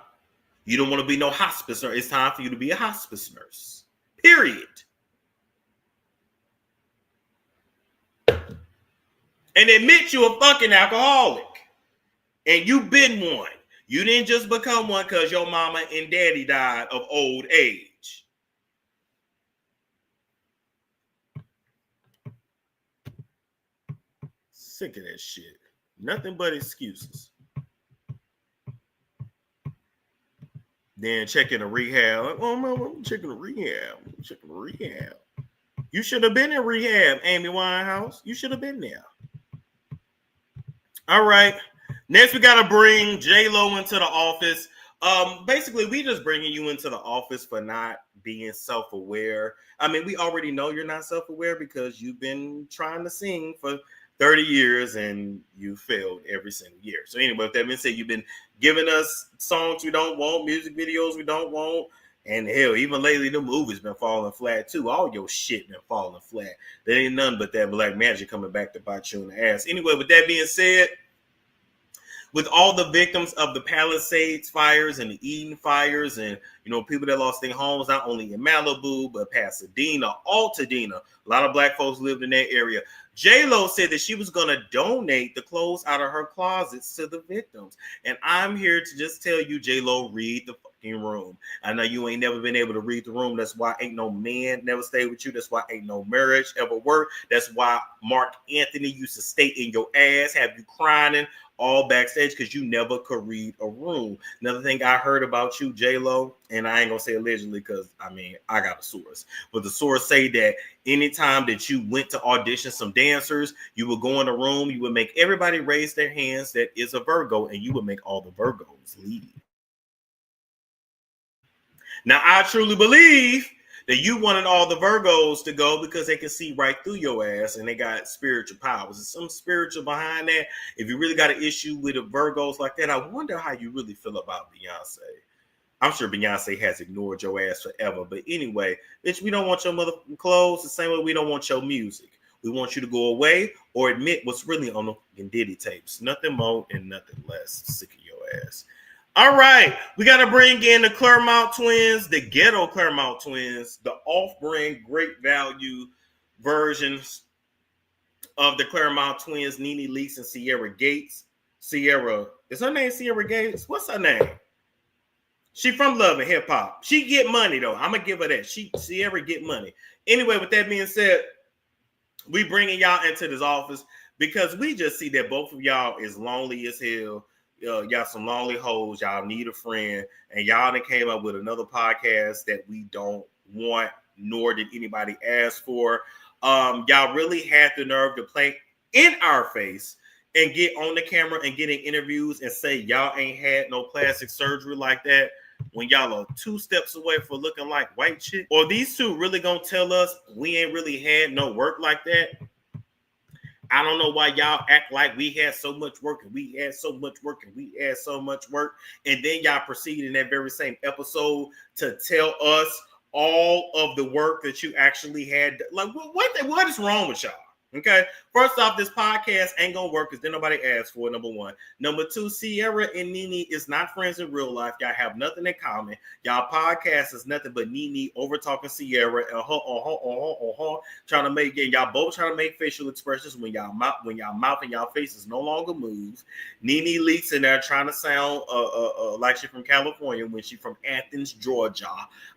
You don't want to be no hospice nurse. It's time for you to be a hospice nurse. Period. And admit you're a fucking alcoholic. And you've been one. You didn't just become one because your mama and daddy died of old age. Sick of that shit. Nothing but excuses. Then checking a rehab. Oh, man, I'm checking a rehab. You should have been in rehab, Amy Winehouse. You should have been there. All right. Next, we got to bring J-Lo into the office. Basically, we just bringing you into the office for not being self-aware. I mean, we already know you're not self-aware because you've been trying to sing for 30 years and you failed every single year. So anyway, with that being said, you've been giving us songs we don't want, music videos we don't want, and hell, even lately, the movies been falling flat too. All your shit been falling flat. There ain't nothing but that black magic coming back to bite you in the ass. Anyway, with that being said, with all the victims of the Palisades fires and the Eden fires and, you know, people that lost their homes, not only in Malibu, but Pasadena, Altadena, a lot of black folks lived in that area. J-Lo said that she was going to donate the clothes out of her closets to the victims. And I'm here to just tell you, J-Lo, read the fucking room. I know you ain't never been able to read the room. That's why ain't no man never stayed with you. That's why ain't no marriage ever worked. That's why Mark Anthony used to stay in your ass, have you crying all backstage because you never could read a room. Another thing I heard about you, J-Lo, and I ain't gonna say allegedly because I mean I got a source, but the source say that anytime that you went to audition some dancers, you would go in a room, you would make everybody raise their hands that is a Virgo, and you would make all the Virgos leave. Now I truly believe that you wanted all the Virgos to go because they can see right through your ass and they got spiritual powers. There's some spiritual behind that. If you really got an issue with the Virgos like that, I wonder how you really feel about Beyonce. I'm sure Beyonce has ignored your ass forever. But anyway, bitch, we don't want your motherfucking clothes the same way we don't want your music. We want you to go away or admit what's really on the fucking Diddy tapes. Nothing more and nothing less. Sick of your ass. All right, we got to bring in the Claremont twins, the ghetto Claremont twins, the off-brand great value versions of the Claremont twins, Nene Leakes and Sierra Gates. Sierra, is her name Sierra Gates? What's her name? She from Love and Hip Hop. She get money though. I'm gonna give her that. Sierra get money. Anyway, with that being said, we bringing y'all into this office because we just see that both of y'all is lonely as hell. Y'all some lonely hoes. Y'all need a friend, and y'all done came up with another podcast that we don't want, nor did anybody ask for. Y'all really had the nerve to play in our face and get on the camera and get in interviews and say y'all ain't had no plastic surgery like that when y'all are 2 steps away from looking like white shit. Or these two really gonna tell us we ain't really had no work like that? I don't know why y'all act like we had so much work and we had so much work and we had so much work. And then y'all proceed in that very same episode to tell us all of the work that you actually had. Like, what is wrong with y'all? Okay. First off, this podcast ain't gonna work because then nobody asked for it, number one. Number two, Sierra and Nene is not friends in real life. Y'all have nothing in common. Y'all podcast is nothing but Nene over talking Sierra and trying to make it. Y'all both trying to make facial expressions when y'all mouth and y'all faces no longer move. Nene Leakes in there trying to sound like she from California when she from Athens, Georgia.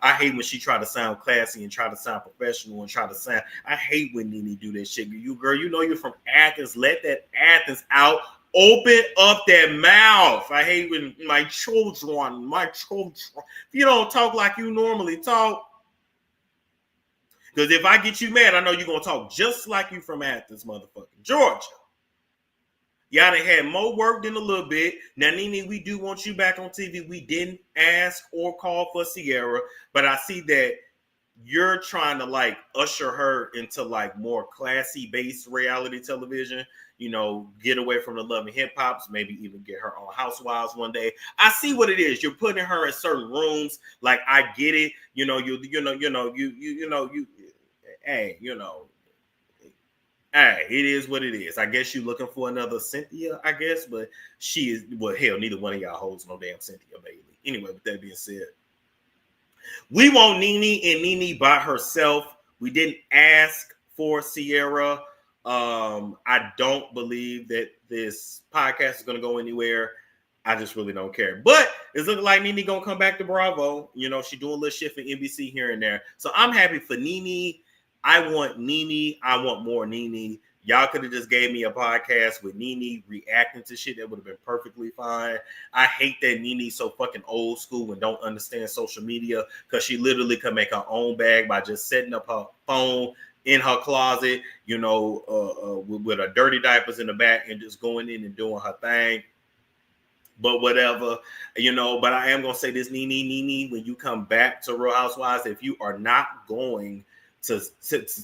I hate when she try to sound classy and try to sound professional and try to sound. I hate when Nene do that shit. You girl, you know you're from Athens. Let that Athens out. Open up that mouth. I hate when my children, if you don't talk like you normally talk, Because if I get you mad, I know you're going to talk just like you from Athens, motherfucking Georgia. Y'all done had more work than a little bit. Now, Nene, we do want you back on TV. We didn't ask or call for Sierra, but I see that you're trying to like usher her into like more classy based reality television, you know, get away from the Love and Hip Hops, maybe even get her on Housewives one day. I see what it is. You're putting her in certain rooms. Like, I get it. Hey, it is what it is. I guess you're looking for another Cynthia, I guess, but she is, well, hell, neither one of y'all holds no damn Cynthia Bailey. Anyway, with that being said, we want Nene and Nene by herself. We didn't ask for Sierra. I don't believe that this podcast is going to go anywhere. I just really don't care. But it's looking like Nene going to come back to Bravo. You know, she's doing a little shit for NBC here and there. So I'm happy for Nene. I want Nene. I want more Nene. Y'all could have just gave me a podcast with Nene reacting to shit. That would have been perfectly fine. I hate that Nene's so fucking old school and don't understand social media, because she literally could make her own bag by just setting up her phone in her closet, you know, with her dirty diapers in the back and just going in and doing her thing. But whatever, you know, but I am going to say this, Nene, when you come back to Real Housewives, if you are not going to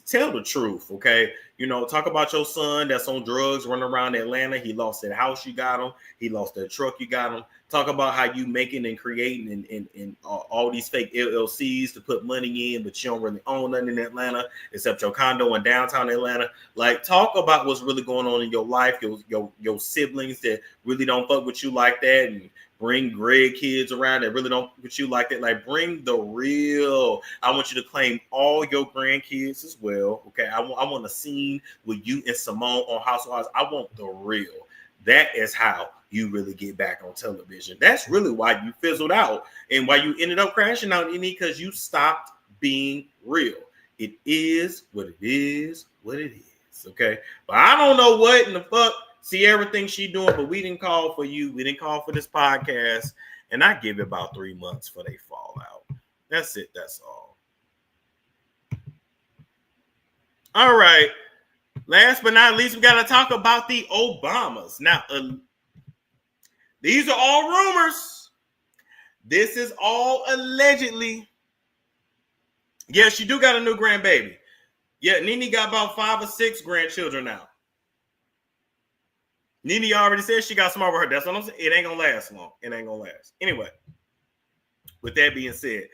tell the truth, okay? You know, talk about your son that's on drugs running around Atlanta. He lost that house, you got him. He lost that truck, you got him. Talk about how you making and creating and all these fake LLCs to put money in, but you don't really own nothing in Atlanta except your condo in downtown Atlanta. Like, talk about what's really going on in your life, your siblings that really don't fuck with you like that, and bring Greg kids around that really don't with you like that. Like, bring the real. I want you to claim all your grandkids as well. Okay. I want a scene with you and Simone on Housewives. I want the real. That is how you really get back on television. That's really why you fizzled out and why you ended up crashing out, because you stopped being real. It is what it is, what it is. Okay. But I don't know what in the fuck see everything she doing, but we didn't call for you. We didn't call for this podcast. And I give it about 3 months for they fall out. That's it. That's all. All right. Last but not least, we got to talk about the Obamas. Now, these are all rumors. This is all allegedly. Yes, you do got a new grandbaby. Yeah, Nene got about 5 or 6 grandchildren now. Nene already said she got some over her. That's what I'm saying. It ain't gonna last long. It ain't gonna last. Anyway, with that being said,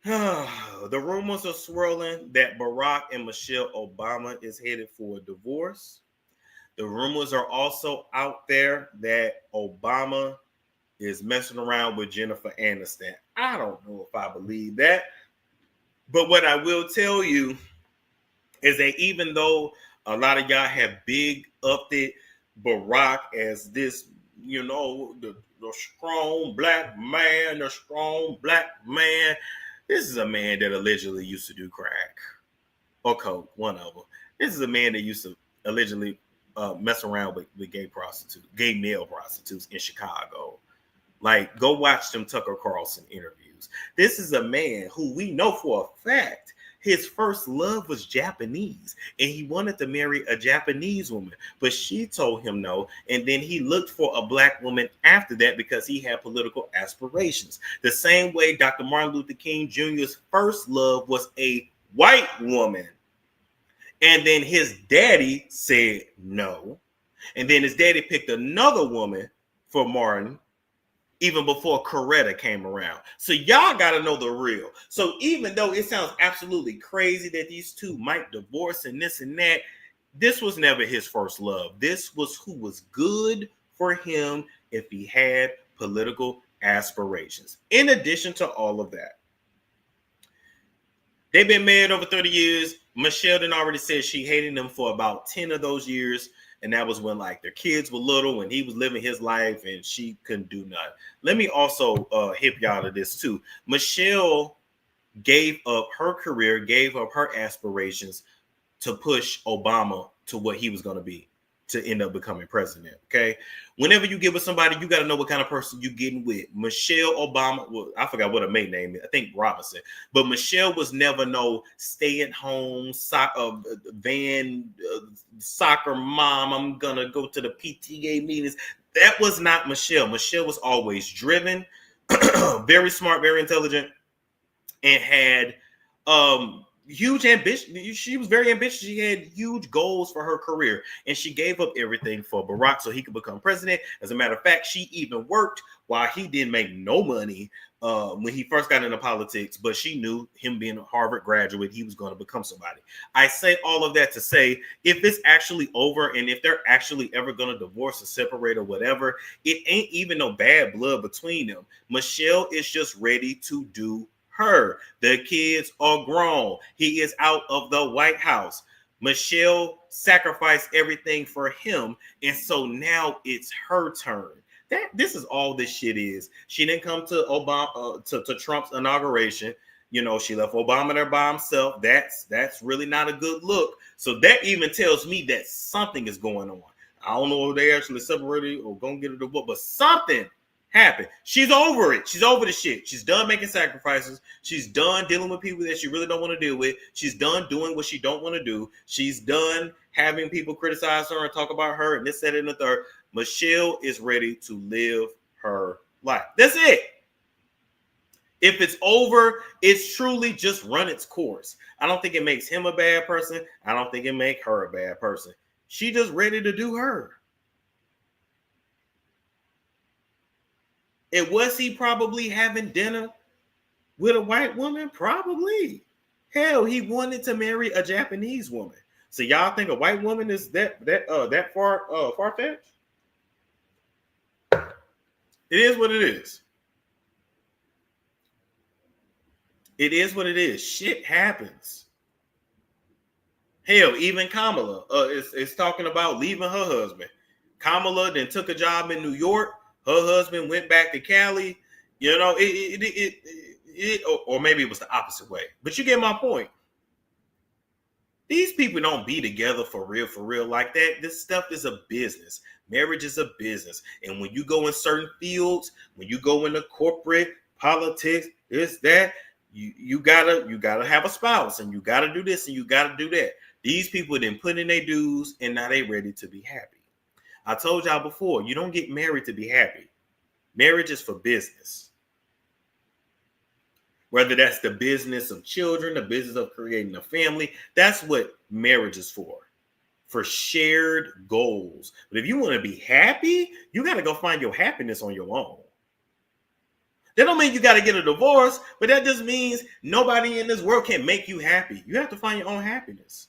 the rumors are swirling that Barack and Michelle Obama is headed for a divorce. The rumors are also out there that Obama is messing around with Jennifer Aniston. I don't know if I believe that. But what I will tell you is that even though a lot of y'all have big upped it Barack as this, you know, the strong black man, this is a man that allegedly used to do crack or coke, one of them. This is a man that used to allegedly mess around with gay male prostitutes in Chicago. Like, go watch them Tucker Carlson interviews. This is a man who we know for a fact his first love was Japanese, and he wanted to marry a Japanese woman, but she told him no. And then he looked for a black woman after that because he had political aspirations. The same way Dr. Martin Luther King Jr.'s first love was a white woman. And then his daddy said no. And then his daddy picked another woman for Martin, even before Coretta came around. So y'all got to know the real. So even though it sounds absolutely crazy that these two might divorce and this and that, this was never his first love. This was who was good for him if he had political aspirations. In addition to all of that, they've been married over 30 years. Michelle done already said she hated him for about 10 of those years. And that was when, like, their kids were little, when he was living his life and she couldn't do nothing. Let me also hip y'all to this too. Michelle gave up her career, gave up her aspirations to push Obama to what he was going to be. to end up becoming president. Okay. Whenever you get with somebody, you got to know what kind of person you're getting with. Michelle Obama, well, I forgot what her maiden name is. I think Robinson. But Michelle was never no stay-at-home soccer mom. I'm going to go to the PTA meetings. That was not Michelle. Michelle was always driven, very smart, very intelligent, and had huge ambition. She was very ambitious. She had huge goals for her career, and she gave up everything for Barack so he could become president. As a matter of fact, she even worked while he didn't make no money when he first got into politics, but she knew him being a Harvard graduate, he was going to become somebody. I say all of that to say, if it's actually over and if they're actually ever going to divorce or separate or whatever, it ain't even no bad blood between them. Michelle is just ready to do her. The kids are grown. He is out of the White House. Michelle sacrificed everything for him, and so now it's her turn. This is all this shit is. She didn't come to Obama to Trump's inauguration. You know, she left Obama there by himself. That's really not a good look. So that even tells me that something is going on. I don't know if they actually separated or gonna get a divorce, but something happened. She's over it. She's over the shit. She's done making sacrifices. She's done dealing with people that she really don't want to deal with. She's done doing what she don't want to do. She's done having people criticize her and talk about her and this, that, and the third. Michelle is ready to live her life. That's it. If it's over, it's truly just run its course. I don't think it makes him a bad person. I don't think it makes her a bad person. She just ready to do her. And was he probably having dinner with a white woman? Probably. Hell, he wanted to marry a Japanese woman. So y'all think a white woman is that far-fetched? It is what it is. It is what it is. Shit happens. Hell, even Kamala is talking about leaving her husband. Kamala then took a job in New York. Her husband went back to Cali. You know, or maybe it was the opposite way. But you get my point. These people don't be together for real like that. This stuff is a business. Marriage is a business. And when you go in certain fields, when you go into corporate politics, that, you gotta have a spouse, and you gotta do this and you gotta do that. These people didn't put in their dues, and now they ready to be happy. I told y'all before, you don't get married to be happy. Marriage is for business. Whether that's the business of children, the business of creating a family, that's what marriage is for shared goals. But if you want to be happy, you got to go find your happiness on your own. That don't mean you got to get a divorce, but that just means nobody in this world can make you happy. You have to find your own happiness.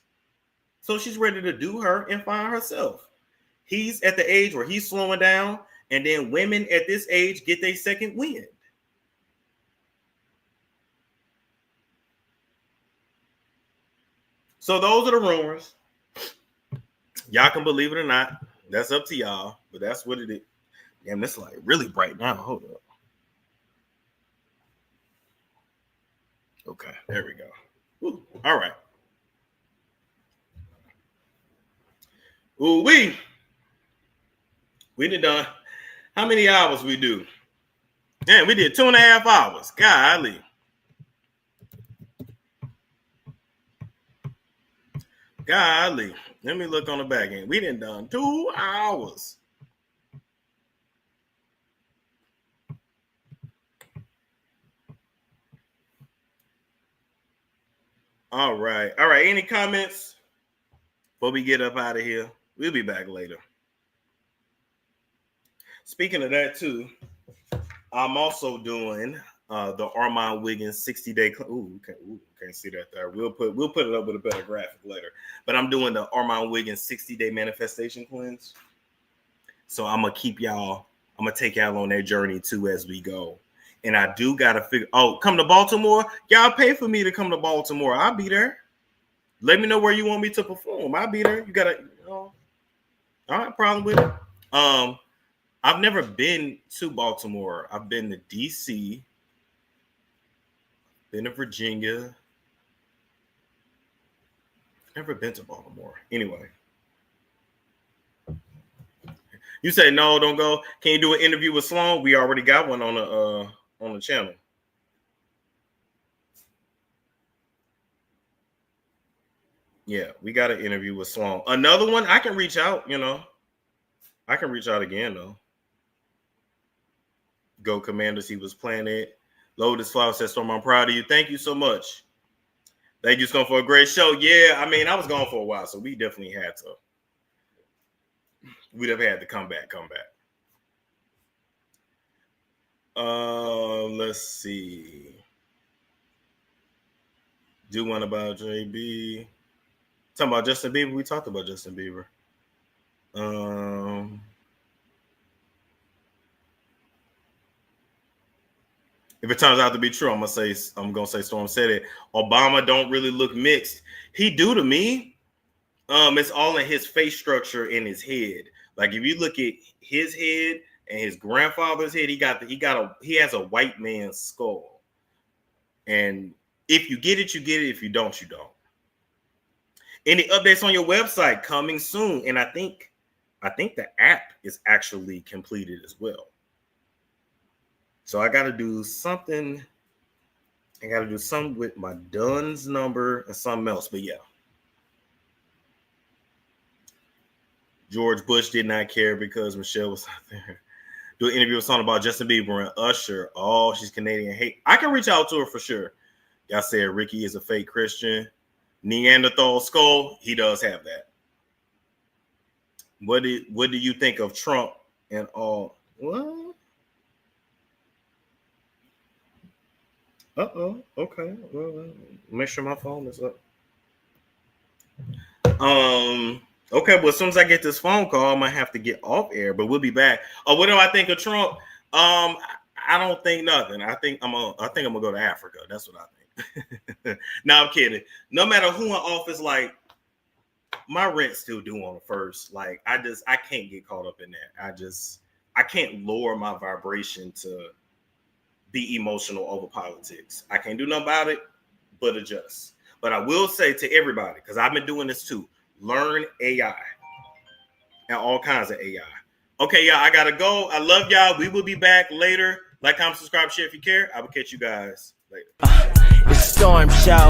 So she's ready to do her and find herself. He's at the age where he's slowing down, and then women at this age get their second wind. So those are the rumors. Y'all can believe it or not. That's up to y'all, but that's what it is. Damn, it's like really bright now. Hold up. Okay, there we go. Ooh, all right. Ooh, we done. How many hours we do? Man, we did 2.5 hours. Golly. Golly. Let me look on the back end. We done 2 hours. All right. All right. Any comments before we get up out of here? We'll be back later. Speaking of that, too, I'm also doing the Armand Wiggins 60-day. Can't see that there. We'll put it up with a better graphic later. But I'm doing the Armand Wiggins 60-day manifestation cleanse. So I'm gonna take y'all on that journey too as we go. And I do gotta figure. Oh, come to Baltimore. Y'all pay for me to come to Baltimore. I'll be there. Let me know where you want me to perform. I'll be there. You gotta. All right, problem with it. I've never been to Baltimore. I've been to DC, been to Virginia. Never been to Baltimore. Anyway, You say no, don't go. Can you do an interview with Sloan? We already got one on the channel. Yeah, we got an interview with Sloan. Another one, I can reach out, I can reach out again, though. Go Commanders, he was playing it. Lotus Flower says, Storm, I'm proud of you. Thank you so much. Thank you, Storm, for a great show. Yeah, I mean, I was gone for a while, so we definitely had to. We'd have had to come back. Let's see. Do one about JB. Talking about Justin Bieber. We talked about Justin Bieber. If it turns out to be true, I'm gonna say Storm said it. Obama don't really look mixed. He do to me. It's all in his face structure in his head. Like if you look at his head and his grandfather's head, he has a white man's skull. And if you get it, you get it. If you don't, you don't. Any updates on your website coming soon? And I think the app is actually completed as well. So I got to do something. I got to do something with my DUNS number and something else. But yeah. George Bush did not care because Michelle was out there. Do an interview with someone about Justin Bieber and Usher. Oh, she's Canadian. Hey, I can reach out to her for sure. Y'all said Ricky is a fake Christian. Neanderthal skull, he does have that. What do you think of Trump and all? What? Okay. Well, make sure my phone is up. Okay, well, as soon as I get this phone call, I might have to get off air, but we'll be back. What do I think of Trump? I don't think nothing. I think I'm gonna go to Africa. That's what I think. No, I'm kidding. No matter who in office, like my rent's still due on the first. Like I can't get caught up in that. I can't lower my vibration to be emotional over politics. I can't do nothing about it, but adjust. But I will say to everybody, because I've been doing this too. Learn AI and all kinds of AI. Okay, y'all, I gotta go. I love y'all. We will be back later. Like, comment, subscribe, share if you care. I will catch you guys later. It's Storm Show.